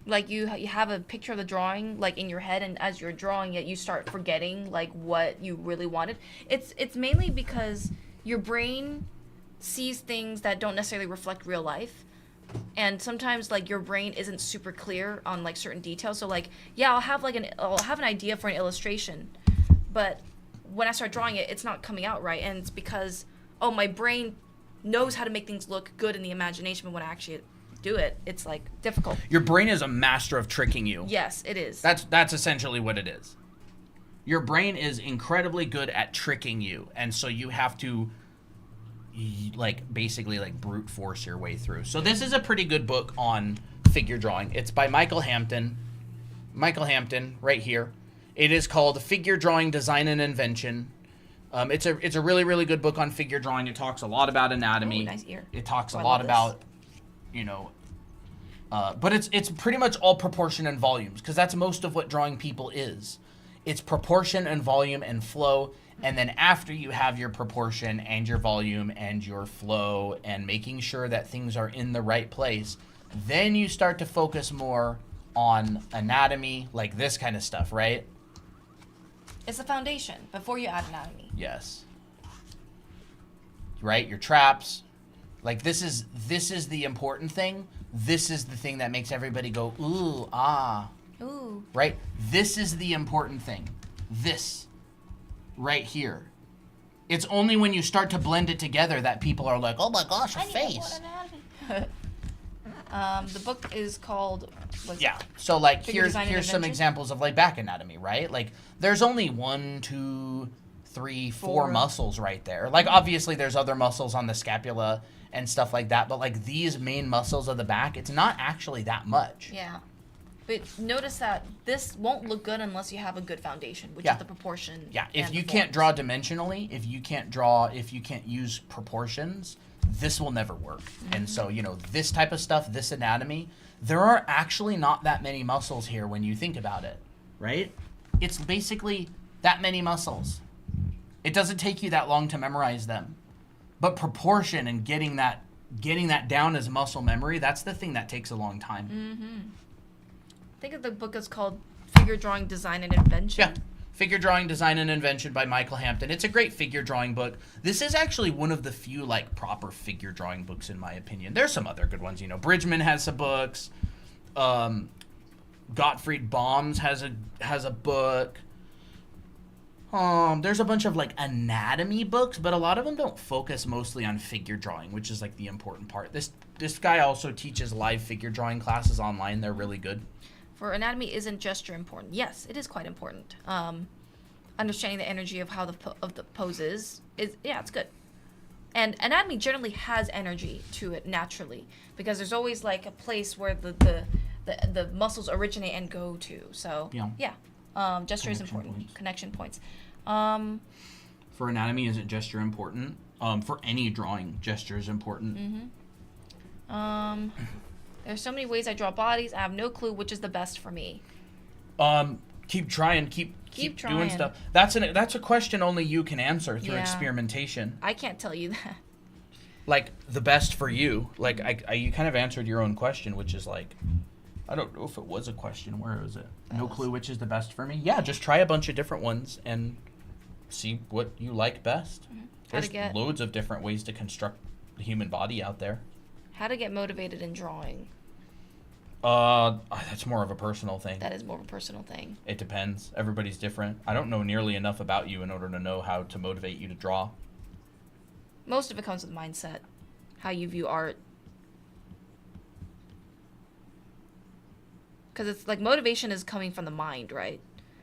Like, you have a picture of the drawing, like, in your head, and as you're drawing it, you start forgetting, like, what you really wanted. It's mainly because your brain sees things that don't necessarily reflect real life. And sometimes, like, your brain isn't super clear on, like, certain details. So, like, yeah, I'll have an idea for an illustration, but when I start drawing it, it's not coming out right. And it's because, oh, my brain knows how to make things look good in the imagination, but when I actually do it, it's, like, difficult. Your brain is a master of tricking you. Yes, it is. That's essentially what it is. Your brain is incredibly good at tricking you, and so you have to, like, basically, like, brute force your way through. So this is a pretty good book on figure drawing. It's by Michael Hampton. Michael Hampton, right here. It is called Figure Drawing Design and Invention. It's a really, really good book on figure drawing. It talks a lot about anatomy. Ooh, nice ear. It talks a lot about, but it's pretty much all proportion and volumes, because that's most of what drawing people is. It's proportion and volume and flow. And then after you have your proportion and your volume and your flow and making sure that things are in the right place, then you start to focus more on anatomy, like this kind of stuff, right? It's the foundation before you add anatomy. Yes. Right? Your traps. Like, this is the important thing. This is the thing that makes everybody go, ooh, ah. Ooh. Right? This is the important thing. This. Right here. It's only when you start to blend it together that people are like, oh my gosh, a face. The book is called... Yeah. So, like, Figure Design and here's some Invention? examples of, like, back anatomy, right? Like, there's only 1, 2, 3, 4 muscles right there. Like, obviously, there's other muscles on the scapula and stuff like that, but, like, these main muscles of the back, it's not actually that much. Yeah. But notice that this won't look good unless you have a good foundation, which is the proportion. Yeah, if you can't draw dimensionally, if you can't use proportions, this will never work. Mm-hmm. And so, this type of stuff, this anatomy, there are actually not that many muscles here when you think about it, right? It's basically that many muscles. It doesn't take you that long to memorize them. But proportion and getting that down as muscle memory, that's the thing that takes a long time. Mm-hmm. I think the book is called Figure Drawing Design and Invention. Yeah. Figure Drawing Design and Invention by Michael Hampton. It's a great figure drawing book. This is actually one of the few like proper figure drawing books in my opinion. There's some other good ones, Bridgman has some books. Gottfried Bombs has a book. There's a bunch of like anatomy books, but a lot of them don't focus mostly on figure drawing, which is like the important part. This guy also teaches live figure drawing classes online. They're really good. For anatomy, isn't gesture important? Yes, it is quite important. Understanding the energy of how the pose is it's good. And anatomy generally has energy to it naturally because there's always like a place where the muscles originate and go to. So gesture is important. Points. Connection points. For anatomy, isn't gesture important? For any drawing, gesture is important. There's so many ways I draw bodies. I have no clue which is the best for me. Keep trying. Keep trying. doing stuff. That's a question only you can answer through experimentation. I can't tell you that. Like the best for you. Like you kind of answered your own question, which is like, I don't know if it was a question. Where is it? No clue which is the best for me. Yeah, just try a bunch of different ones and see what you like best. There's loads of different ways to construct the human body out there. How to get motivated in drawing? That's more of a personal thing. That is more of a personal thing. It depends. Everybody's different. I don't know nearly enough about you in order to know how to motivate you to draw. Most of it comes with mindset, how you view art. Because it's like motivation is coming from the mind, right?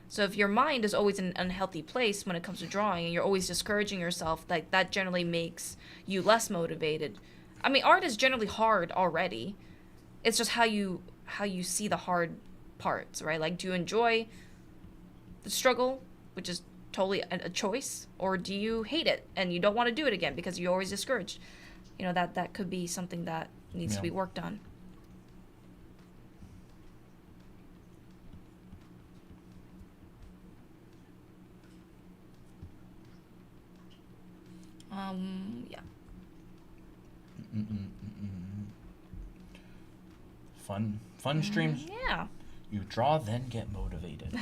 So if your mind is always in an unhealthy place when it comes to drawing and you're always discouraging yourself, like that generally makes you less motivated. I mean, art is generally hard already. It's just how you see the hard parts, right? Like, do you enjoy the struggle, which is totally a choice, or do you hate it and you don't want to do it again because you're always discouraged? That could be something that needs to be worked on. Yeah. Fun streams. Yeah. You draw, then get motivated.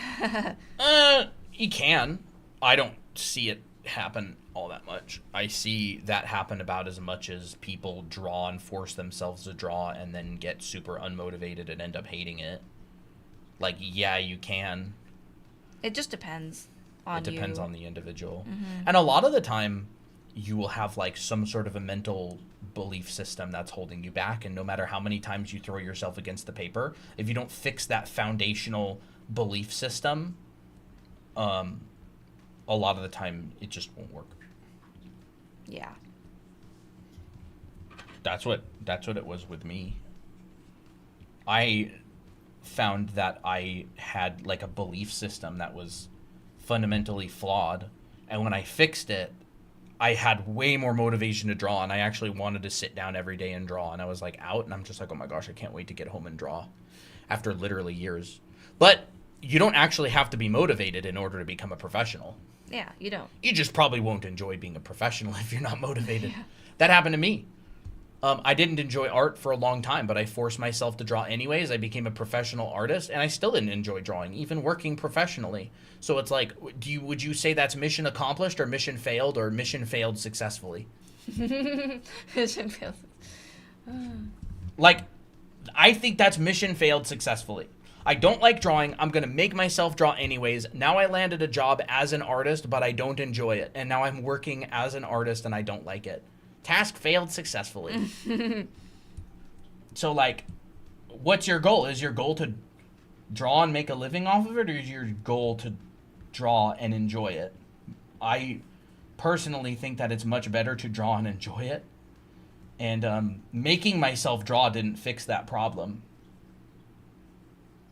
You can. I don't see it happen all that much. I see that happen about as much as people draw and force themselves to draw and then get super unmotivated and end up hating it. Like, yeah, you can. It just depends on you. It depends on the individual. And a lot of the time, you will have like some sort of a mental belief system that's holding you back, and no matter how many times you throw yourself against the paper, if you don't fix that foundational belief system, a lot of the time it just won't work. Yeah. That's what it was with me. I found that I had like a belief system that was fundamentally flawed, and when I fixed it, I had way more motivation to draw, and I actually wanted to sit down every day and draw, and I was like out, and I'm just like, oh my gosh, I can't wait to get home and draw after literally years. But you don't actually have to be motivated in order to become a professional. Yeah, you don't. You just probably won't enjoy being a professional if you're not motivated. Yeah. That happened to me. I didn't enjoy art for a long time, but I forced myself to draw anyways. I became a professional artist, and I still didn't enjoy drawing, even working professionally. So it's like, would you say that's mission accomplished or mission failed or mission failed successfully? Mission failed. Like, I think that's mission failed successfully. I don't like drawing. I'm going to make myself draw anyways. Now I landed a job as an artist, but I don't enjoy it. And now I'm working as an artist, and I don't like it. Task failed successfully. So, like, what's your goal? Is your goal to draw and make a living off of it, or is your goal to draw and enjoy it? I personally think that it's much better to draw and enjoy it. And making myself draw didn't fix that problem.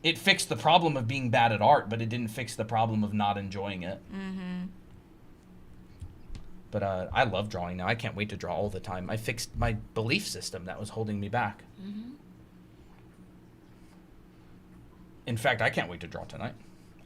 It fixed the problem of being bad at art, but it didn't fix the problem of not enjoying it. Mm-hmm. But I love drawing now. I can't wait to draw all the time. I fixed my belief system that was holding me back. Mm-hmm. In fact, I can't wait to draw tonight.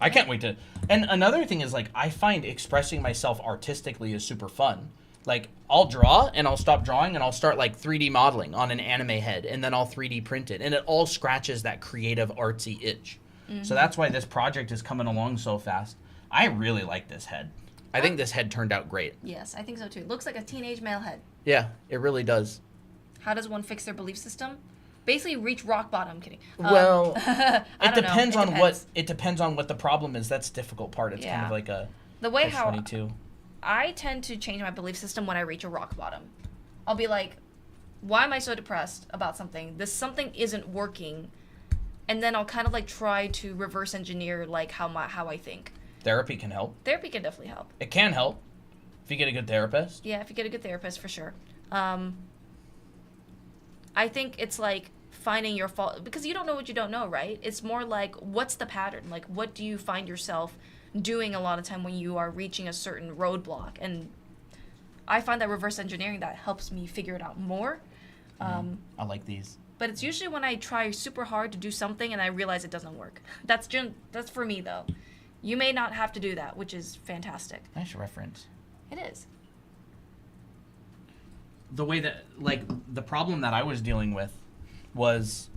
I can't wait to... And another thing is, like, I find expressing myself artistically is super fun. Like, I'll draw, and I'll stop drawing, and I'll start, like, 3D modeling on an anime head, and then I'll 3D print it. And it all scratches that creative, artsy itch. So that's why this project is coming along so fast. I really like this head. I think this head turned out great. Yes, I think so too. It looks like a teenage male head. Yeah, it really does. How does one fix their belief system? Basically, reach rock bottom. I'm kidding. Well, it depends on what the problem is. That's the difficult part. It's kind of like a the way how 22. I tend to change my belief system when I reach a rock bottom. I'll be like, why am I so depressed about something? This something isn't working, and then I'll kind of like try to reverse engineer like how I think. Therapy can help. Therapy can definitely help. It can help if you get a good therapist. Yeah, if you get a good therapist, for sure. I think it's like finding your fault, because you don't know what you don't know, right? It's more like, what's the pattern? Like, what do you find yourself doing a lot of time when you are reaching a certain roadblock? And I find that reverse engineering, that helps me figure it out more. I like these. But it's usually when I try super hard to do something and I realize it doesn't work. That's for me, though. You may not have to do that, which is fantastic. Nice reference. It is. The way that, like, the problem that I was dealing with was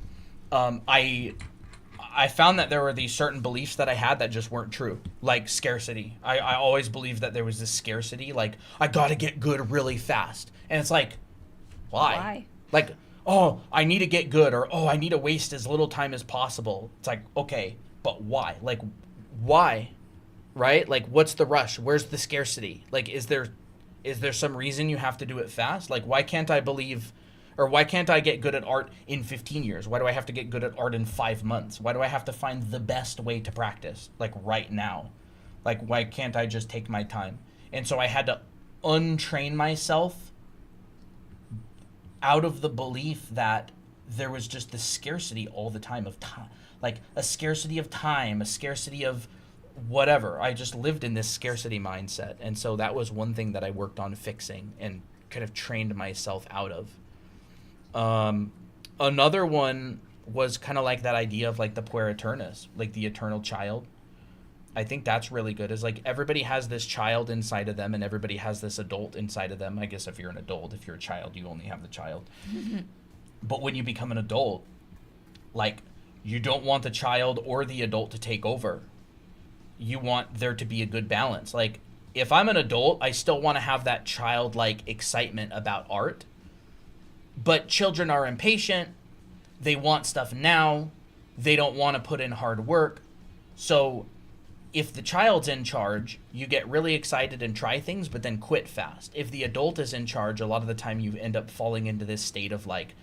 I found that there were these certain beliefs that I had that just weren't true. Like scarcity. I always believed that there was this scarcity. Like, I gotta get good really fast. And it's like, why? Like, oh, I need to get good, or, oh, I need to waste as little time as possible. It's like, okay, but why? Like, why? Right? Like, what's the rush? Where's the scarcity? Like, is there some reason you have to do it fast? Like, why can't I get good at art in 15 years? Why do I have to get good at art in 5 months? Why do I have to find the best way to practice, like, right now? Like, why can't I just take my time? And so I had to untrain myself out of the belief that there was just this scarcity all the time of time. Like, a scarcity of time, a scarcity of whatever. I just lived in this scarcity mindset. And so that was one thing that I worked on fixing and kind of trained myself out of. Another one was kind of like that idea of like the puer aeternus, like the eternal child. I think that's really good. Is like everybody has this child inside of them and everybody has this adult inside of them. I guess if you're an adult, if you're a child, you only have the child. But when you become an adult, like, you don't want the child or the adult to take over. You want there to be a good balance. Like, if I'm an adult, I still want to have that childlike excitement about art. But children are impatient. They want stuff now. They don't want to put in hard work. So if the child's in charge, you get really excited and try things, but then quit fast. If the adult is in charge, a lot of the time you end up falling into this state of like,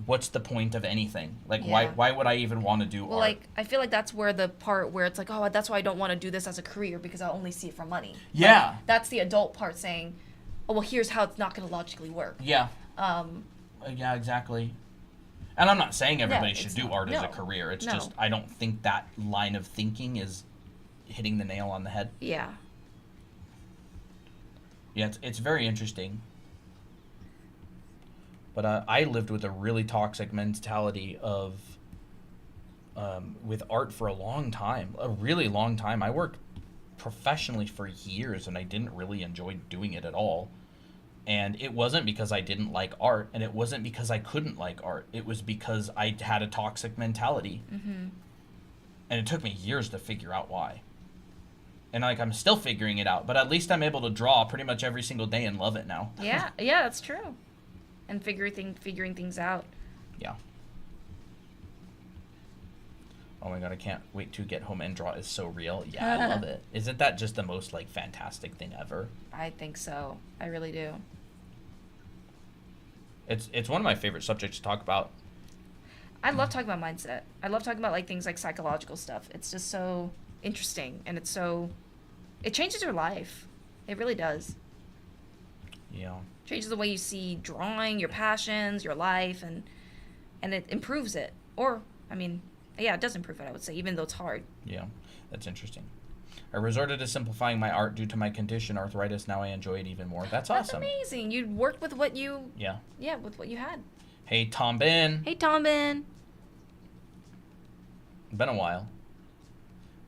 what's the point of anything? Like, why would I even want to do art? Like, I feel like that's where the part where it's like, oh, that's why I don't want to do this as a career, because I'll only see it for money. Yeah. Like, that's the adult part saying, oh, well, here's how it's not going to logically work. Yeah. Yeah, exactly. And I'm not saying everybody should do art as a career. It's just, I don't think that line of thinking is hitting the nail on the head. Yeah. Yeah, it's very interesting. But I lived with a really toxic mentality of with art for a long time, a really long time. I worked professionally for years, and I didn't really enjoy doing it at all. And it wasn't because I didn't like art, and it wasn't because I couldn't like art. It was because I had a toxic mentality. Mm-hmm. And it took me years to figure out why. And like, I'm still figuring it out, but at least I'm able to draw pretty much every single day and love it now. Yeah, that's true. And figuring things out. Yeah. Oh my god, I can't wait to get home and draw is so real. Yeah, I love it. Isn't that just the most like fantastic thing ever? I think so. I really do. It's one of my favorite subjects to talk about. I love talking about mindset. I love talking about like things like psychological stuff. It's just so interesting, and it changes your life. It really does. Yeah. Changes the way you see drawing, your passions, your life, and it improves it. Or, I mean, yeah, it does improve it, I would say, even though it's hard. Yeah, that's interesting. I resorted to simplifying my art due to my condition, arthritis. Now I enjoy it even more. That's awesome. That's amazing. You worked with what you... Yeah. Yeah, with what you had. Hey, Tom Ben. Hey, Tom Ben. Been a while.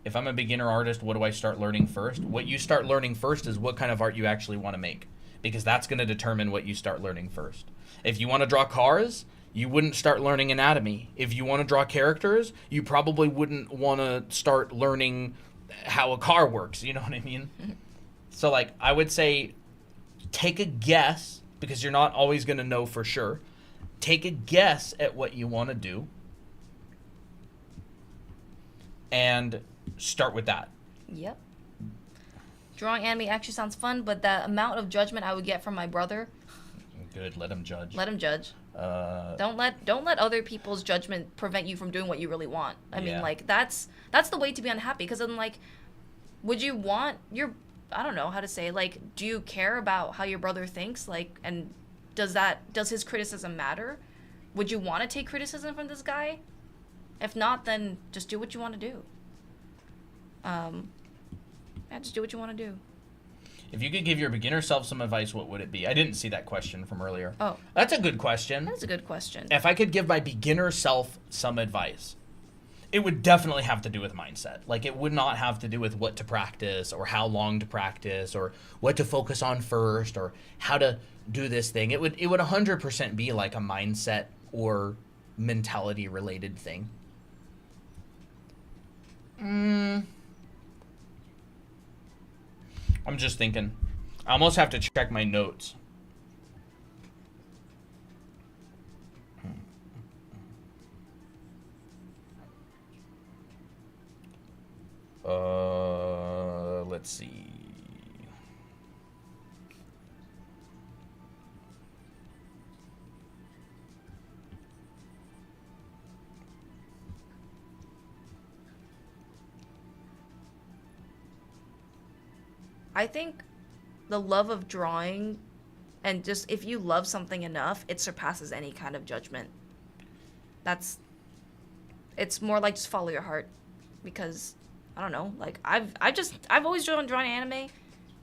If I'm a beginner artist, what do I start learning first? What you start learning first is what kind of art you actually want to make, because that's going to determine what you start learning first. If you want to draw cars, you wouldn't start learning anatomy. If you want to draw characters, you probably wouldn't want to start learning how a car works. You know what I mean? So, like, I would say take a guess, because you're not always going to know for sure. Take a guess at what you want to do and start with that. Yep. Drawing anime actually sounds fun, but the amount of judgment I would get from my brother. Good, let him judge. Let him judge. Don't let other people's judgment prevent you from doing what you really want. I mean, like, that's the way to be unhappy. Because then, like, would you want your, I don't know how to say, like, do you care about how your brother thinks? Like, and does his criticism matter? Would you want to take criticism from this guy? If not, then just do what you want to do. Yeah, just do what you want to do. If you could give your beginner self some advice, what would it be? I didn't see that question from earlier. Oh. That's a good question. That's a good question. If I could give my beginner self some advice, it would definitely have to do with mindset. Like, it would not have to do with what to practice or how long to practice or what to focus on first or how to do this thing. It would 100% be like a mindset or mentality related thing. I'm just thinking. I almost have to check my notes. Let's see. I think the love of drawing, and just if you love something enough, it surpasses any kind of judgment. It's more like just follow your heart, because I don't know, like I've always drawn anime,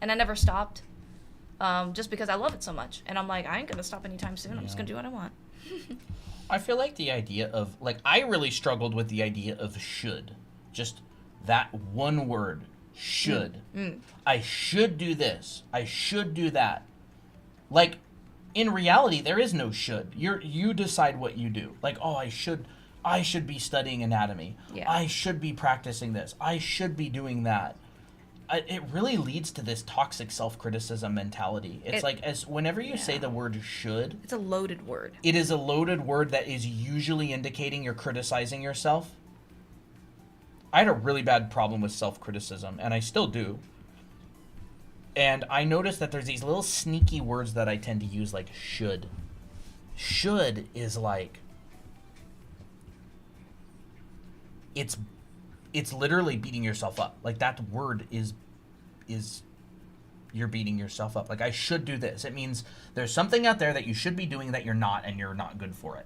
and I never stopped, just because I love it so much, and I'm like, I ain't gonna stop anytime soon. I'm just gonna do what I want. I feel like the idea of, like, I really struggled with the idea of should, just that one word. Should. I should do this. I should do that. Like, in reality, there is no should. You decide what you do. Like, oh, I should be studying anatomy. Yeah. I should be practicing this. I should be doing that. It really leads to this toxic self-criticism mentality. It's like, as whenever you say the word should, It's a loaded word. it is a loaded word that is usually indicating you're criticizing yourself. I had a really bad problem with self-criticism, and I still do. And I noticed that there's these little sneaky words that I tend to use, like should. Should is like, it's literally beating yourself up. Like, that word is you're beating yourself up. Like, I should do this. It means there's something out there that you should be doing that you're not, and you're not good for it.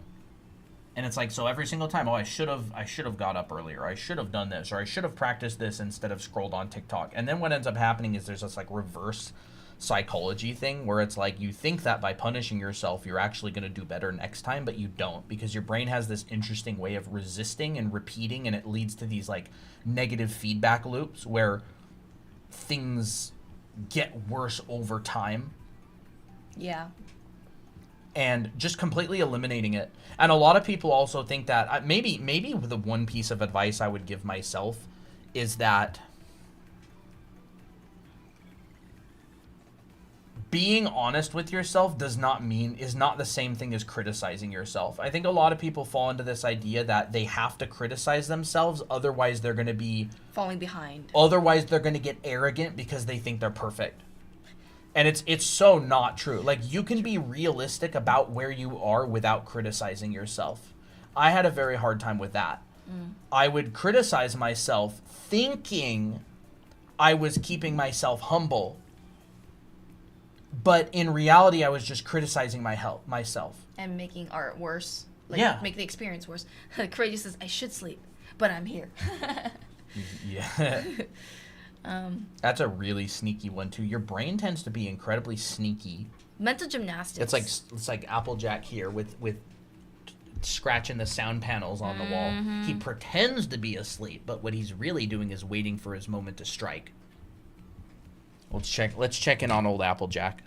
And it's like, so every single time, oh, I should have got up earlier. I should have done this, or I should have practiced this instead of scrolled on TikTok. And then what ends up happening is there's this, like, reverse psychology thing where it's like you think that by punishing yourself, you're actually going to do better next time, but you don't, because your brain has this interesting way of resisting and repeating, and it leads to these, like, negative feedback loops where things get worse over time. Yeah. And just completely eliminating it. And a lot of people also think that maybe the one piece of advice I would give myself is that being honest with yourself is not the same thing as criticizing yourself. I think a lot of people fall into this idea that they have to criticize themselves, otherwise they're going to be falling behind. Otherwise they're going to get arrogant because they think they're perfect. And it's so not true. Like, you can be realistic about where you are without criticizing yourself. I had a very hard time with that. I would criticize myself thinking I was keeping myself humble. But in reality, I was just criticizing myself. And making art worse. Like, Yeah. make the experience worse. Courageous says, I should sleep, but I'm here. Yeah. That's a really sneaky one too. Your brain tends to be incredibly sneaky. Mental gymnastics. It's like Applejack here with scratching the sound panels on the wall. He pretends to be asleep, but what he's really doing is waiting for his moment to strike. Let's check in on old Applejack.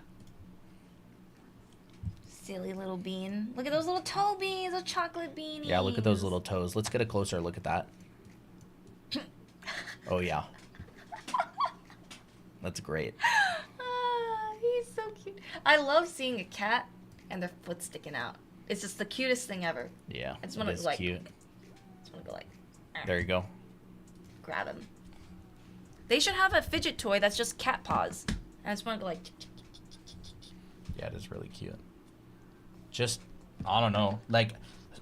Silly little bean. Look at those little toe beans, those chocolate beanies. Yeah, look at those little toes. Let's get a closer look at that. Oh, yeah. That's great. He's so cute. I love seeing a cat and their foot sticking out. It's just the cutest thing ever. Yeah, I just want to like, cute. I just want to go like, There you go. grab him. They should have a fidget toy that's just cat paws. And I just want to go like. Yeah, it is really cute. Just, I don't know. Like,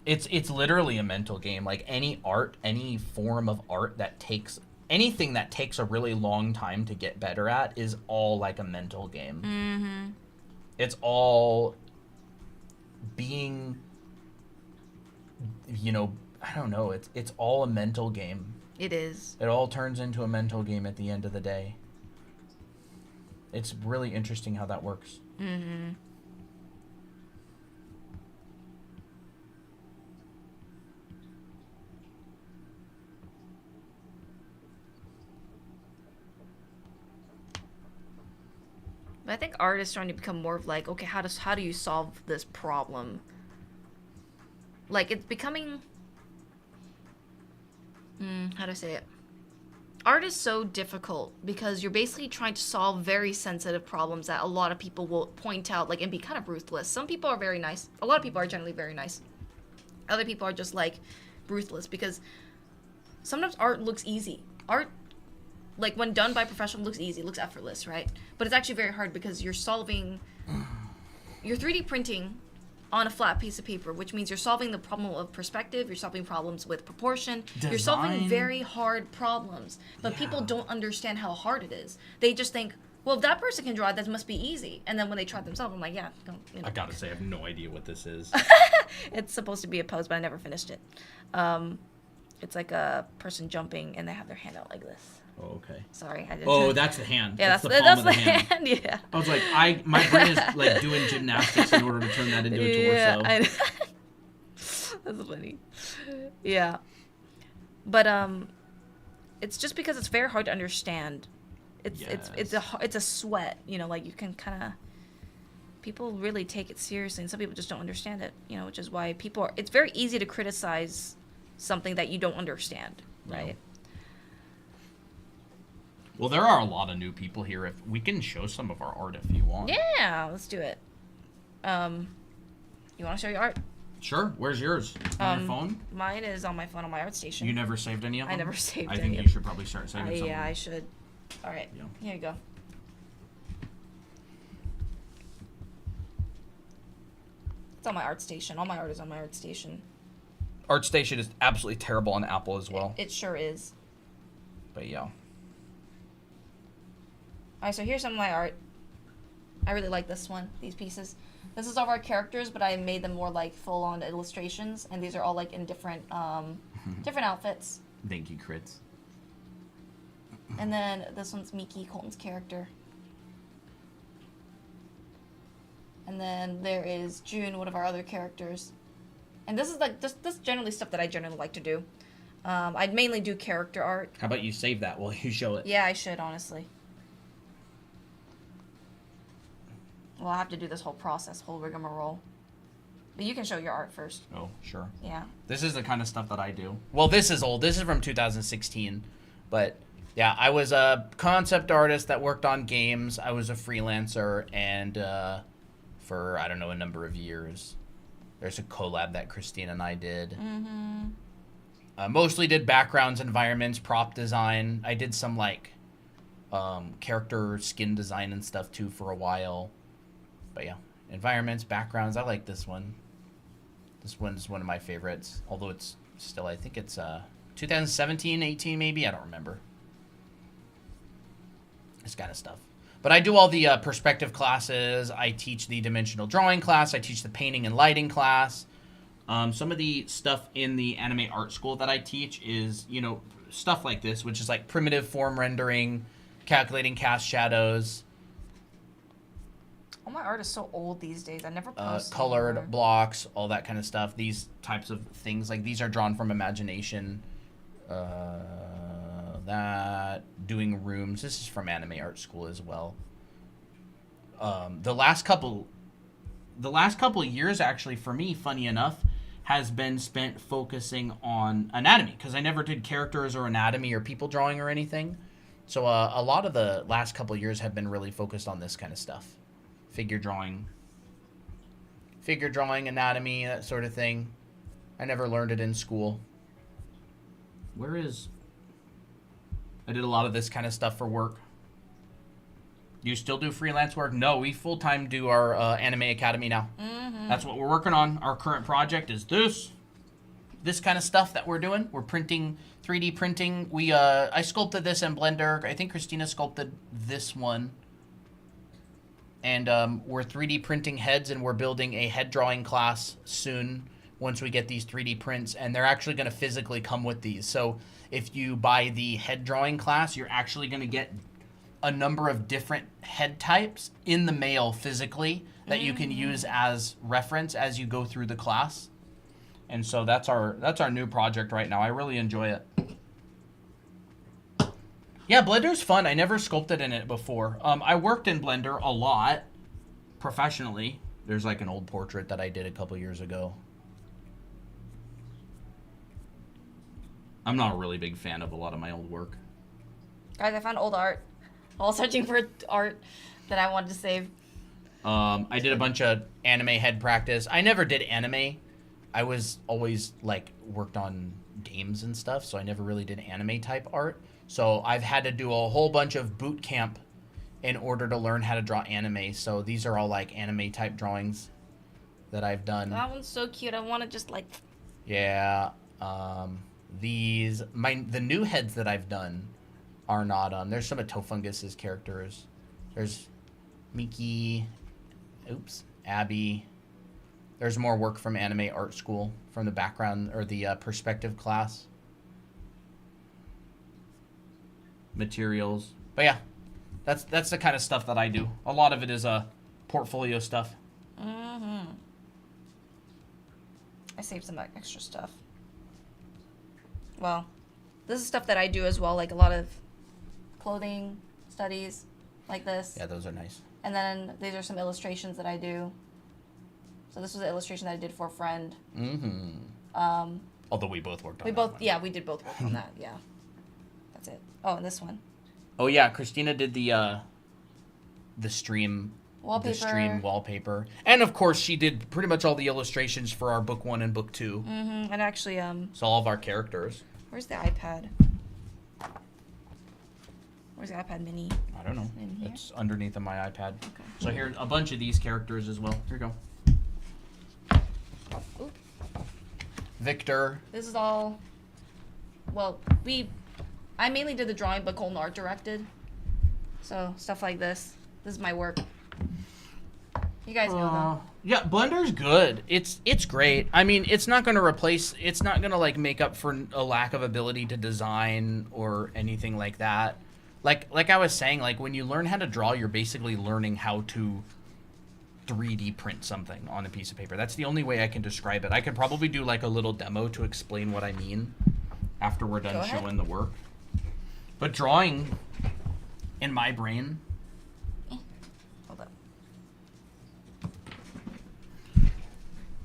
it's literally a mental game. Like, any art, any form of art that takes, anything that takes a really long time to get better at is all like a mental game. Mm-hmm. It's all being, you know, I don't know. It's all a mental game. It is. It all turns into a mental game at the end of the day. It's really interesting how that works. Mm-hmm. But I think art is starting to become more of like, okay, how do you solve this problem? Like, it's becoming, how do I say it? Art is so difficult because you're basically trying to solve very sensitive problems that a lot of people will point out, like, and be kind of ruthless. Some people are very nice. A lot of people are generally very nice. Other people are just like ruthless because sometimes art looks easy. Art, like, when done by professional, looks easy, looks effortless, right? But it's actually very hard because you're 3D printing on a flat piece of paper, which means you're solving the problem of perspective, you're solving problems with proportion, you're solving very hard problems. But people don't understand how hard it is. They just think, well, if that person can draw it, that must be easy. And then when they try it themselves, I'm like, yeah, don't, you know. I gotta say, I have no idea what this is. It's supposed to be a pose, but I never finished it. It's like a person jumping, and they have their hand out like this. Oh, okay. Sorry, I didn't. Oh, that's the hand. Yeah, that's the palm of the hand. Yeah. I was like, my brain is like doing gymnastics in order to turn that into a torso. That's funny. Yeah, but it's just because it's very hard to understand. It's a sweat, you know, like you can kind of. People really take it seriously, and some people just don't understand it, you know, which is why it's very easy to criticize something that you don't understand, right? Yeah. Well, there are a lot of new people here. If we can show some of our art if you want. Yeah, let's do it. You want to show your art? Sure. Where's yours? On your phone? Mine is on my phone on my art station. You never saved any of them? I never saved any. I think you should probably start saving some. Yeah, I should. All right. Yeah. Here you go. It's on my art station. All my art is on my art station. ArtStation is absolutely terrible on Apple as well. It sure is. But yeah. Alright, so here's some of my art. I really like this one, these pieces. This is all of our characters, but I made them more like full-on illustrations, and these are all like in different different outfits. Thank you, Crits. And then this one's Miki, Colton's character. And then there is June, one of our other characters. And this is like this generally stuff that I generally like to do. I'd mainly do character art. How about you save that while you show it? Yeah, I should, honestly. Well, I'll have to do this whole process, whole rigmarole. But you can show your art first. Oh, sure. Yeah. This is the kind of stuff that I do. Well, this is old. This is from 2016. But, yeah, I was a concept artist that worked on games. I was a freelancer, and for, I don't know, a number of years. There's a collab that Christine and I did. Mm-hmm. Mostly did backgrounds, environments, prop design. I did some, like, character skin design and stuff, too, for a while. But, yeah, environments, backgrounds. I like this one. This one's one of my favorites. Although it's still, I think it's 2017, 18 maybe. I don't remember. This kind of stuff. But I do all the perspective classes. I teach the dimensional drawing class. I teach the painting and lighting class. Some of the stuff in the anime art school that I teach is, you know, stuff like this, which is like primitive form rendering, calculating cast shadows. Oh, my art is so old these days. I never post Colored anymore. blocks, all that kind of stuff. These types of things, like these are drawn from imagination. That doing rooms. This is from anime art school as well. The last couple the last couple of years, actually, for me, funny enough, has been spent focusing on anatomy, because I never did characters or anatomy or people drawing or anything. So a lot of the last couple of years have been really focused on this kind of stuff. Figure drawing, anatomy, that sort of thing. I never learned it in school. I did a lot of this kind of stuff for work. You still do freelance work? No, we full-time do our Anime Academy now. Mm-hmm. That's what we're working on. Our current project is this kind of stuff that we're doing. We're printing, 3D printing. I sculpted this in Blender. I think Christina sculpted this one. And we're 3D printing heads, and we're building a head drawing class soon once we get these 3D prints. And they're actually going to physically come with these. So if you buy the head drawing class, you're actually going to get a number of different head types in the mail physically that you can use as reference as you go through the class. And so that's our new project right now. I really enjoy it. Yeah, Blender's fun. I never sculpted in it before. I worked in Blender a lot professionally. There's like an old portrait that I did a couple years ago. I'm not a really big fan of a lot of my old work. Guys, I found old art while searching for art that I wanted to save. I did a bunch of anime head practice. I never did anime. I was always like worked on games and stuff, so I never really did anime type art. So I've had to do a whole bunch of boot camp in order to learn how to draw anime. So these are all like anime type drawings that I've done. That one's so cute. I want to just like... Yeah. The new heads that I've done are not, there's some of Tofungus's characters. There's Miki, Abby. There's more work from Anime Art School from the background or the perspective class. Materials. But yeah, that's the kind of stuff that I do. A lot of it is portfolio stuff. Mm-hmm. I saved some extra stuff. Well, this is stuff that I do as well, like a lot of clothing studies like this. Yeah, those are nice. And then these are some illustrations that I do. So this was an illustration that I did for a friend. Mm-hmm. Although we both worked on that one. Yeah, we did both work on that, yeah. That's it. Oh, and this one. Oh yeah, Christina did the stream wallpaper. The stream wallpaper. And of course she did pretty much all the illustrations for our book 1 and book 2. Mm-hmm. And actually so all of our characters. Where's the iPad? Where's the iPad mini? I don't know. In here? It's underneath of my iPad. Okay. So here's a bunch of these characters as well. Here you go. Oop. Victor. This is all... Well, I mainly did the drawing, but Colton Art directed. So, stuff like this. This is my work. You guys know though. Yeah, Blender's good. It's great. I mean, it's not going to replace... It's not going to, like, make up for a lack of ability to design or anything like that. Like I was saying, like, when you learn how to draw, you're basically learning how to 3D print something on a piece of paper. That's the only way I can describe it. I could probably do, like, a little demo to explain what I mean after we're done showing the work. But drawing, in my brain... Hold up.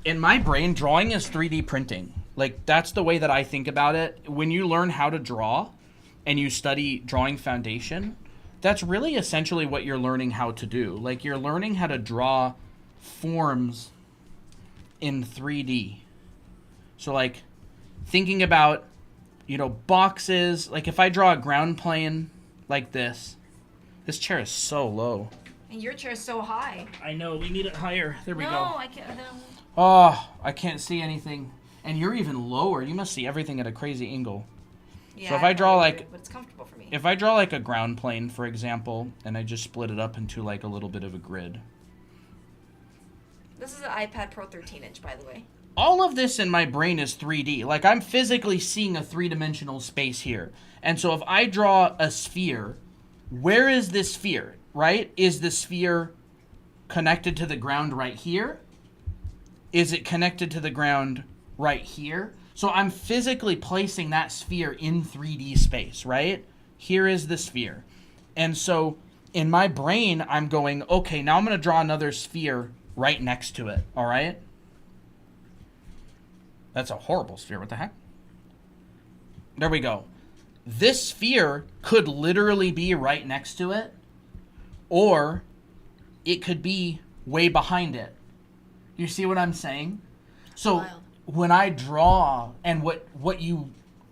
In my brain, drawing is 3D printing. Like, that's the way that I think about it. When you learn how to draw and you study drawing foundation, that's really essentially what you're learning how to do. Like, you're learning how to draw forms in 3D. So, like, thinking about, you know, boxes. Like, if I draw a ground plane like this chair is so low. And your chair is so high. I know, we need it higher. There we go. No, I can't. Oh, I can't see anything. And you're even lower. You must see everything at a crazy angle. Yeah, so if I draw like... But it's comfortable for me. If I draw like a ground plane, for example, and I just split it up into like a little bit of a grid. This is an iPad Pro 13-inch, by the way. All of this in my brain is 3D. Like, I'm physically seeing a three-dimensional space here. And so if I draw a sphere, where is this sphere, right? Is the sphere connected to the ground right here? Is it connected to the ground right here? So I'm physically placing that sphere in 3D space, right? Here is the sphere. And so in my brain, I'm going, okay, now I'm going to draw another sphere right next to it, all right? That's a horrible sphere. What the heck? There we go. This sphere could literally be right next to it, or it could be way behind it. You see what I'm saying? So Wild. when I draw, and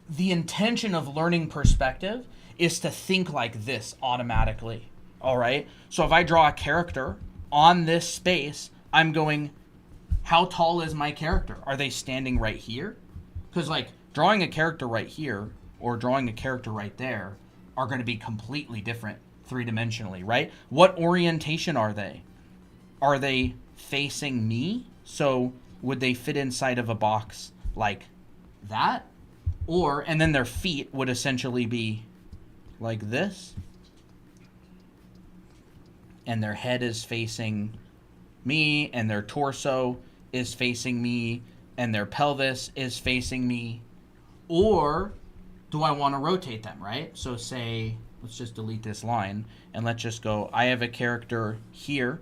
the intention of learning perspective is to think like this automatically, all right? So if I draw a character on this space, I'm going, how tall is my character? Are they standing right here? Because like drawing a character right here or drawing a character right there are going to be completely different three-dimensionally, right? What orientation are they? Are they facing me? So would they fit inside of a box like that? Or, and then their feet would essentially be like this. And their head is facing me, and their torso is facing me, and their pelvis is facing me. Or do I want to rotate them, right? So say, let's just delete this line, and let's just go, I have a character here,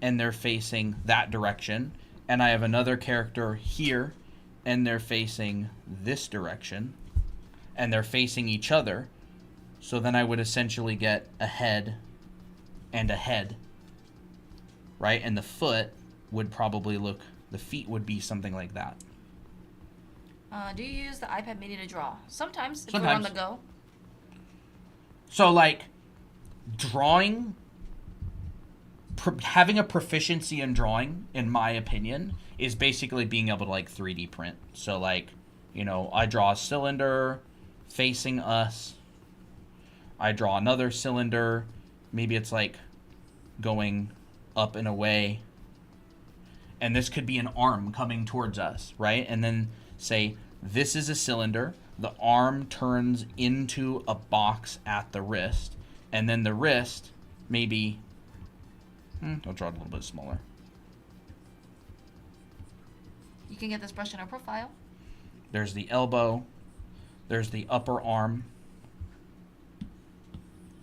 and they're facing that direction. And I have another character here, and they're facing this direction. And they're facing each other. So then I would essentially get a head and a head, right? And the foot would probably look, the feet would be something like that. Do you use the iPad mini to draw? Sometimes, if you're on the go. So like drawing, having a proficiency in drawing, in my opinion, is basically being able to like 3D print. So like, you know, I draw a cylinder facing us. I draw another cylinder. Maybe it's like going up and away. And this could be an arm coming towards us, right? And then say, this is a cylinder. The arm turns into a box at the wrist. And then the wrist, maybe, I'll draw it a little bit smaller. You can get this brush in our profile. There's the elbow. There's the upper arm.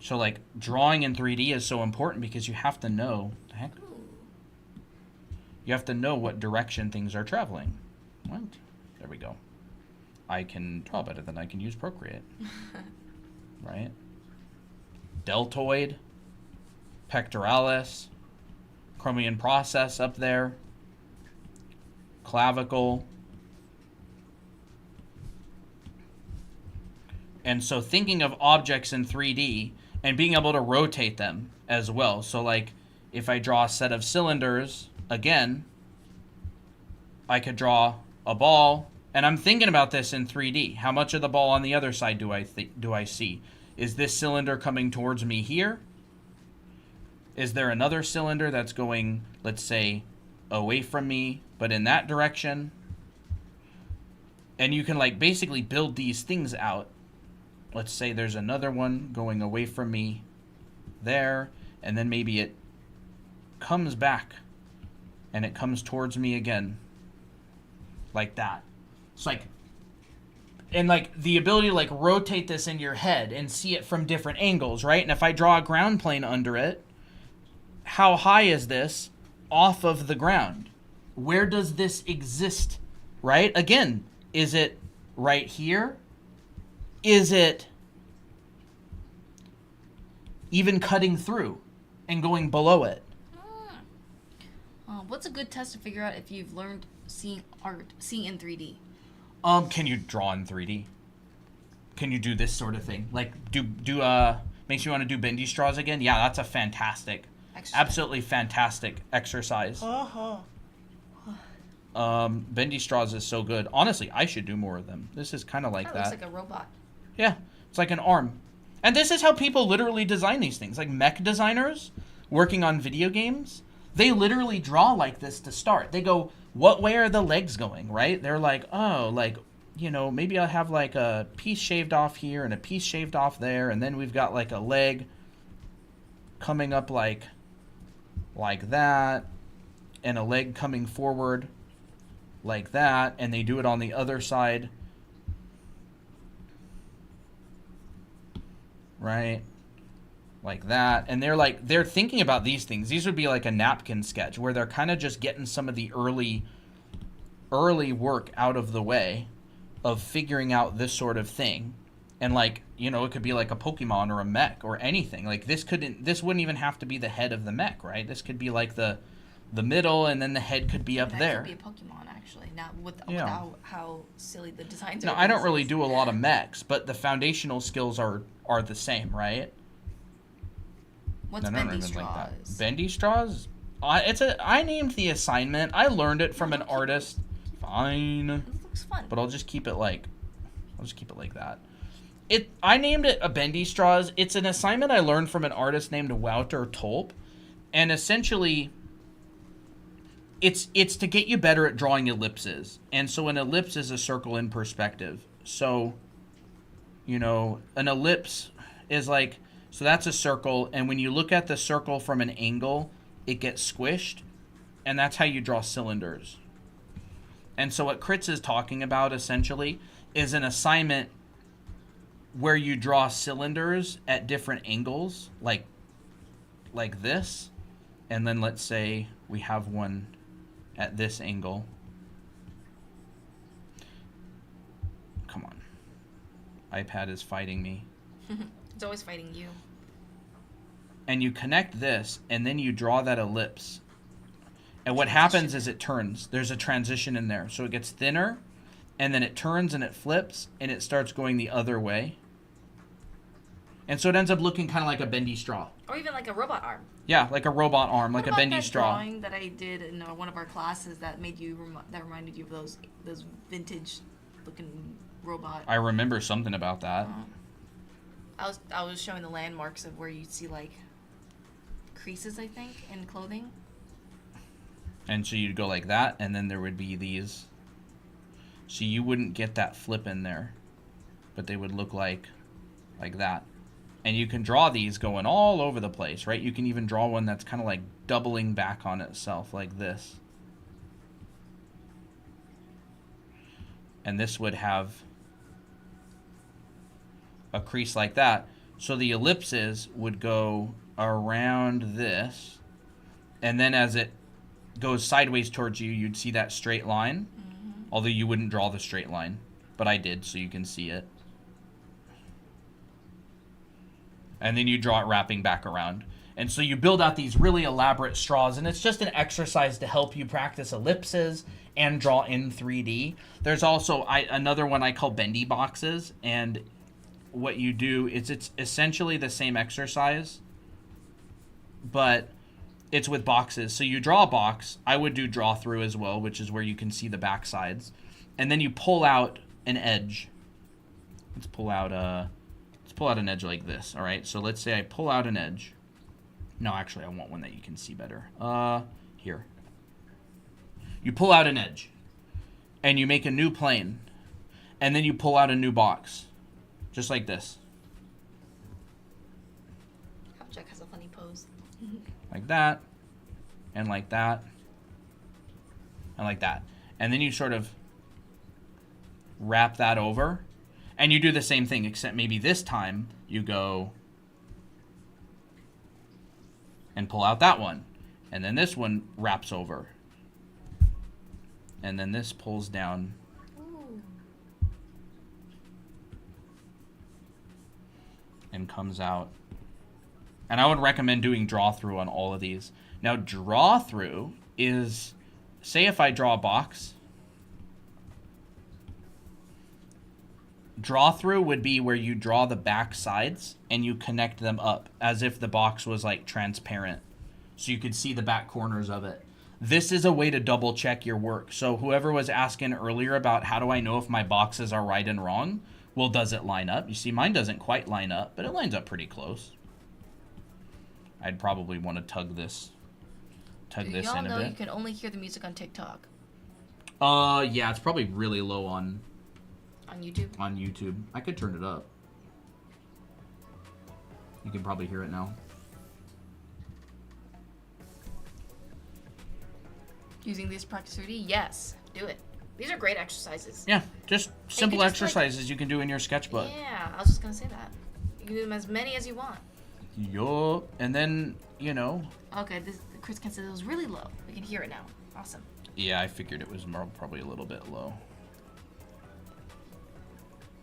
So like drawing in 3D is so important because you have to know, the heck? You have to know what direction things are traveling. What? There we go. I can draw better than I can use Procreate. Right? Deltoid, pectoralis, chromium process up there, clavicle. And so thinking of objects in 3D and being able to rotate them as well. So like if I draw a set of cylinders, again, I could draw a ball, and I'm thinking about this in 3D. How much of the ball on the other side do I see? Is this cylinder coming towards me here? Is there another cylinder that's going, let's say, away from me, but in that direction? And you can like basically build these things out. Let's say there's another one going away from me there, and then maybe it comes back and it comes towards me again like that. It's like, and like the ability to like rotate this in your head and see it from different angles, right? And if I draw a ground plane under it, how high is this off of the ground? Where does this exist, right? Again, is it right here? Is it even cutting through and going below it? What's a good test to figure out if you've learned seeing in 3D? Can you draw in 3D? Can you do this sort of thing? Like makes you want to do bendy straws again? Yeah, that's a fantastic, absolutely fantastic exercise. Bendy straws is so good. Honestly, I should do more of them. This is kind of like that. Looks like a robot. Yeah, it's like an arm. And this is how people literally design these things. Like mech designers working on video games, they literally draw like this to start. They go, what way are the legs going, right? They're like, oh, like, you know, maybe I'll have like a piece shaved off here and a piece shaved off there. And then we've got like a leg coming up like that. And a leg coming forward like that. And they do it on the other side. Right? like that. And they're thinking about these things. These would be like a napkin sketch where they're kind of just getting some of the early work out of the way of figuring out this sort of thing. And like, you know, it could be like a Pokemon or a mech or anything. Like this wouldn't even have to be the head of the mech, right? This could be like the middle, and then the head could be up there. That could be a Pokemon, actually, not without how silly the designs are. No, I don't really do a lot of mechs, but the foundational skills are the same, right? What's Bendy straws? Bendy straws? I named the assignment. I learned it from an artist. Fine. It looks fun. But I'll just keep it like that. I named it a Bendy straws. It's an assignment I learned from an artist named Wouter Tolp, and essentially it's to get you better at drawing ellipses. And so an ellipse is a circle in perspective. So, you know, an ellipse is like, so that's a circle, and when you look at the circle from an angle, it gets squished, and that's how you draw cylinders. And so what Kritz is talking about essentially is an assignment where you draw cylinders at different angles, like this, and then let's say we have one at this angle. Come on. iPad is fighting me. It's always fighting you. And you connect this, and then you draw that ellipse. And what happens is it turns. There's a transition in there. So it gets thinner, and then it turns and it flips, and it starts going the other way. And so it ends up looking kind of like a bendy straw. Or even like a robot arm. Yeah, like a robot arm, like a bendy straw. Drawing that I did in one of our classes that made you that reminded you of those vintage looking robot. I remember something about that. I was showing the landmarks of where you'd see like creases, I think, in clothing. And so you'd go like that, and then there would be these. So you wouldn't get that flip in there, but they would look like that. And you can draw these going all over the place, right? You can even draw one that's kind of like doubling back on itself like this. And this would have a crease like that. So the ellipses would go around this, and then as it goes sideways towards you, you'd see that straight line. Mm-hmm. Although you wouldn't draw the straight line, but I did, so you can see it. And then you draw it wrapping back around. And so you build out these really elaborate straws, and it's just an exercise to help you practice ellipses and draw in 3D. There's also another one I call bendy boxes, and what you do is it's essentially the same exercise, but it's with boxes. So you draw a box. I would do draw through as well, which is where you can see the back sides. And then you pull out an edge. Let's pull out an edge like this, all right? So let's say I pull out an edge. No, actually, I want one that you can see better. Here. You pull out an edge, and you make a new plane, and then you pull out a new box, just like this. Jack has a funny pose. Like that, and like that, and like that. And then you sort of wrap that over, and you do the same thing, except maybe this time you go and pull out that one. And then this one wraps over. And then this pulls down. Ooh. And comes out. And I would recommend doing draw through on all of these. Now, draw through is, say if I draw a box, draw through would be where you draw the back sides and you connect them up as if the box was like transparent, so you could see the back corners of it. This is a way to double check your work. So whoever was asking earlier about how do I know if my boxes are right and wrong, well, does it line up? You see, mine doesn't quite line up, but it lines up pretty close. I'd probably want to tug this in a bit. Y'all know you can only hear the music on TikTok. Yeah, it's probably really low on YouTube? On YouTube. I could turn it up. You can probably hear it now. Using these practice 3D? Yes. Do it. These are great exercises. Yeah, just simple exercises you can do in your sketchbook. Yeah, I was just going to say that. You can do them as many as you want. Yup. And then, you know. Okay, this Chris can say it was really low. We can hear it now. Awesome. Yeah, I figured it was probably a little bit low.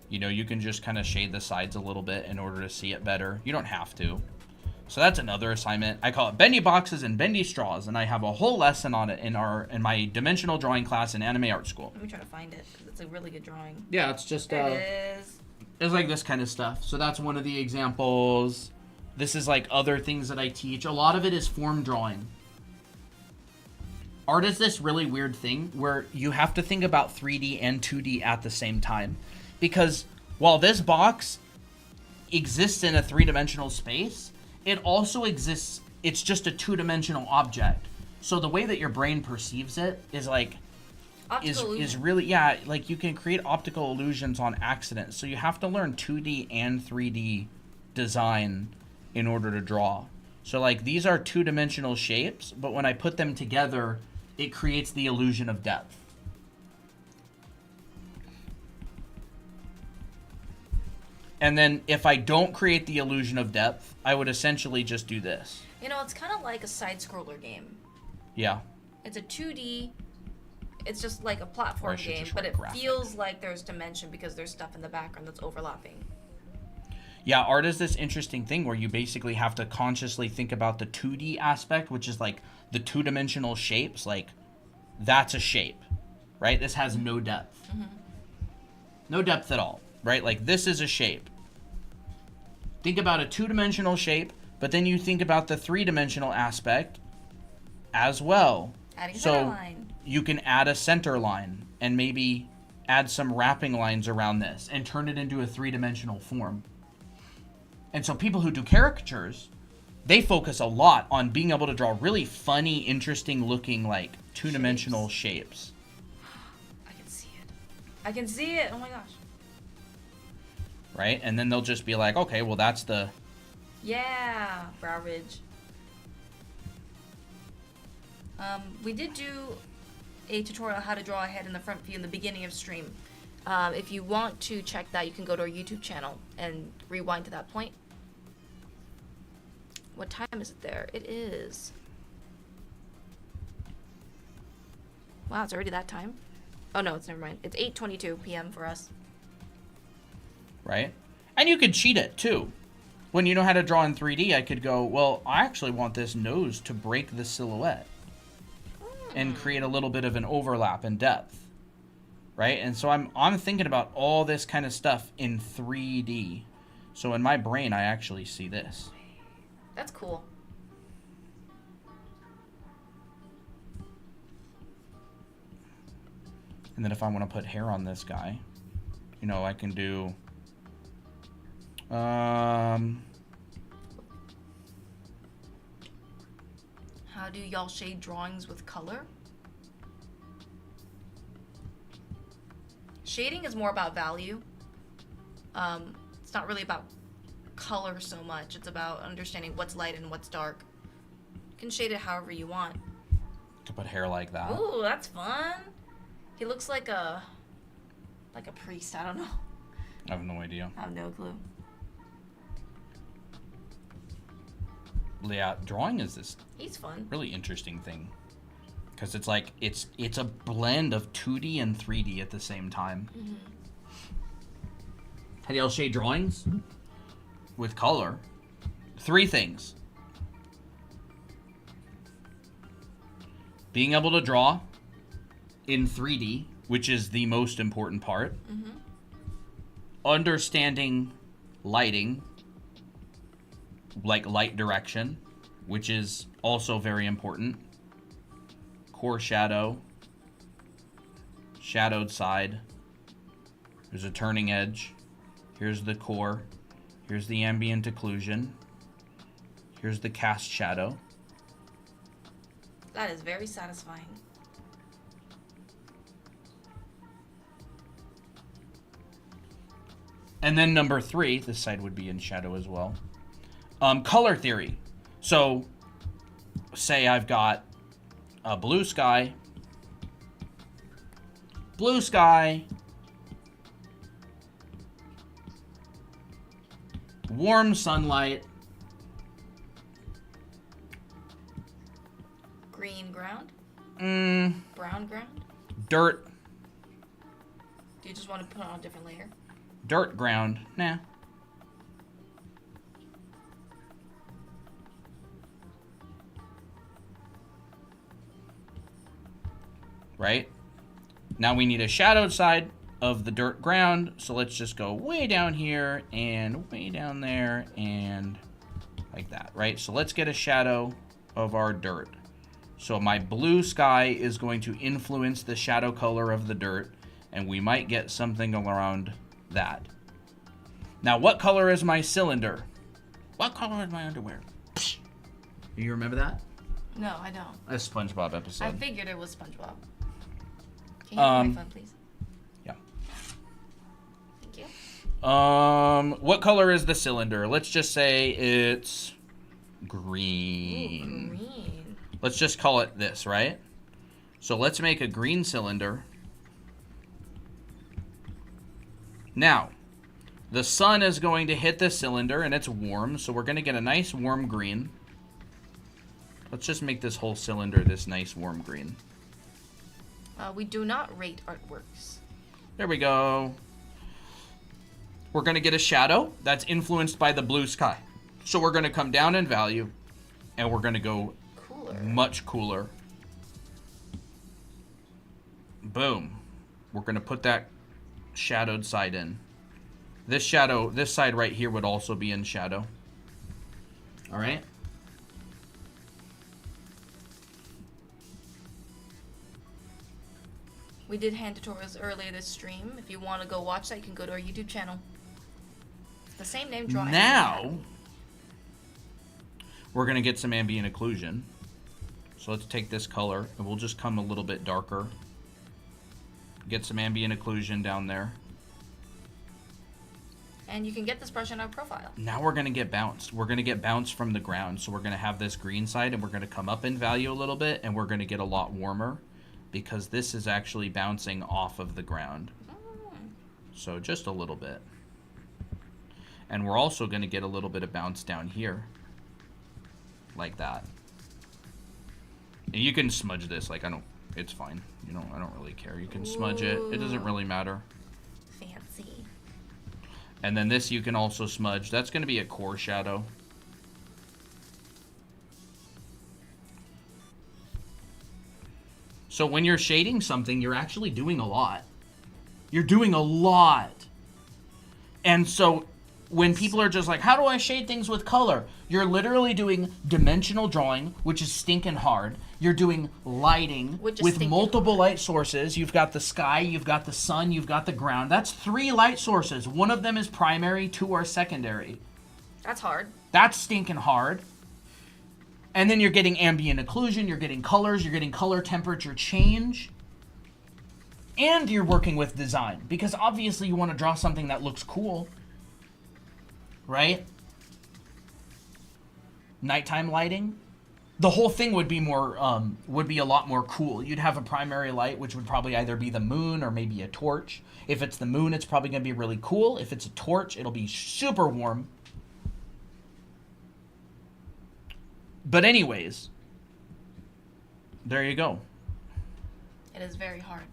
You know, you can just kind of shade the sides a little bit in order to see it better. You don't have to. So that's another assignment. I call it Bendy boxes and Bendy straws, and I have a whole lesson on it in my dimensional drawing class in anime art school. Let me try to find it, because it's a really good drawing. Yeah, it's just There it is. it's like this kind of stuff. So that's one of the examples. This is like other things that I teach. A lot of it is form drawing. Art is this really weird thing where you have to think about 3D and 2D at the same time. Because while this box exists in a three-dimensional space, it also exists, it's just a two-dimensional object. So the way that your brain perceives it is like, is really, yeah, like you can create optical illusions on accident. So you have to learn 2D and 3D design in order to draw. So like these are two-dimensional shapes, but when I put them together, it creates the illusion of depth. And then if I don't create the illusion of depth, I would essentially just do this. You know, it's kind of like a side-scroller game. Yeah. It's a 2D. It's just like a platform game, but it graphic. feels like there's dimension because there's stuff in the background that's overlapping. Yeah, art is this interesting thing where you basically have to consciously think about the 2D aspect, which is like the two-dimensional shapes. Like, that's a shape, right? This has no depth. Mm-hmm. No depth at all, right? Like, this is a shape. Think about a two-dimensional shape, but then you think about the three-dimensional aspect as well. Adding a center line. You can add a center line and maybe add some wrapping lines around this and turn it into a three-dimensional form. And so people who do caricatures, they focus a lot on being able to draw really funny, interesting looking, like, two-dimensional shapes. I can see it. I can see it. Oh my gosh. Right? And then they'll just be like, okay, well, that's the... Yeah, brow ridge. We did do a tutorial on how to draw a head in the front view in the beginning of stream. If you want to check that, you can go to our YouTube channel and rewind to that point. What time is it there? It is... Wow, it's already that time. Oh no, it's never mind. It's 8:22 p.m. for us. Right? And you could cheat it, too. When you know how to draw in 3D, I could go, well, I actually want this nose to break the silhouette. And create a little bit of an overlap in depth. Right? And so I'm thinking about all this kind of stuff in 3D. So in my brain, I actually see this. That's cool. And then if I want to put hair on this guy, you know, I can do... How do y'all shade drawings with color? Shading is more about value. It's not really about color so much. It's about understanding what's light and what's dark. You can shade it however you want. To put hair like that. Ooh, that's fun. He looks like a priest. I don't know. I have no idea. I have no clue. Yeah, drawing is this He's fun. really interesting thing. Because it's like, it's a blend of 2D and 3D at the same time. Mm-hmm. How do y'all shade drawings? With color. 3 things. Being able to draw in 3D, which is the most important part. Mm-hmm. Understanding lighting, like light direction, which is also very important. Core shadow, shadowed side. There's a turning edge. Here's the core. Here's the ambient occlusion. Here's the cast shadow. That is very satisfying. And then number 3, this side would be in shadow as well. Color theory. So, say I've got a blue sky, warm sunlight, Brown ground? Dirt. Do you just want to put on a different layer? Dirt ground. Nah. Right? Now we need a shadowed side of the dirt ground. So let's just go way down here and way down there and like that, right? So let's get a shadow of our dirt. So my blue sky is going to influence the shadow color of the dirt, and we might get something around that. Now, what color is my cylinder? What color is my underwear? Psh. You remember that? No, I don't. A SpongeBob episode. I figured it was SpongeBob. Can you have my phone, please? Yeah. Thank you. What color is the cylinder? Let's just say it's green. Ooh, green. Let's just call it this, right? So let's make a green cylinder. Now, the sun is going to hit the cylinder and it's warm, so we're going to get a nice warm green. Let's just make this whole cylinder this nice warm green. We do not rate artworks. There we go. We're going to get a shadow that's influenced by the blue sky. So we're going to come down in value, and we're going to go Cooler. much cooler. Boom. We're going to put that shadowed side in. This shadow, this side right here would also be in shadow. All right. We did hand tutorials earlier this stream. If you want to go watch that, you can go to our YouTube channel. It's the same name, drawing. Now, we're going to get some ambient occlusion. So let's take this color, and we'll just come a little bit darker. Get some ambient occlusion down there. And you can get this brush in our profile. Now we're going to get bounced. We're going to get bounced from the ground. So we're going to have this green side, and we're going to come up in value a little bit, and we're going to get a lot warmer because this is actually bouncing off of the ground. So just a little bit. And we're also going to get a little bit of bounce down here. Like that. And you can smudge this. Like, it's fine. I don't really care. You can smudge it. It doesn't really matter. Fancy. And then this you can also smudge. That's going to be a core shadow. So when you're shading something, you're actually doing a lot. You're doing a lot. And so when people are just like, how do I shade things with color? You're literally doing dimensional drawing, which is stinking hard. You're doing lighting with multiple light sources. You've got the sky, you've got the sun, you've got the ground. That's 3 light sources. One of them is primary, 2 are secondary. That's hard. That's stinking hard. And then you're getting ambient occlusion, you're getting colors, you're getting color temperature change. And you're working with design. Because obviously you want to draw something that looks cool. Right? Nighttime lighting. The whole thing would be a lot more cool. You'd have a primary light, which would probably either be the moon or maybe a torch. If it's the moon, it's probably going to be really cool. If it's a torch, it'll be super warm. But anyways, there you go. It is very hard.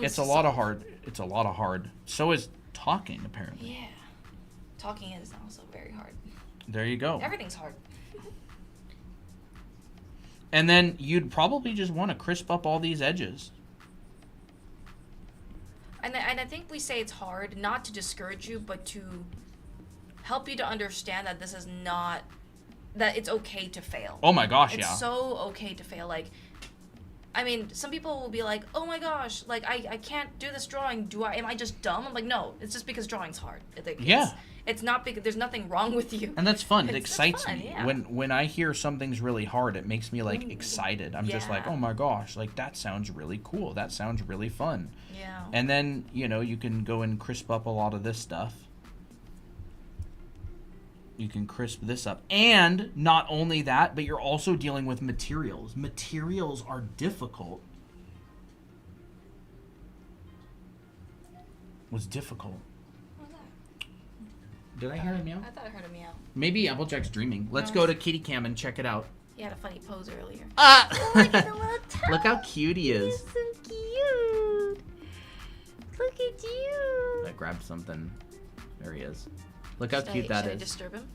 It's a lot of hard. It's a lot of hard. So is talking, apparently. Yeah. Talking is also very hard. There you go. Everything's hard. And then you'd probably just want to crisp up all these edges. And I think we say it's hard not to discourage you, but to help you to understand that this is not, that it's okay to fail. Oh my gosh, It's so okay to fail. Like, I mean, some people will be like, oh my gosh, like, I can't do this drawing. Am I just dumb? I'm like, no, it's just because drawing's hard. It's not because there's nothing wrong with you. And that's fun. It excites me. Yeah. When I hear something's really hard, it makes me like excited. I'm just like, oh my gosh, like that sounds really cool. That sounds really fun. Yeah. And then, you can go and crisp up a lot of this stuff. You can crisp this up. And not only that, but you're also dealing with materials. Materials are difficult. Was difficult. Did I hear a meow? I thought I heard a meow. Maybe Applejack's dreaming. Let's go to Kitty Cam and check it out. He had a funny pose earlier. Ah! Look at the little toe. Look how cute he is. He's so cute. Look at you. I grabbed something. There he is. Look how cute that Should I is. disturb him?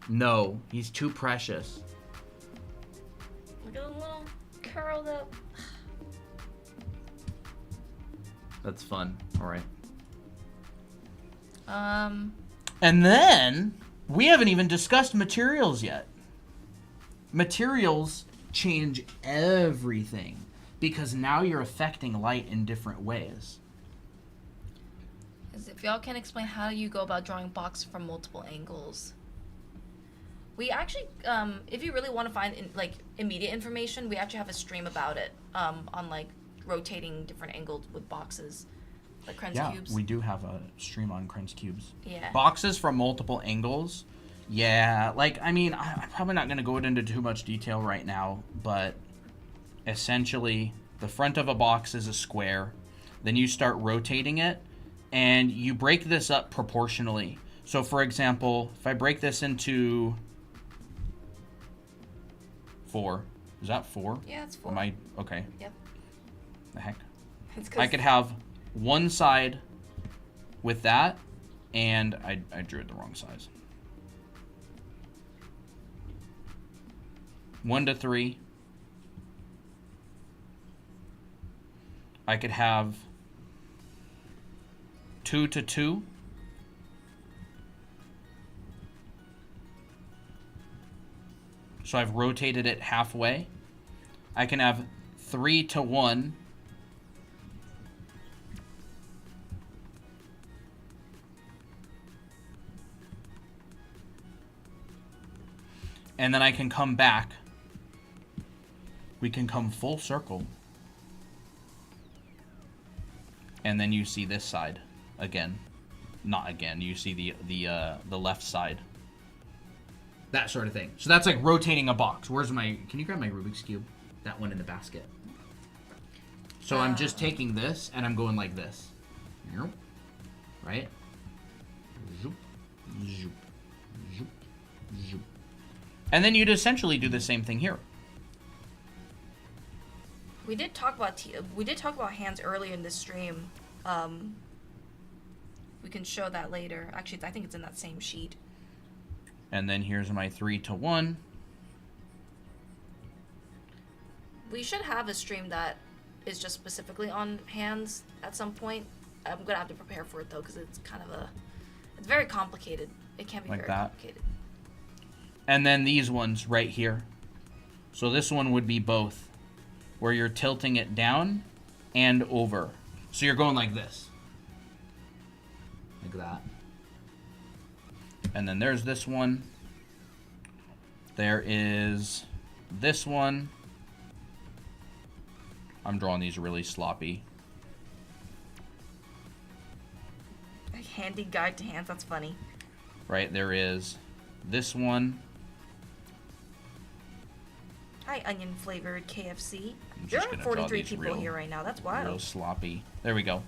No, he's too precious. Look at the little curled up. That's fun. All right. And then we haven't even discussed materials yet. Materials change everything because now you're affecting light in different ways. if y'all can explain how you go about drawing box from multiple angles. We actually, if you really want to find immediate information, we actually have a stream about it on like rotating different angles with boxes, like Krenz cubes. Yeah, we do have a stream on Krenz cubes. Yeah. Boxes from multiple angles. Yeah, I'm probably not going to go into too much detail right now, but essentially the front of a box is a square. Then you start rotating it, and you break this up proportionally. So, for example, if I break this into 4, is that 4? Yeah, it's 4. Am I okay? Yep. The heck? It's 'cause I could have one side with that, and I drew it the wrong size. 1 to 3. I could have 2 to 2. So I've rotated it halfway. I can have 3 to 1. And then I can come back. We can come full circle. And then you see this side again. Not again. You see the left side. That sort of thing. So that's like rotating a box. Where's my... Can you grab my Rubik's Cube? That one in the basket. So I'm just taking this and I'm going like this. Right? Zoop, zoop, zoop, zoop. And then you'd essentially do the same thing here. We did talk about hands earlier in this stream. We can show that later. Actually, I think it's in that same sheet. And then here's my 3 to 1. We should have a stream that is just specifically on hands at some point. I'm gonna have to prepare for it though, because it's kind of it's very complicated. It can be Like very that. complicated. And then these ones right here. So this one would be both, where you're tilting it down and over. So you're going like this. Like that. And then there's this one. There is this one. I'm drawing these really sloppy. A handy guide to hands, that's funny. Right, there is this Hi, onion flavored KFC. I'm There just are gonna draw 43 these people real- here right now. That's wild. Real sloppy. There we go.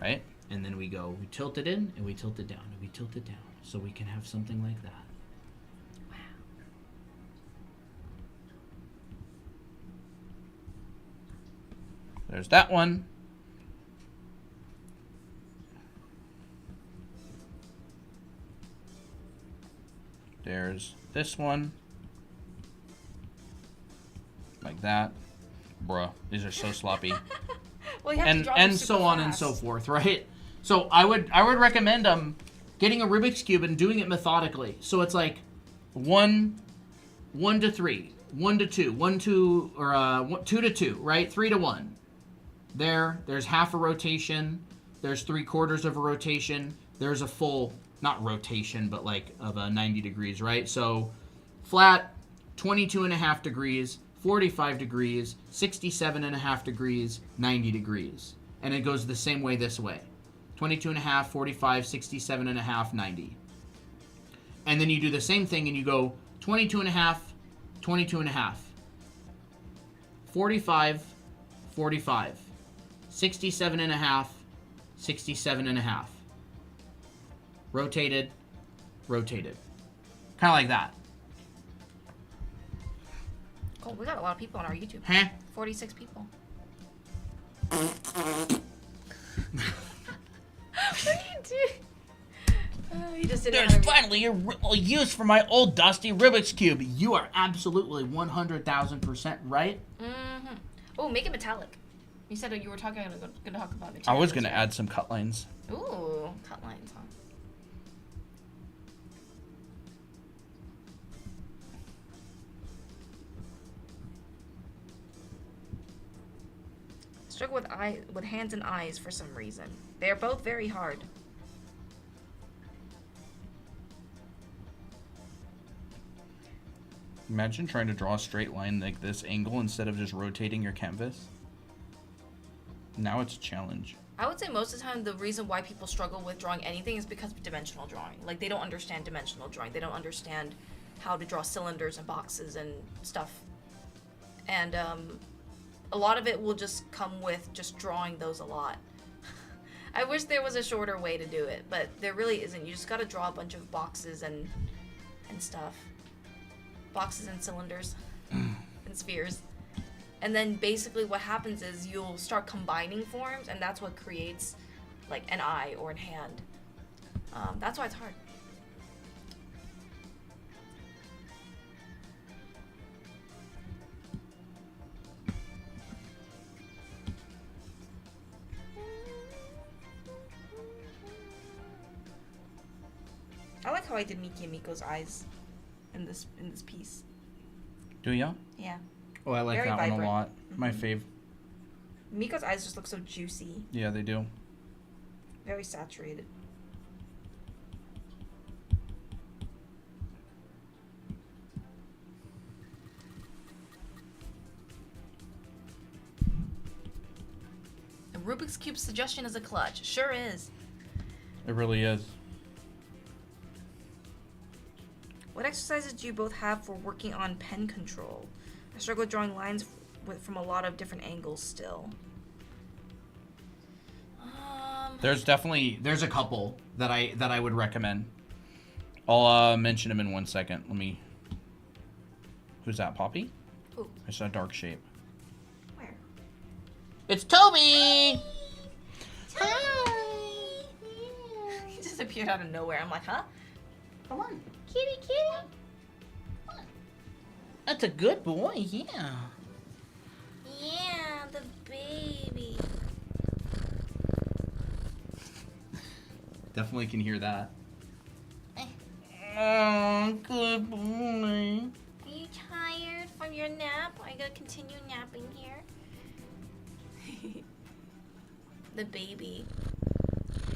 Right? And then we tilt it in, and we tilt it down, and we tilt it down. So we can have something like that. Wow. There's that one. There's this one. Like that. Bruh, these are so sloppy. Well, you have to draw them And super so on and fast. so forth, right? So I would recommend getting a Rubik's Cube and doing it methodically. So it's like 1 to 3, 1 to 2, 1 to or 2 to 2, right? 3 to 1. There's half a rotation. There's 3/4 of a rotation. There's a full, not rotation, but like of a 90 degrees, right? So flat, 22.5 degrees, 45 degrees, 67.5 degrees, 90 degrees. And it goes the same way this way. 22.5, 45, 67.5, 90. And then you do the same thing and you go 22.5, 22.5, 45, 45, 67.5, 67.5. Rotated, rotated. Kind of like that. Cool. We got a lot of people on our YouTube. Huh? 46 people. What are you doing? You just didn't There's finally a use for my old dusty Rubik's Cube. You are absolutely 100,000% right. Mm-hmm. Oh, make it metallic. You said you were going to talk about materials. I was going to add some cut lines. Ooh, cut lines, huh? Struggle with hands and eyes for some reason. They are both very hard. Imagine trying to draw a straight line like this angle instead of just rotating your canvas. Now it's a challenge. I would say most of the time the reason why people struggle with drawing anything is because of dimensional drawing. Like, they don't understand dimensional drawing. They don't understand how to draw cylinders and boxes and stuff. And a lot of it will just come with just drawing those a lot. I wish there was a shorter way to do it, but there really isn't. You just gotta draw a bunch of boxes and stuff. Boxes and cylinders and spheres. And then basically what happens is you'll start combining forms, and that's what creates like an eye or a hand. That's why it's hard. I like how I did Miki and Miko's eyes in this piece. Do ya? Yeah. Oh, I like Very that vibrant. one a lot. My fave. Miko's eyes just look so juicy, Yeah, they do. very saturated. A Rubik's Cube suggestion is a clutch. Sure is. It really is. What exercises do you both have for working on pen control? I struggle with drawing lines from a lot of different angles still. There's a couple that I would recommend. I'll mention them in 1 second. Let me. Who's that, Poppy? Ooh. I saw a dark shape. Where? It's Toby. Hi. He just appeared out of nowhere. I'm like, huh? Come on. Kitty, kitty. That's a good boy. Yeah. Yeah, the baby. Definitely can hear that. Oh, good boy. Are you tired from your nap? Are you gonna continue napping here? The baby.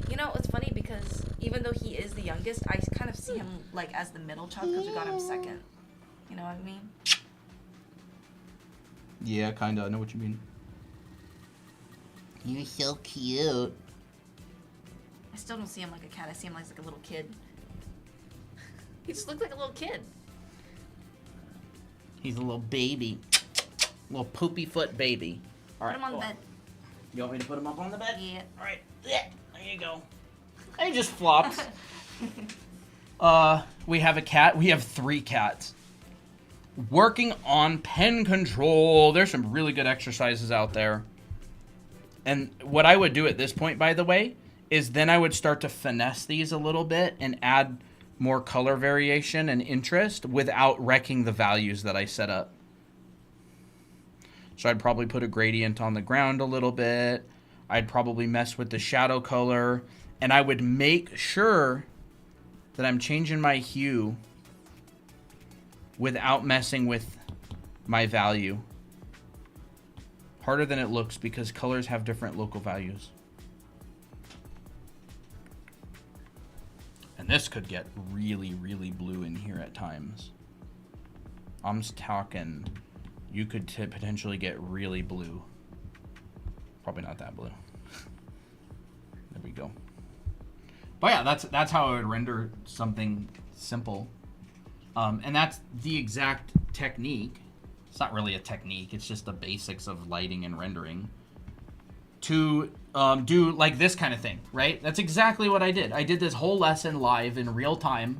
You know, it's funny because even though he is the youngest, I kind of see him like as the middle child because we got him second. You know what I mean? Yeah, kinda. I know what you mean. You're so cute. I still don't see him like a cat. I see him like a little kid. He just looks like a little kid. He's a little baby. Little poopy foot baby. All right. Put him on the bed. You want me to put him up on the bed? Yeah. All right. There you go. I just flopped. We have a cat. We have 3 cats. Working on pen control. There's some really good exercises out there. And what I would do at this point, by the way, is then I would start to finesse these a little bit and add more color variation and interest without wrecking the values that I set up. So I'd probably put a gradient on the ground a little bit. I'd probably mess with the shadow color. And I would make sure that I'm changing my hue without messing with my value. Harder than it looks because colors have different local values. And this could get really, really blue in here at times. I'm talking, you could potentially get really blue. Probably not that blue. There we go. But yeah, that's how I would render something simple. And that's the exact technique. It's not really a technique. It's just the basics of lighting and rendering. To do like this kind of thing, right? That's exactly what I did. I did this whole lesson live in real time.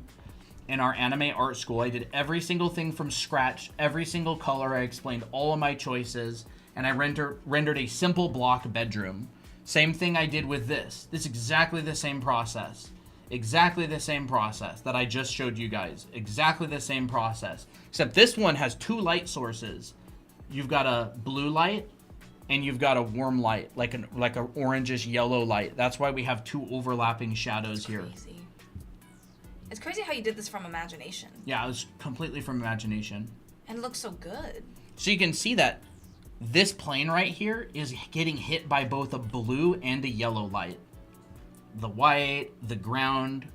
in our anime art school. I did every single thing from scratch, every single color. I explained all of my choices, and I rendered a simple block bedroom. Same thing I did with this. This is exactly the same process. Exactly the same process that I just showed you guys. Exactly the same process. Except this one has 2 light sources. You've got a blue light and you've got a warm light, like a orangish yellow light. That's why we have 2 overlapping shadows here. Crazy. It's crazy how you did this from imagination. Yeah, it was completely from imagination. And it looks so good. So you can see that this plane right here is getting hit by both a blue and a yellow light. The white, the ground,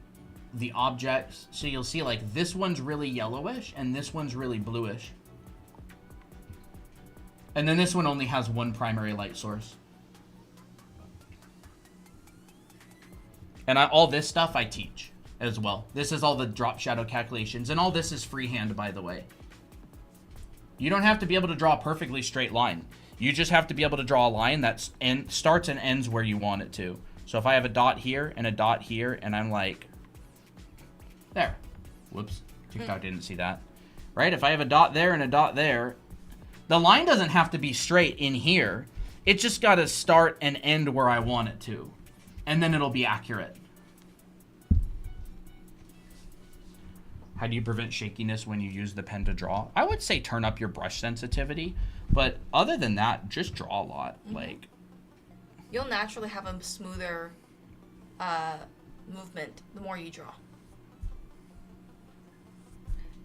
the objects. So you'll see like this one's really yellowish and this one's really bluish. And then this one only has 1 primary light source. And all this stuff I teach as well. This is all the drop shadow calculations, and all this is freehand, by the way. You don't have to be able to draw a perfectly straight line. You just have to be able to draw a line that starts and ends where you want it to. So if I have a dot here and a dot here, and I'm like, there. Whoops, TikTok didn't see that. Right, if I have a dot there and a dot there, the line doesn't have to be straight in here. It just got to start and end where I want it to. And then it'll be accurate. How do you prevent shakiness when you use the pen to draw? I would say turn up your brush sensitivity. But other than that, just draw a lot. Like, you'll naturally have a smoother movement the more you draw.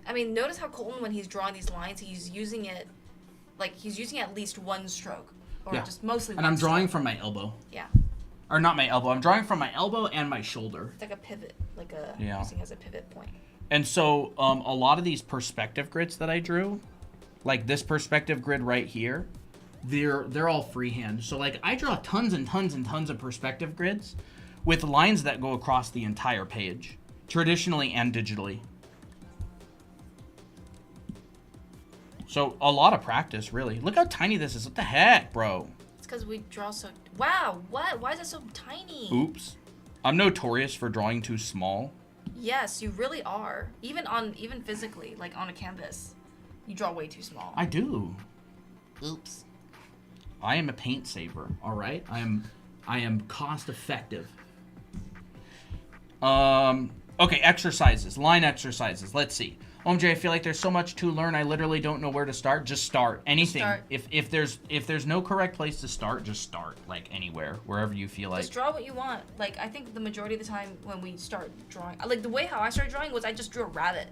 I mean, notice how Colton, when he's drawing these lines, he's using it, like, he's using at least 1 stroke. Or just mostly and I'm drawing from my elbow. Yeah. Or not my elbow. I'm drawing from my elbow and my shoulder. It's like a pivot. Like using as a pivot point. And so a lot of these perspective grids that I drew, like this perspective grid right here, they're all freehand. So like I draw tons and tons and tons of perspective grids with lines that go across the entire page, traditionally and digitally. So a lot of practice, really. Look how tiny this is. What the heck, bro? It's because we draw so... Wow, what? Why is it so tiny? Oops. I'm notorious for drawing too small. Yes, you really are. Even physically, like on a canvas, you draw way too small. I do. Oops. I am a paint saver, all right? I am cost effective. Okay, exercises, line exercises. Let's see. OMJ, I feel like there's so much to learn. I literally don't know where to start. Just start. Anything. If there's no correct place to start, just start. Like anywhere, wherever you feel like. Just draw what you want. Like I think the majority of the time when we start drawing, like the way how I started drawing was I just drew a rabbit,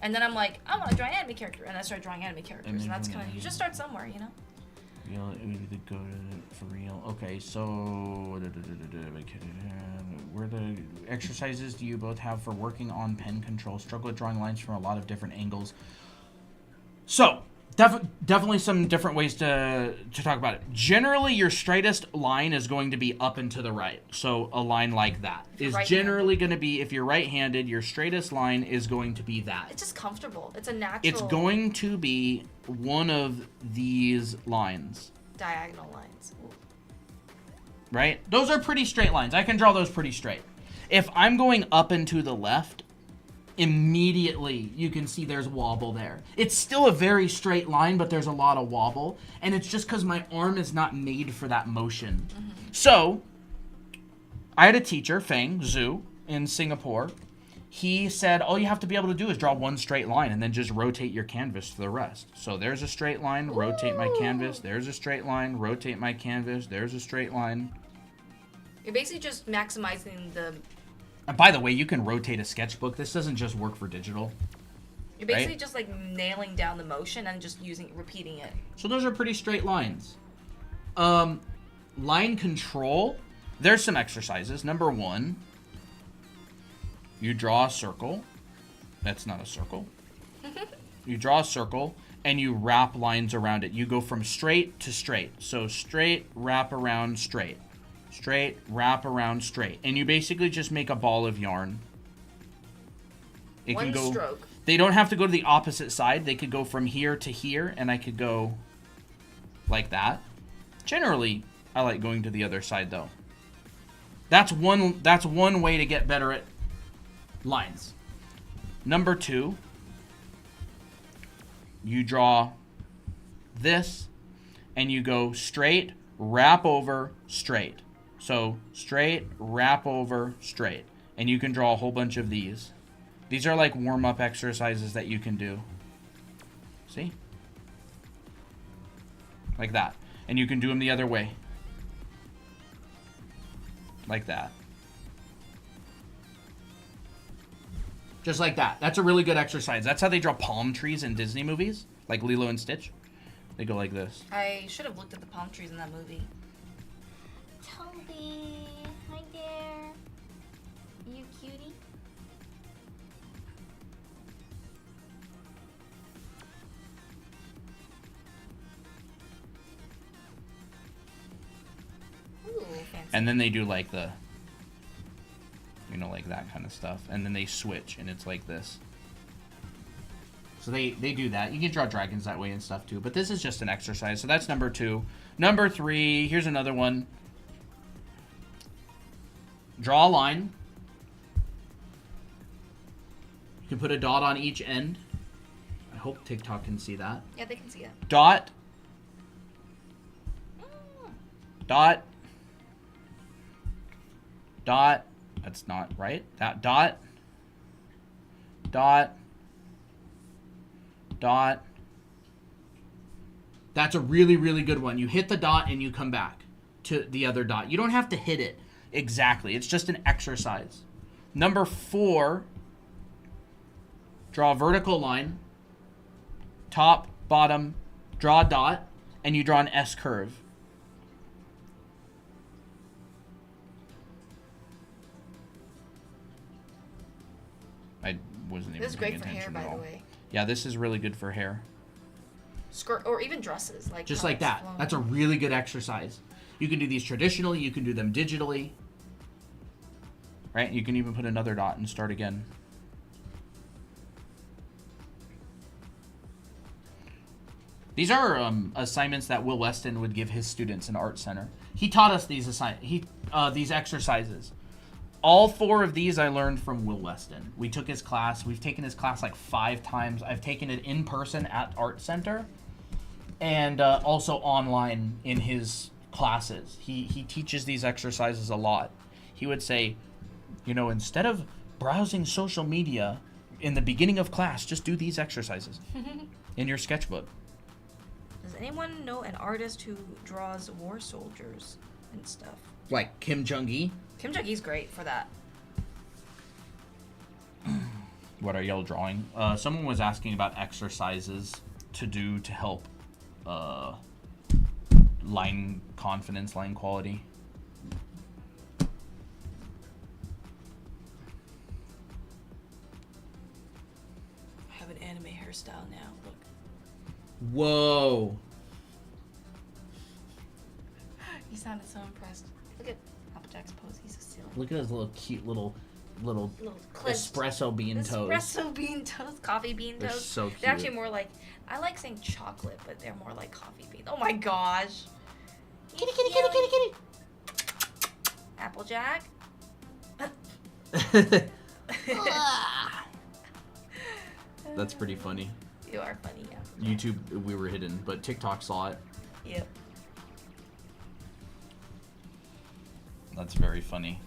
and then I'm like, I want to draw an anime character, and I started drawing anime characters, and that's kind of, you just start somewhere, you know. Go for real. Okay, so where the exercises do you both have for working on pen control? Struggle with drawing lines from a lot of different angles. So definitely some different ways to talk about it. Generally, your straightest line is going to be up and to the right. So a line like that is generally going to be, if you're right-handed, your straightest line is going to be that. It's just comfortable. It's a natural. It's going to be one of these lines. Diagonal lines. Ooh. Right? Those are pretty straight lines. I can draw those pretty straight. If I'm going up and to the left, immediately you can see there's wobble there. It's still a very straight line, but there's a lot of wobble, and it's just because my arm is not made for that motion. So I had a teacher, Feng Zhu, in Singapore. He said all you have to be able to do is draw one straight line and then just rotate your canvas for the rest. So there's a straight line, rotate my canvas, there's a straight line, rotate my canvas, there's a straight line. You're basically just maximizing the... And by the way, you can rotate a sketchbook. This doesn't just work for digital. You're basically just like nailing down the motion and just repeating it. So those are pretty straight lines. Line control, there's some exercises. Number 1, you draw a circle. That's not a circle. You draw a circle and you wrap lines around it. You go from straight to straight. So straight, wrap around, straight. Straight, wrap around, straight. And you basically just make a ball of yarn. It One can go, stroke. They don't have to go to the opposite side. They could go from here to here, and I could go like that. Generally, I like going to the other side, though. That's one way to get better at lines. Number 2, you draw this, and you go straight, wrap over, straight. So straight, wrap over, straight. And you can draw a whole bunch of these. These are like warm-up exercises that you can do. See? Like that. And you can do them the other way. Like that. Just like that. That's a really good exercise. That's how they draw palm trees in Disney movies. Like Lilo and Stitch. They go like this. I should have looked at the palm trees in that movie. Toby, hi there. You cutie? Ooh, fancy. And then they do like the, you know, like that kind of stuff. And then they switch, and it's like this. So they do that. You can draw dragons that way and stuff too. But this is just an exercise. So that's number 2. Number 3, here's another one. Draw a line. You can put a dot on each end. I hope TikTok can see that. Yeah, they can see it. Dot. Dot. Dot. That's not right. That dot. Dot. Dot. That's a really, really good one. You hit the dot and you come back to the other dot. You don't have to hit it exactly. It's just an exercise. Number 4, draw a vertical line. Top, bottom, draw a dot, and you draw an S curve. I wasn't even This is paying great for hair, attention by at the all. way. Yeah, this is really good for hair. Skirt or even dresses, like Just how like it's that. flowing. That's a really good exercise. You can do these traditionally. You can do them digitally. Right? You can even put another dot and start again. These are assignments that Will Weston would give his students in Art Center. He taught us these these exercises. All 4 of these I learned from Will Weston. We took his class. We've taken his class like 5 times. I've taken it in person at Art Center and also online in his classes. He teaches these exercises a lot. He would say, you know, instead of browsing social media in the beginning of class, just do these exercises in your sketchbook. Does anyone know an artist who draws war soldiers and stuff? Like Kim Jong-il. Kim Jong-il's great for that. What are y'all drawing? Someone was asking about exercises to do to help line confidence, line quality. I have an anime hairstyle now. Look. Whoa. He sounded so impressed. Look at Applejack's pose. He's so silly. Look at his little cute little Little clenched. espresso bean toes. Espresso bean toast, coffee bean They're toast. so They're actually cute. more like, I like saying chocolate, but they're more like coffee beans. Oh my gosh. Kitty, kitty, kitty, kitty, kitty. Applejack. That's pretty funny. You are funny, yeah. YouTube, we were hidden, but TikTok saw it. Yep. That's very funny.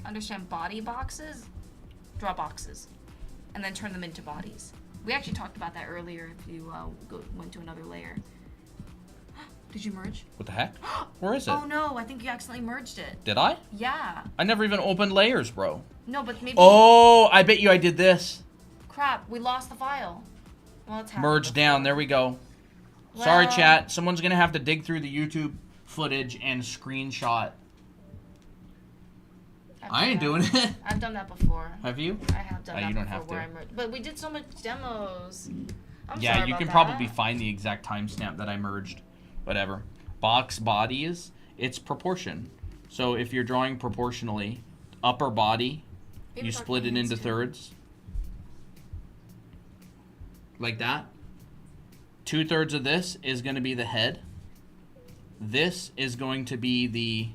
Understand body boxes? Draw boxes. And then turn them into bodies. We actually talked about that earlier if you went to another layer. Did you merge? What the heck? Where is it? Oh no, I think you accidentally merged it. Did I? Yeah. I never even opened layers, bro. No, but maybe. Oh, I bet you I did this. Crap, we lost the file. Well, it's happened Merge before. down. There we go. Sorry, Well- chat. Someone's going to have to dig through the YouTube footage and screenshot. I've I ain't done doing that. it. I've done that before. Have you? I have done that you don't before have where to. I merged. But we did so much demos. I'm Yeah, sorry you about can that. probably find the exact timestamp that I merged. Whatever. Box bodies, it's proportion. So if you're drawing proportionally, upper body, Maybe you talk split it about hands, into too. thirds. Like that. 2/3 of this is going to be the head. This is going to be the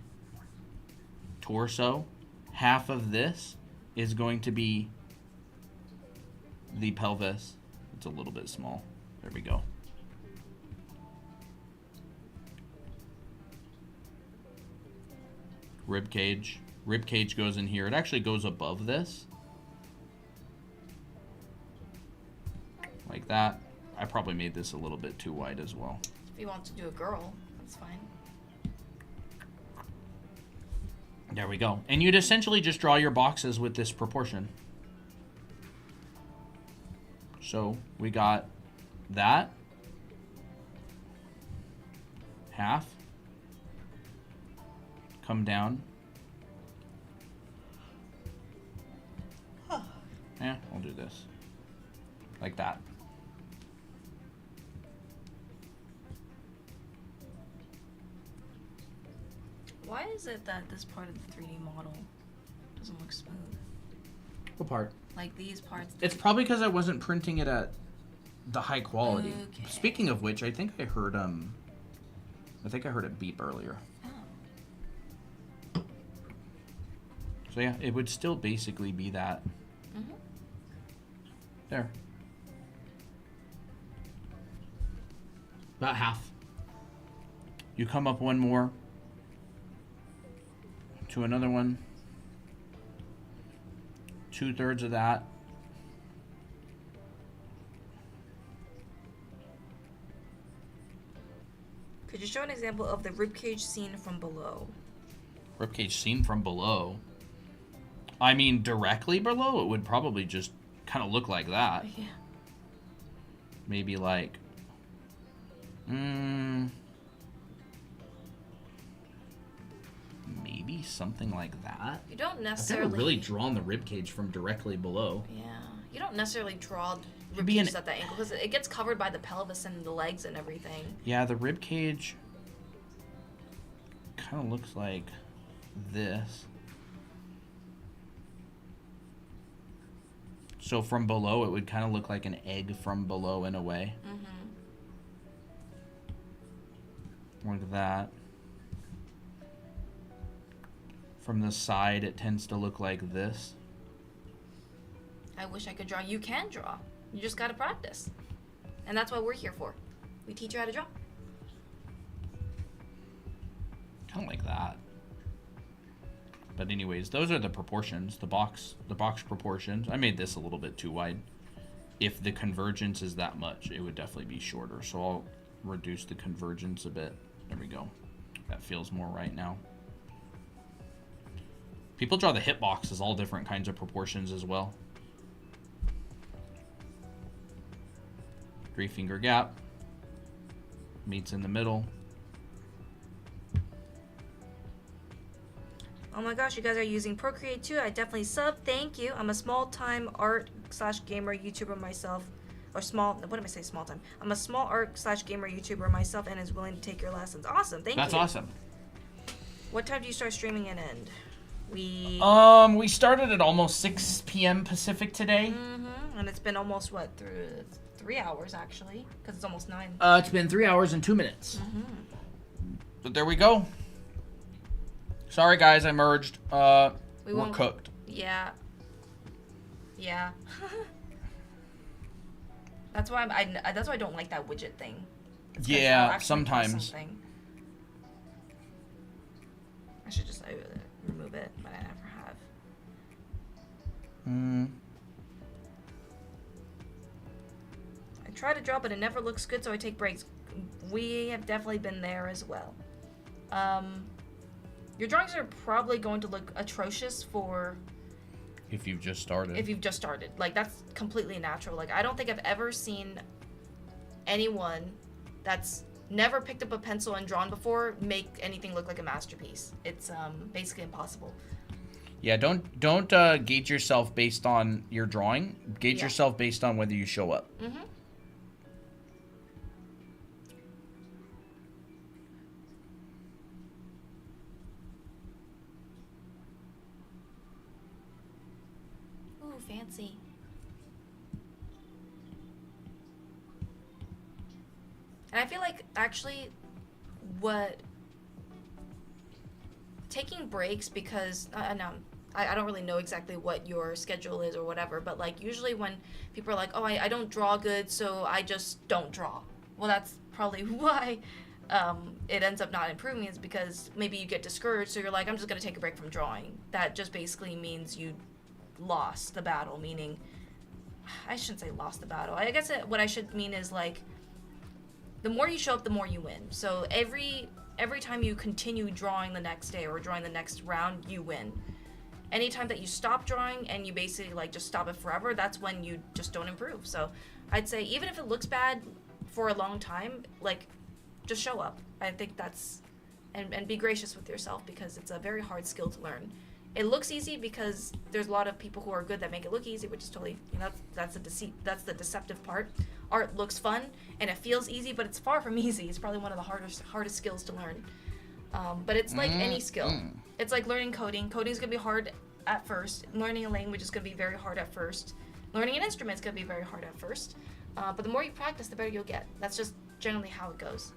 torso. Half of this is going to be the pelvis. It's a little bit small. There we go. Rib cage. Rib cage goes in here. It actually goes above this. Like that. I probably made this a little bit too wide as well. If you want to do a girl, that's fine. There we go. And you'd essentially just draw your boxes with this proportion. So we got that. Half. Come down. Yeah, I'll do this. Like that. Why is it that this part of the 3D model doesn't look smooth? What part? Like these parts. It's probably because I wasn't printing it at the high quality. Okay. Speaking of which, I think I heard it beep earlier. Oh. So yeah, it would still basically be that. Mm-hmm. There. About half. You come up one more to another one. 2/3 of that. Could you show an example of the ribcage seen from below? Ribcage seen from below. I mean, directly below, it would probably just kind of look like that. Yeah. Maybe like, maybe something like that. You don't I've necessarily. never really drawn the ribcage from directly below. Yeah. You don't necessarily draw Could be ribcages at that angle because it gets covered by the pelvis and the legs and everything. Yeah, the ribcage kind of looks like this. So from below, it would kind of look like an egg from below in a way. Mm-hmm. Like that. From the side, it tends to look like this. I wish I could draw. You can draw. You just gotta practice. And that's what we're here for. We teach you how to draw. Kind of like that. But anyways, those are the proportions, the box proportions. I made this a little bit too wide. If the convergence is that much, it would definitely be shorter. So I'll reduce the convergence a bit. There we go. That feels more right now. People draw the hitbox as all different kinds of proportions as well. 3-finger gap. Meets in the middle. Oh my gosh, you guys are using Procreate too. I definitely sub. Thank you. I'm a small-time art/gamer YouTuber myself. Or small, what am I saying, small time? I'm a small art/gamer YouTuber myself and is willing to take your lessons. Awesome, thank you. That's awesome. What time do you start streaming and end? We started at almost 6 p.m. Pacific today. Mm-hmm. And it's been almost, what, 3 hours actually? Because it's almost 9. It's been 3 hours and 2 minutes. Mm-hmm. But there we go. Sorry guys, I merged. We're cooked. Yeah. Yeah. That's why that's why I don't like that widget thing. It's 'cause I'll Yeah, actually sometimes. press something. I should just remove it, but I never have. I try to draw, but it never looks good, so I take breaks. We have definitely been there as well. Your drawings are probably going to look atrocious for If you've just started. if you've just started. Like, that's completely natural. Like, I don't think I've ever seen anyone that's never picked up a pencil and drawn before make anything look like a masterpiece. It's basically impossible. Yeah, don't gauge yourself based on your drawing. Gauge yourself based on whether you show up. Mm-hmm. Ooh, fancy. And I feel like actually taking breaks because no, I don't really know exactly what your schedule is or whatever, but like usually when people are like, oh, I don't draw good, so I just don't draw. Well, that's probably why it ends up not improving, is because maybe you get discouraged, so you're like, I'm just going to take a break from drawing. That just basically means you lost the battle, meaning, I shouldn't say lost the battle. I guess what I should mean is like, the more you show up, the more you win. So every time you continue drawing the next day or drawing the next round, you win. Anytime that you stop drawing and you basically like just stop it forever, that's when you just don't improve. So I'd say even if it looks bad for a long time, like just show up. I think that's, and be gracious with yourself, because it's a very hard skill to learn. It looks easy because there's a lot of people who are good that make it look easy, which is totally, that's the deceit, that's the deceptive part. Art looks fun and it feels easy, but it's far from easy. It's probably one of the hardest skills to learn. But it's like any skill. It's like learning coding. Coding is going to be hard at first. Learning a language is going to be very hard at first. Learning an instrument is going to be very hard at first. But the more you practice, the better you'll get. That's just generally how it goes.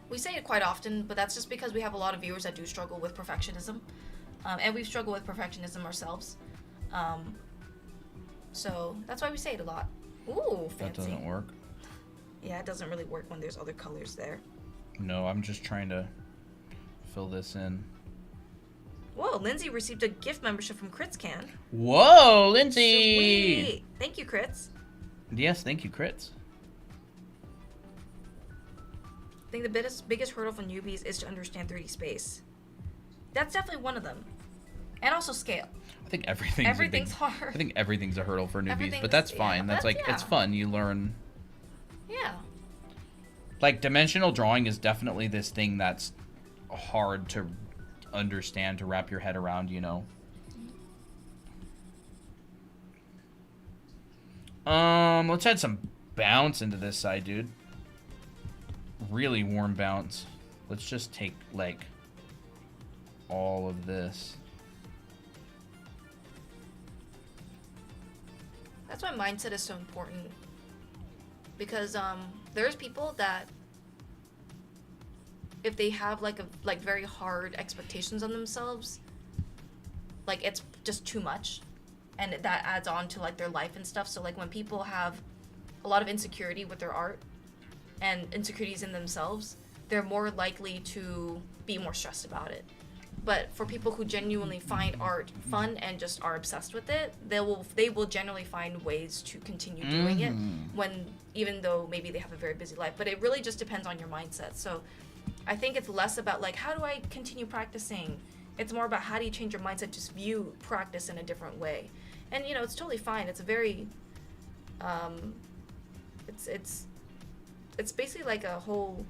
We say it quite often, but that's just because we have a lot of viewers that do struggle with perfectionism. And we've struggled with perfectionism ourselves. So that's why we say it a lot. Ooh, fancy. That doesn't work. Yeah, it doesn't really work when there's other colors there. No, I'm just trying to fill this in. Whoa, Lindsay received a gift membership from Critscan. Whoa, Lindsay! Sweet. Thank you, Crits. Yes, thank you, Crits. I think the biggest hurdle for newbies is to understand 3D space. That's definitely one of them. And also scale. I think everything's hard. I think everything's a hurdle for newbies, but that's fine. Yeah, that's like, it's fun. You learn. Yeah. Like, dimensional drawing is definitely this thing that's hard to understand, to wrap your head around, Let's add some bounce into this side, dude. Really warm bounce. Let's just take, like, all of this. That's why mindset is so important. Because there's people that, if they have like very hard expectations on themselves, like it's just too much, and that adds on to like their life and stuff. So like when people have a lot of insecurity with their art and insecurities in themselves, they're more likely to be more stressed about it. But for people who genuinely find art fun and just are obsessed with it, they will generally find ways to continue doing it, even though maybe they have a very busy life. But it really just depends on your mindset. So I think it's less about like, how do I continue practicing? It's more about how do you change your mindset, just view practice in a different way. And it's totally fine. It's a very it's basically like a whole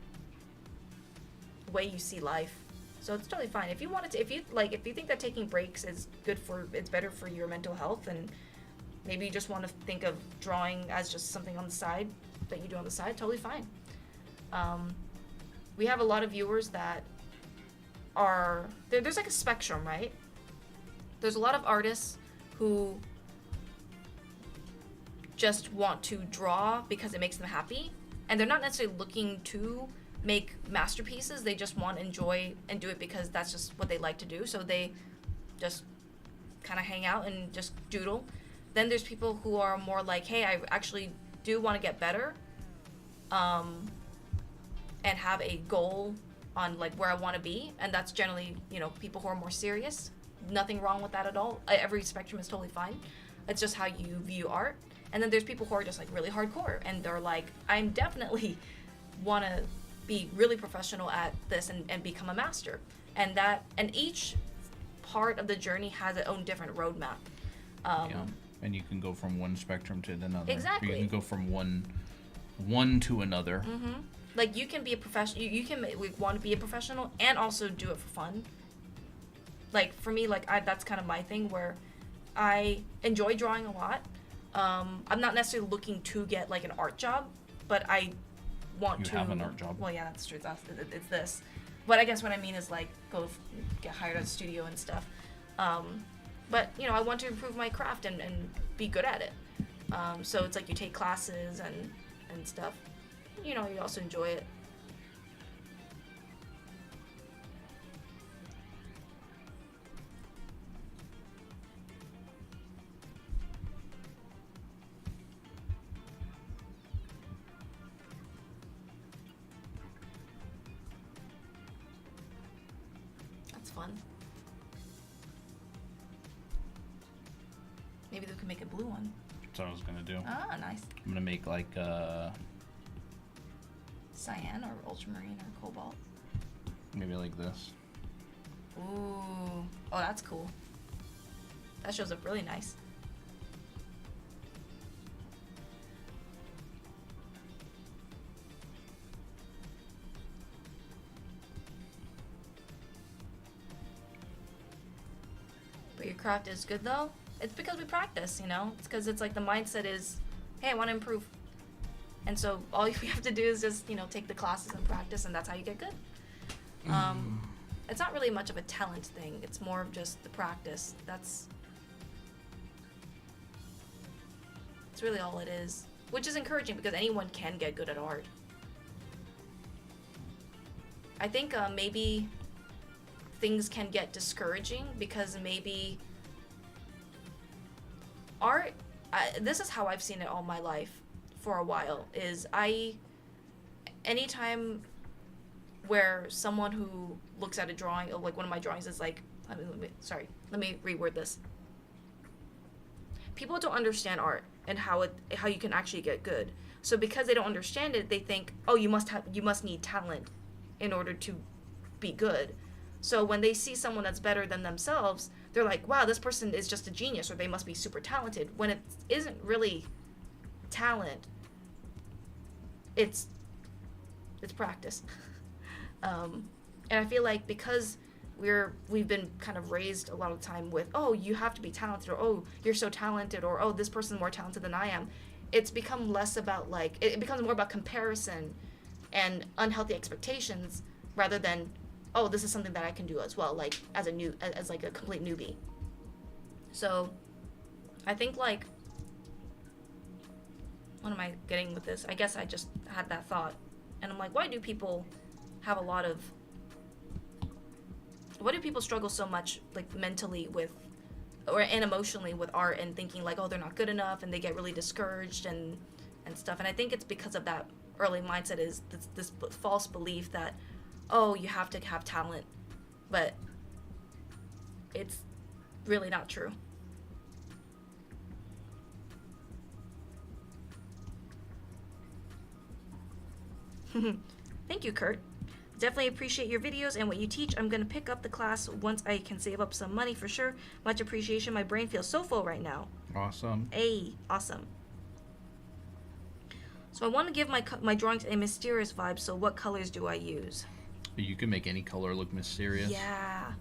way you see life. So it's totally fine. If you think that taking breaks is it's better for your mental health, and maybe you just want to think of drawing as just something on the side that you do on the side, totally fine. We have a lot of viewers that are, there's like a spectrum, right? There's a lot of artists who just want to draw because it makes them happy, and they're not necessarily looking to make masterpieces. They just want to enjoy and do it because that's just what they like to do. So they just kind of hang out and just doodle. Then there's people who are more like, hey, I actually do want to get better, and have a goal on like where I want to be. And that's generally, people who are more serious. Nothing wrong with that at all. Every spectrum is totally fine. It's just how you view art. And then there's people who are just like really hardcore, and they're like, I'm definitely want to be really professional at this and become a master. And each part of the journey has its own different roadmap. And you can go from one spectrum to another. Exactly. Or you can go from one to another. Mm-hmm. Like you can be a professional. You can want to be a professional and also do it for fun. Like for me, that's kind of my thing where I enjoy drawing a lot. I'm not necessarily looking to get like an art job, but I want to. You have an art job. Well, yeah, that's true. It's this. But I guess what I mean is like get hired at a studio and stuff. But I want to improve my craft and be good at it. So it's like you take classes and stuff. You also enjoy it. fun. Maybe we can make a blue one. That's what I was gonna do. Ah, nice. I'm gonna make like Cyan or ultramarine or cobalt. maybe like this. Ooh. Oh, that's cool. That shows up really nice. But your craft is good though? It's because we practice, you know? It's because it's like the mindset is, hey, I want to improve. And so all we have to do is just, you know, take the classes and practice, and that's how you get good. It's not really much of a talent thing. It's more of just the practice. It's really all it is. Which is encouraging because anyone can get good at art. I think maybe things can get discouraging because maybe art, this is how I've seen it all my life for a while, is anytime where someone who looks at a drawing, like one of my drawings is like, let me reword this. People don't understand art and how you can actually get good. So because they don't understand it, they think, oh, you must need talent in order to be good. So when they see someone that's better than themselves, they're like, wow, this person is just a genius, or they must be super talented. When it isn't really talent, it's practice. And I feel like because we've been kind of raised a lot of the time with, oh, you have to be talented, or oh, you're so talented, or oh, this person's more talented than I am. It's become less about like, it becomes more about comparison and unhealthy expectations rather than, oh, this is something that I can do as well, like as like a complete newbie. So I think like, what am I getting with this? I guess I just had that thought and I'm like, why do people struggle so much like mentally and emotionally with art and thinking like, oh, they're not good enough, and they get really discouraged and stuff. And I think it's because of that early mindset, is this false belief that, oh, you have to have talent, but it's really not true. Thank you, Kurt. Definitely appreciate your videos and what you teach. I'm going to pick up the class once I can save up some money for sure. Much appreciation. My brain feels so full right now. Awesome. Hey, awesome. So I want to give my drawings a mysterious vibe, so what colors do I use? You can make any color look mysterious. Yeah.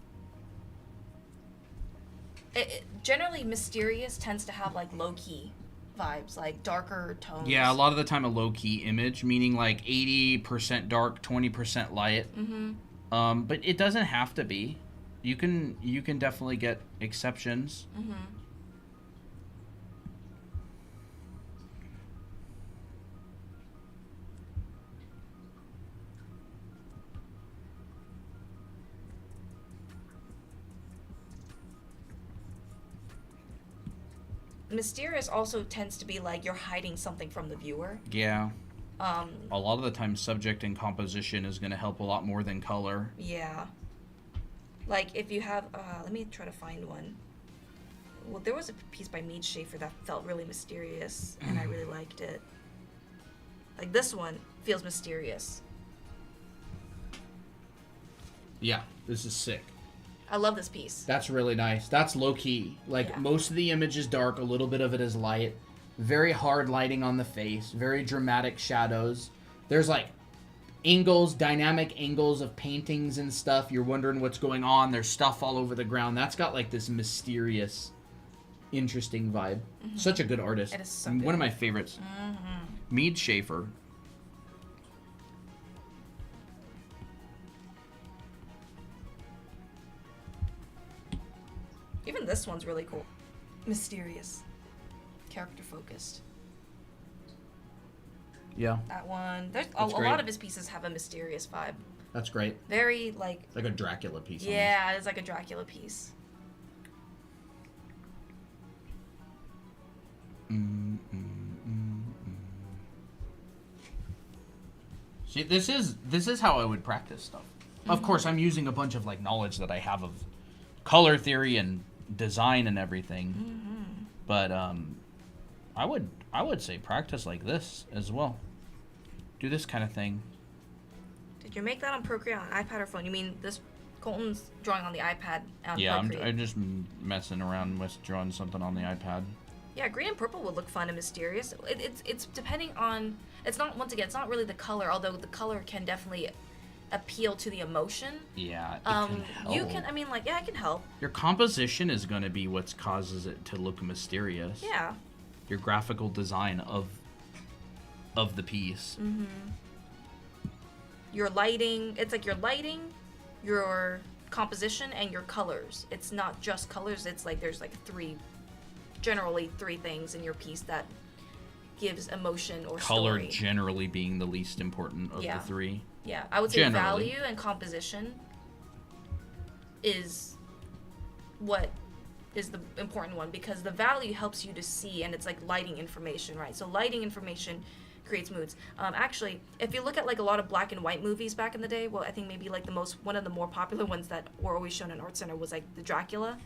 Generally, mysterious tends to have like low-key vibes, like darker tones. Yeah, a lot of the time a low-key image, meaning like 80% dark, 20% light. Mm-hmm. But it doesn't have to be. You can definitely get exceptions. Mm-hmm. Mysterious also tends to be like you're hiding something from the viewer. Yeah. A lot of the time, subject and composition is going to help a lot more than color. Yeah. Like if you have, let me try to find one. Well, there was a piece by Mead Schaefer that felt really mysterious, and I really liked it. Like this one feels mysterious. Yeah, this is sick. I love this piece. That's really nice. That's low-key. Like, Yeah. most of the image is dark, a little bit of it is light. Very hard lighting on the face. Very dramatic shadows. There's, like, angles, dynamic angles of paintings and stuff. You're wondering what's going on. There's stuff all over the ground. That's got, like, this mysterious, interesting vibe. Mm-hmm. Such a good artist. It is so One good. of my favorites. Mm-hmm. Mead Schaefer. Even this one's really cool. Mysterious. Character focused. Yeah. That one. There's a lot of his pieces have a mysterious vibe. That's great. Very like Like a Dracula piece. Yeah, it's like a Dracula piece. See, this is how I would practice stuff. Of course, I'm using a bunch of like knowledge that I have of color theory and design and everything. But I would say practice like this as well. Do this kind of thing. Did you make that on Procreate on iPad or phone? You mean this? Colton's drawing on the iPad on Yeah, Procreate. I'm just messing around with drawing something on the iPad. Yeah, green and purple would look fun and mysterious. It's depending on. It's not, once again, it's not really the color, although the color can definitely appeal to the emotion. Yeah, it can help. You can, I mean, like, yeah, it can help. Your composition is going to be what causes it to look mysterious. Yeah. Your graphical design of the piece. Your lighting, it's like your lighting, your composition, and your colors. It's not just colors, it's like there's like generally three things in your piece that gives emotion or Color story. generally being the least important of the three. Yeah, I would say Generally. value and composition is what is the important one, because the value helps you to see, and it's like lighting information, right? So lighting information creates moods. Actually, if you look at like a lot of black and white movies back in the day, well, I think maybe like one of the more popular ones that were always shown in Art Center was like the Dracula.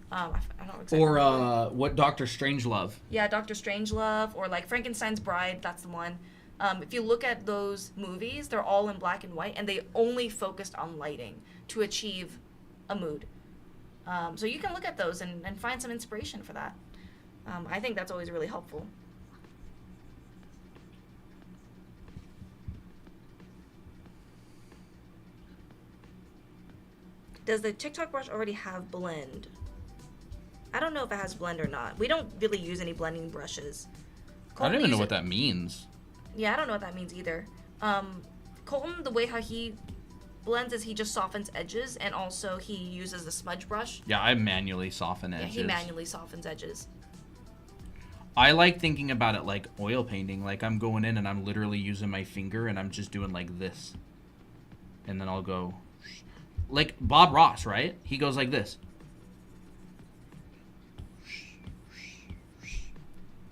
I don't know exactly. Or what Doctor Strangelove. Yeah, Doctor Strangelove, or like Frankenstein's Bride, that's the one. If you look at those movies, they're all in black and white, and they only focused on lighting to achieve a mood. So you can look at those and find some inspiration for that. I think that's always really helpful. Does the TikTok brush already have blend? I don't know if it has blend or not. We don't really use any blending brushes. I don't even know what that means. Yeah, I don't know what that means either. Colton, the way how he blends is he just softens edges, and also he uses a smudge brush. Yeah, I manually soften edges. Yeah, he manually softens edges. I like thinking about it like oil painting. Like I'm going in and I'm literally using my finger and I'm just doing like this. And then I'll go... Like Bob Ross, right? He goes like this.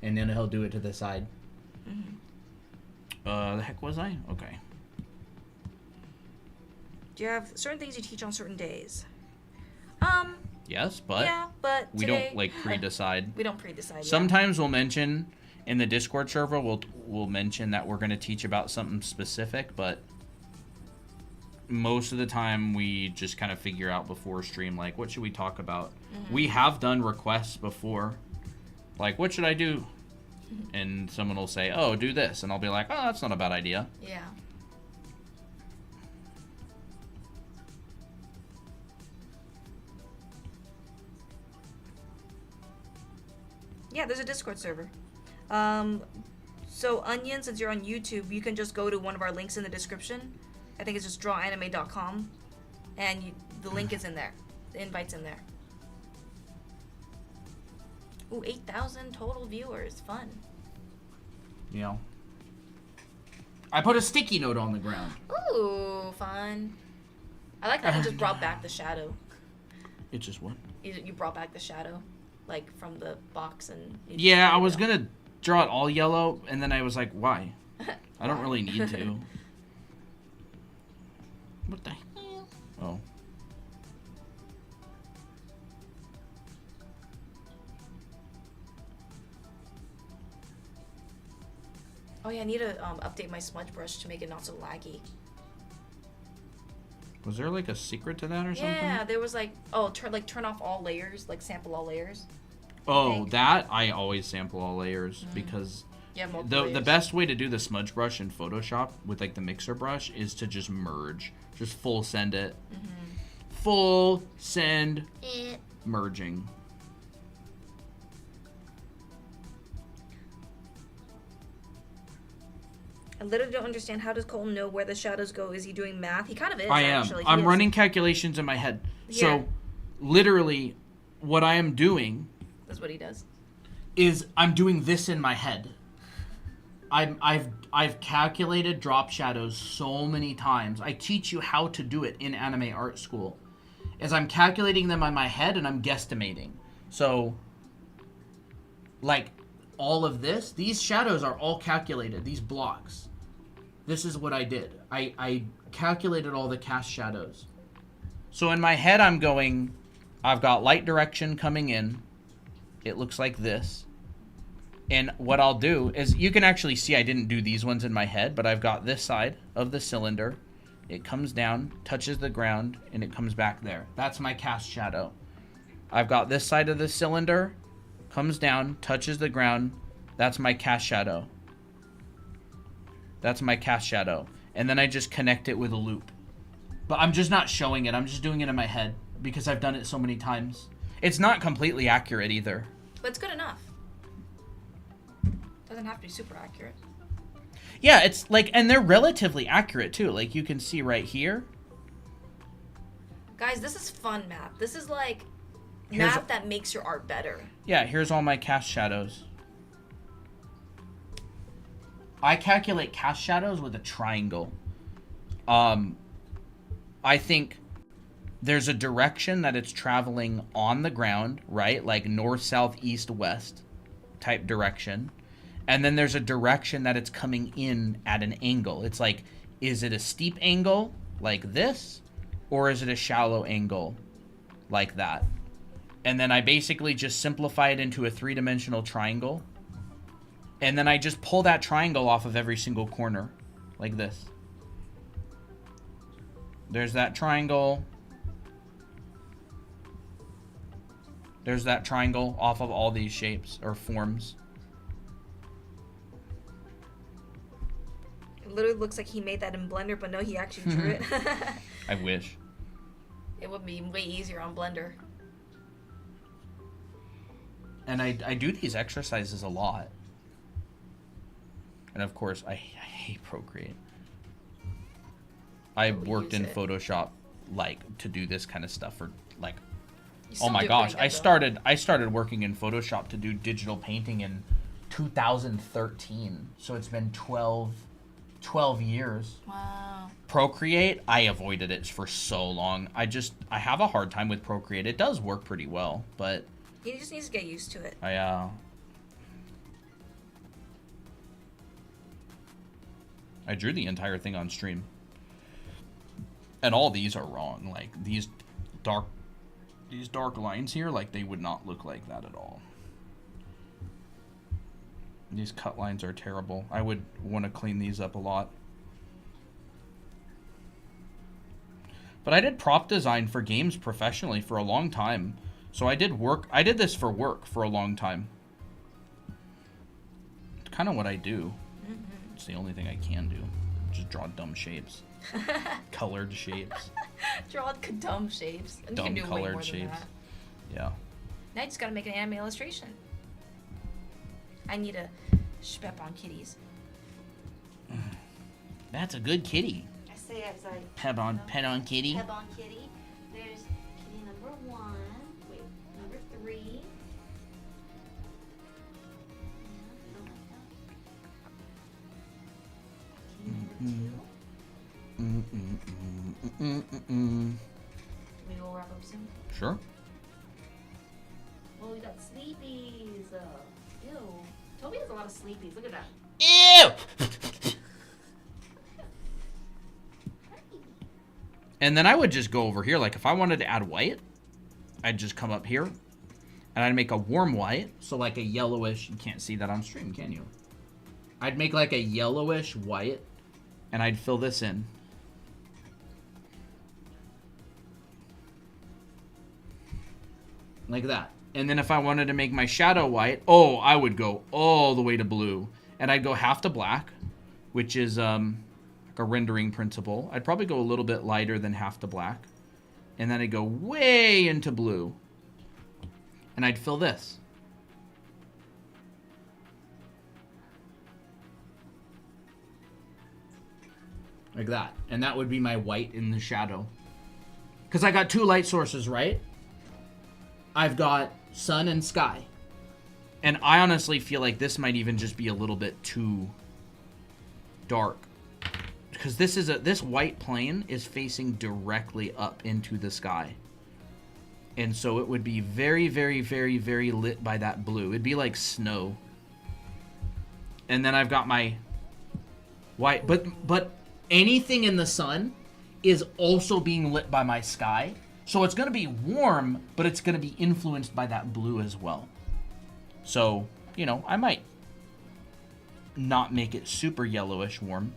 And then he'll do it to the side. The heck was I? Okay. Do you have certain things you teach on certain days? Yes, but yeah, but we today, don't like pre-decide. We don't pre-decide. Sometimes we'll mention in the Discord server, we'll mention that we're going to teach about something specific, but most of the time we just kind of figure out before stream, like, what should we talk about? We have done requests before, like, what should I do? And someone will say, oh, do this, and I'll be like, oh, that's not a bad idea. Yeah. Yeah, there's a Discord server. So Onion, since you're on YouTube, you can just go to one of our links in the description. I think it's just drawanime.com, and the link is in there. The invite's in there. Ooh, 8,000 total viewers. Fun. You know, I put a sticky note on the ground. Ooh, fun. I like that you just brought back the shadow. It just what? You brought back the shadow, like from the box, and Yeah, I was gonna draw it all yellow, and then I was like, why? I don't really need to. What the hell? Oh. Oh yeah, I need to update my smudge brush to make it not so laggy. Was there like a secret to that or something? Yeah, there was like, turn off all layers, like sample all layers. Oh, that I always sample all layers because Yeah, the best way to do the smudge brush in Photoshop with like the mixer brush is to just merge, just full send it, full send merging. I literally don't understand. How does Colton know where the shadows go? Is he doing math? He kind of is. I am. Actually. I'm running calculations in my head. Yeah. So, literally, what I am doing That's what he does. is I'm doing this in my head. I've calculated drop shadows so many times. I teach you how to do it in anime art school. As I'm calculating them in my head and I'm guesstimating. So, like, all of this, these shadows are all calculated, these blocks. This is what I did. I calculated all the cast shadows. So in my head, I'm going, I've got light direction coming in. It looks like this. And what I'll do is, you can actually see I didn't do these ones in my head, but I've got this side of the cylinder. It comes down, touches the ground, and it comes back there. That's my cast shadow. I've got this side of the cylinder, comes down, touches the ground. That's my cast shadow. That's my cast shadow. And then I just connect it with a loop. But I'm just not showing it. I'm just doing it in my head because I've done it so many times. It's not completely accurate either. But it's good enough. Doesn't have to be super accurate. Yeah, it's like, and they're relatively accurate too. Like you can see right here. Guys, this is fun map. This is like Here's map that makes your art better. Yeah, here's all my cast shadows. I calculate cast shadows with a triangle. I think there's a direction that it's traveling on the ground, right? Like north, south, east, west type direction. And then there's a direction that it's coming in at an angle. It's like, is it a steep angle like this? Or is it a shallow angle like that? And then I basically just simplify it into a 3-dimensional triangle. And then I just pull that triangle off of every single corner like this. There's that triangle. There's that triangle off of all these shapes or forms. It literally looks like he made that in Blender, but no, he actually drew it. I wish. It would be way easier on Blender. And I do these exercises a lot. And of course, I hate Procreate. I worked in Photoshop like to do this kind of stuff for like, oh my gosh, I started working in Photoshop to do digital painting in 2013. So it's been 12 years. Wow. Procreate, I avoided it for so long. I have a hard time with Procreate. It does work pretty well, but He just needs to get used to it. I drew the entire thing on stream. And all these are wrong. Like these dark lines here, like they would not look like that at all. These cut lines are terrible. I would want to clean these up a lot. But I did prop design for games professionally for a long time. So I did this for work for a long time. It's kind of what I do. It's the only thing I can do. Just draw dumb shapes. Colored shapes. Draw dumb shapes. And Dumb you can do way colored more than shapes. that. Yeah. Now you just gotta make an anime illustration. I need a shpep on kitties. That's a good kitty. I say as I Pet on kitty. peb on kitty. There's kitty number 1. Wait, number 3. We will wrap up soon. Sure. Well, we got sleepies. Ew. Toby has a lot of sleepies. Look at that. Ew! And then I would just go over here. Like if I wanted to add white, I'd just come up here and I'd make a warm white. So like a yellowish, you can't see that on stream, can you? I'd make like a yellowish white and I'd fill this in. Like that. And then if I wanted to make my shadow white, I would go all the way to blue. And I'd go half to black, which is like a rendering principle. I'd probably go a little bit lighter than half to black. And then I'd go way into blue. And I'd fill this. Like that. And that would be my white in the shadow. Because I got 2 light sources, right? I've got sun and sky. And I honestly feel like this might even just be a little bit too dark. Because this white plane is facing directly up into the sky. And so it would be very, very, very, very lit by that blue. It'd be like snow. And then I've got my white. But anything in the sun is also being lit by my sky. So it's going to be warm, but it's going to be influenced by that blue as well. So, you know, I might not make it super yellowish warm.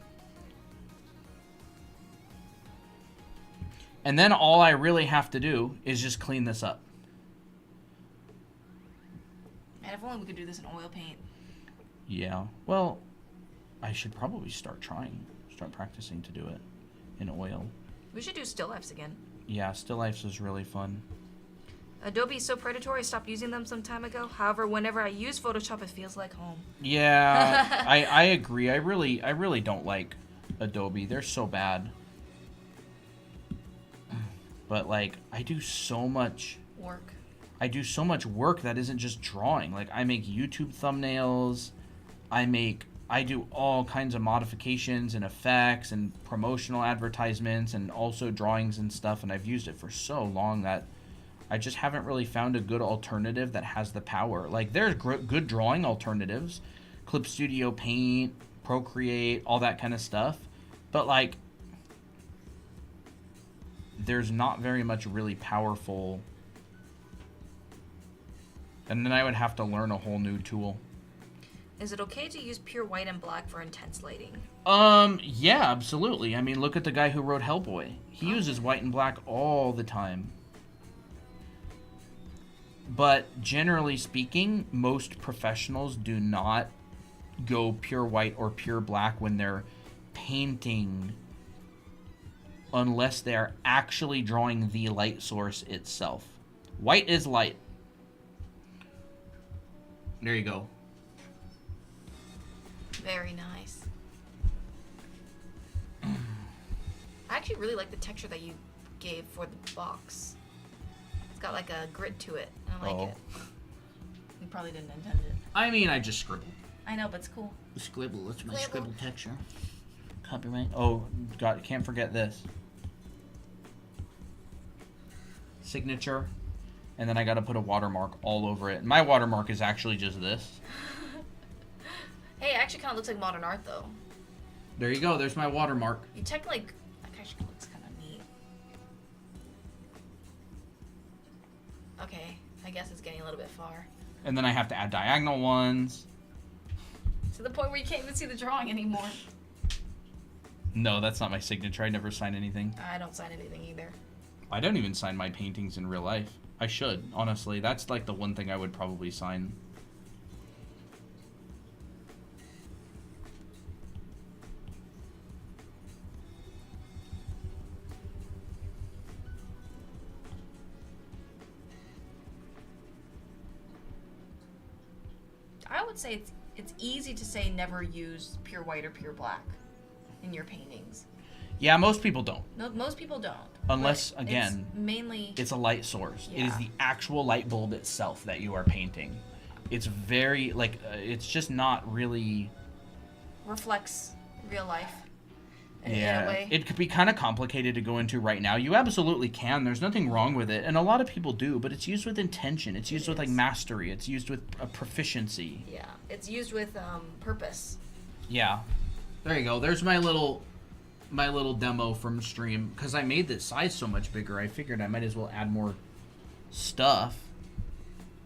And then all I really have to do is just clean this up. And if only we could do this in oil paint. Yeah, well, I should probably start practicing to do it in oil. We should do still lifes again. Yeah, still lifes is really fun. Adobe is so predatory, I stopped using them some time ago. However, whenever I use Photoshop, it feels like home. Yeah, I agree. I really don't like Adobe. They're so bad. But like, I do so much work. I do so much work that isn't just drawing. Like, I make YouTube thumbnails. I do all kinds of modifications and effects and promotional advertisements and also drawings and stuff. And I've used it for so long that I just haven't really found a good alternative that has the power. Like, there's good drawing alternatives. Clip Studio Paint, Procreate, all that kind of stuff. But, like, there's not very much really powerful. And then I would have to learn a whole new tool. Is it okay to use pure white and black for intense lighting? Yeah, absolutely. I mean, look at the guy who wrote Hellboy. He uses white and black all the time. But generally speaking, most professionals do not go pure white or pure black when they're painting, unless they're actually drawing the light source itself. White is light. There you go. Very nice. I actually really like the texture that you gave for the box. It's got like a grit to it. I like it. You probably didn't intend it. I mean, I just scribbled. I know, but it's cool. Scribble. That's my Scribble. scribble texture. Copyright. Oh, God, can't forget this. Signature. And then I gotta put a watermark all over it. My watermark is actually just this. Hey, it actually kind of looks like modern art, though. There you go. There's my watermark. You technically, that actually looks kind of neat. Okay, I guess it's getting a little bit far. And then I have to add diagonal ones. To the point where you can't even see the drawing anymore. No, that's not my signature. I never sign anything. I don't sign anything either. I don't even sign my paintings in real life. I should, honestly. That's like the one thing I would probably sign. I would say it's easy to say never use pure white or pure black in your paintings. Yeah, most people don't. No, most people don't. Unless, But again, it's mainly it's a light source. It is Yeah. the actual light bulb itself that you are painting. It's very, like, it's just not really... reflects real life in a Yeah, way. it could be kind of complicated to go into right now. You absolutely can. There's nothing wrong with it. And a lot of people do, but it's used with intention. It's used with, like, is. mastery. It's used with a proficiency. Yeah, it's used with purpose. Yeah. There you go. There's my little demo from stream. Because I made this size so much bigger, I figured I might as well add more stuff.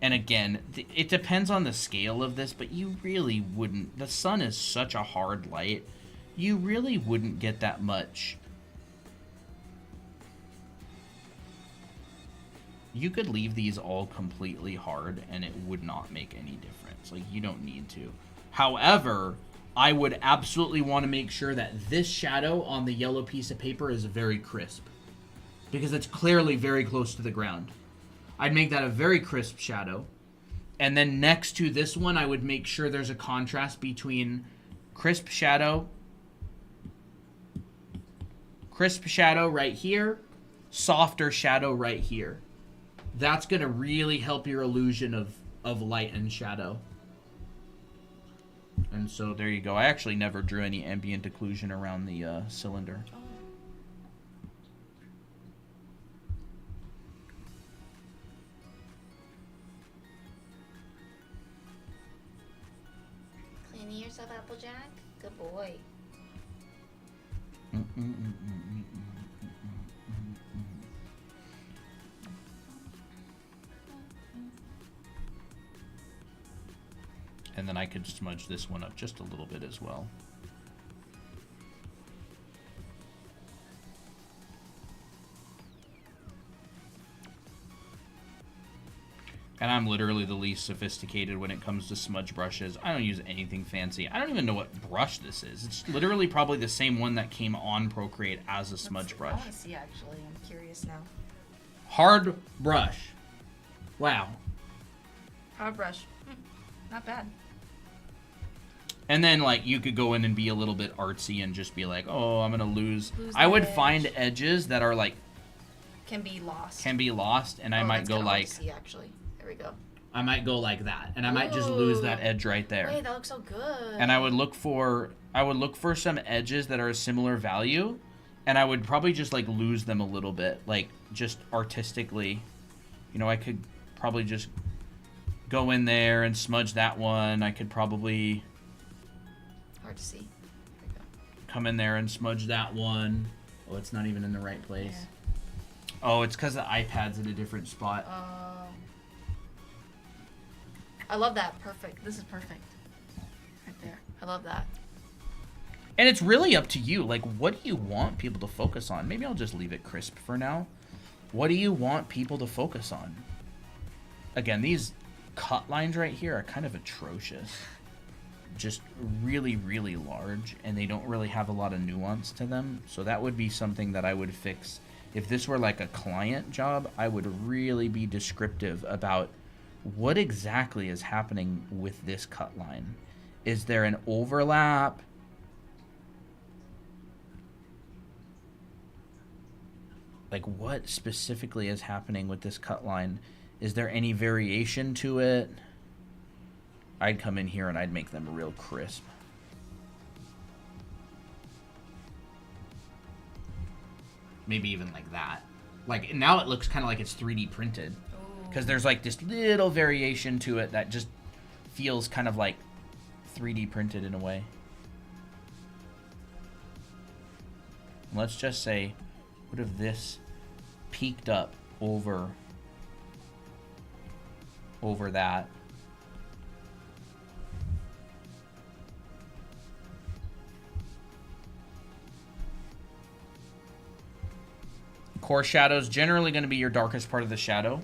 And again, it depends on the scale of this, but you really wouldn't. The sun is such a hard light. You really wouldn't get that much. You could leave these all completely hard and it would not make any difference. Like, you don't need to. However, I would absolutely want to make sure that this shadow on the yellow piece of paper is very crisp. Because it's clearly very close to the ground. I'd make that a very crisp shadow. And then next to this one, I would make sure there's a contrast between crisp shadow right here, softer shadow right here. That's going to really help your illusion of light and shadow. And so there you go. I actually never drew any ambient occlusion around the cylinder. Oh. Cleaning yourself, Applejack? Good boy. And then I could smudge this one up just a little bit as well. And I'm literally the least sophisticated when it comes to smudge brushes. I don't use anything fancy. I don't even know what brush this is. It's literally probably the same one that came on Procreate as a smudge brush. I want to see, actually. I'm curious now. Hard brush. Wow. Hard brush. Not bad. And then, like, you could go in and be a little bit artsy and just be like, oh, I'm going to lose. I the would edge. find edges that are, like, Can be lost. and I might that's go kinda hard like, to see, actually. There we go. I might go like that. And I might just lose that edge right there. Wait, that looks so good. And I would look for some edges that are a similar value, and I would probably just like lose them a little bit, like just artistically. You know, I could probably just go in there and smudge that one. I could probably Hard to see. There we go. come in there and smudge that one. Oh, it's not even in the right place. Yeah. Oh, it's because the iPad's in a different spot. I love that. Perfect. This is perfect. Right there. I love that. And it's really up to you. Like, what do you want people to focus on? Maybe I'll just leave it crisp for now. What do you want people to focus on? Again, these cut lines right here are kind of atrocious. Just really, really large, and they don't really have a lot of nuance to them. So that would be something that I would fix. If this were like a client job, I would really be descriptive about what exactly is happening with this cut line. Is there an overlap? Like, what specifically is happening with this cut line? Is there any variation to it? I'd come in here and I'd make them real crisp. Maybe even like that. Like, now it looks kind of like it's 3D printed. Because there's like this little variation to it that just feels kind of like 3D printed in a way. Let's just say, what if this peaked up over that? Core shadows generally going to be your darkest part of the shadow.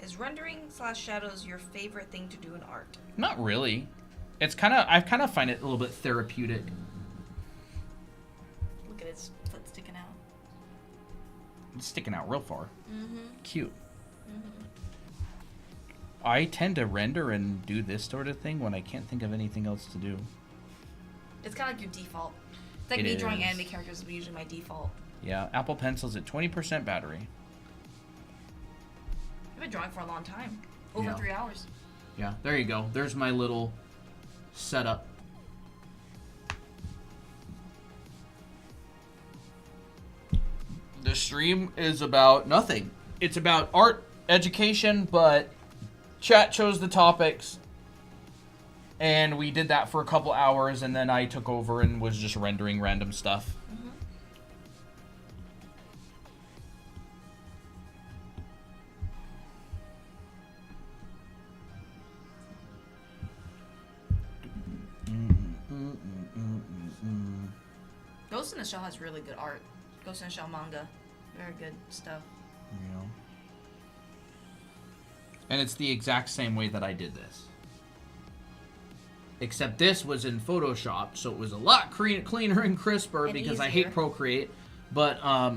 Is rendering / shadows your favorite thing to do in art? Not really. It's kind of, I kind of find it a little bit therapeutic. Look at its foot sticking out. It's sticking out real far. Mm-hmm. Cute. Mm-hmm. I tend to render and do this sort of thing when I can't think of anything else to do. It's kind of like your default. It's like It me drawing is. anime characters is usually my default. Yeah, Apple Pencil's at 20% battery. I've been drawing for a long time. Over Yeah. 3 hours. Yeah, there you go. There's my little setup. The stream is about nothing. It's about art education, but chat chose the topics. And we did that for a couple hours, and then I took over and was just rendering random stuff. Mm-hmm. Ghost in the Shell has really good art. Ghost in the Shell manga. Very good stuff. Yeah. And it's the exact same way that I did this. Except this was in Photoshop, so it was a lot cleaner and crisper And because I easier. hate Procreate. But I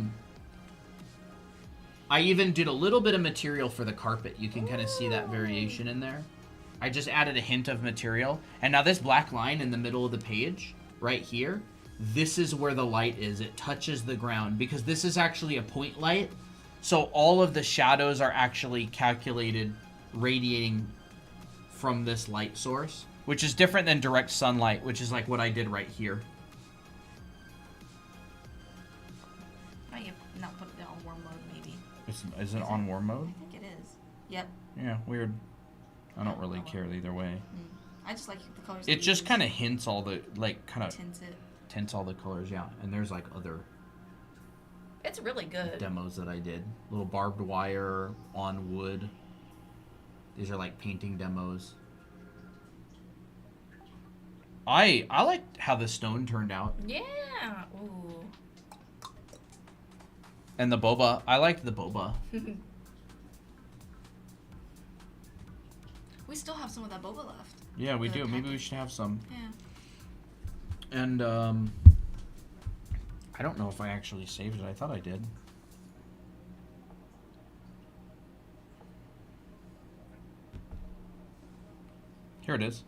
even did a little bit of material for the carpet. You can kind of see that variation in there. I just added a hint of material. And now this black line in the middle of the page, right here, this is where the light is. It touches the ground because this is actually a point light. So all of the shadows are actually calculated radiating from this light source, which is different than direct sunlight, which is like what I did right here. Might have not put it on warm mode, maybe. Is it on warm mode? I think it is. Yep. Yeah, weird. I don't really care either way. I just like the colors. It just kind of hints all the, like, kind of tints all the colors, yeah. And there's, like, other It's really good. demos that I did. Little barbed wire on wood. These are, like, painting demos. I liked how the stone turned out. Yeah. Ooh. And the boba. I liked the boba. We still have some of that boba left. Yeah, we The do. Maybe we package. should have some. Yeah. And, I don't know if I actually saved it. I thought I did. Here it is.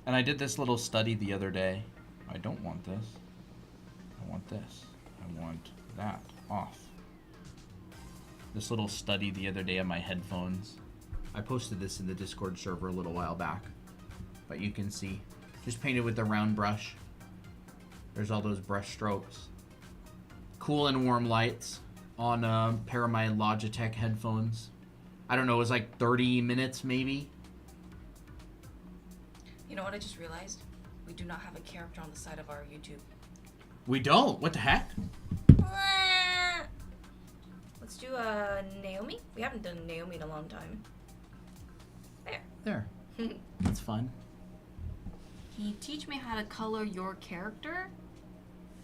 And I did this little study the other day. I don't want this. I want this. I want that off. This little study the other day on my headphones. I posted this in the Discord server a little while back. But you can see. Just painted with the round brush. There's all those brush strokes. Cool and warm lights on a pair of my Logitech headphones. I don't know, it was like 30 minutes maybe. You know what I just realized? We do not have a character on the side of our YouTube. We don't. What the heck? Let's do Naomi. We haven't done Naomi in a long time. There. That's fun. Can you teach me how to color your character?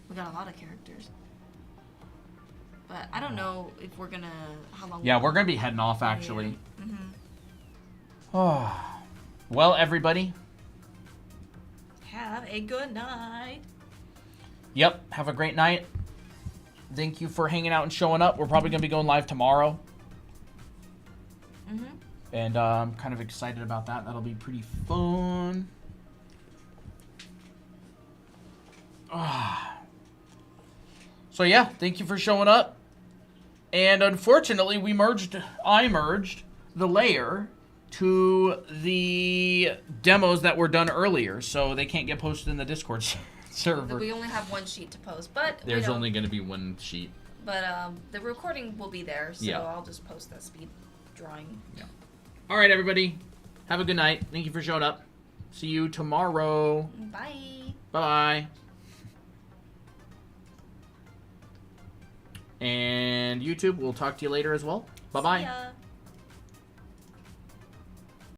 We got a lot of characters. But I don't know if we're gonna, how long. Yeah, we're going to be heading off actually. Mm-hmm. Oh. Well, everybody. Have a good night. Yep, have a great night. Thank you for hanging out and showing up. We're probably going to be going live tomorrow. Mm-hmm. And I'm kind of excited about that. That'll be pretty fun. So yeah, thank you for showing up. And unfortunately, I merged the layer to the demos that were done earlier, so they can't get posted in the Discord server. We only have one sheet to post, but There's only going to be one sheet. But the recording will be there, so Yeah. I'll just post that speed drawing. Yeah. All right, everybody. Have a good night. Thank you for showing up. See you tomorrow. Bye. Bye-bye. And YouTube, we'll talk to you later as well. Bye-bye. See ya.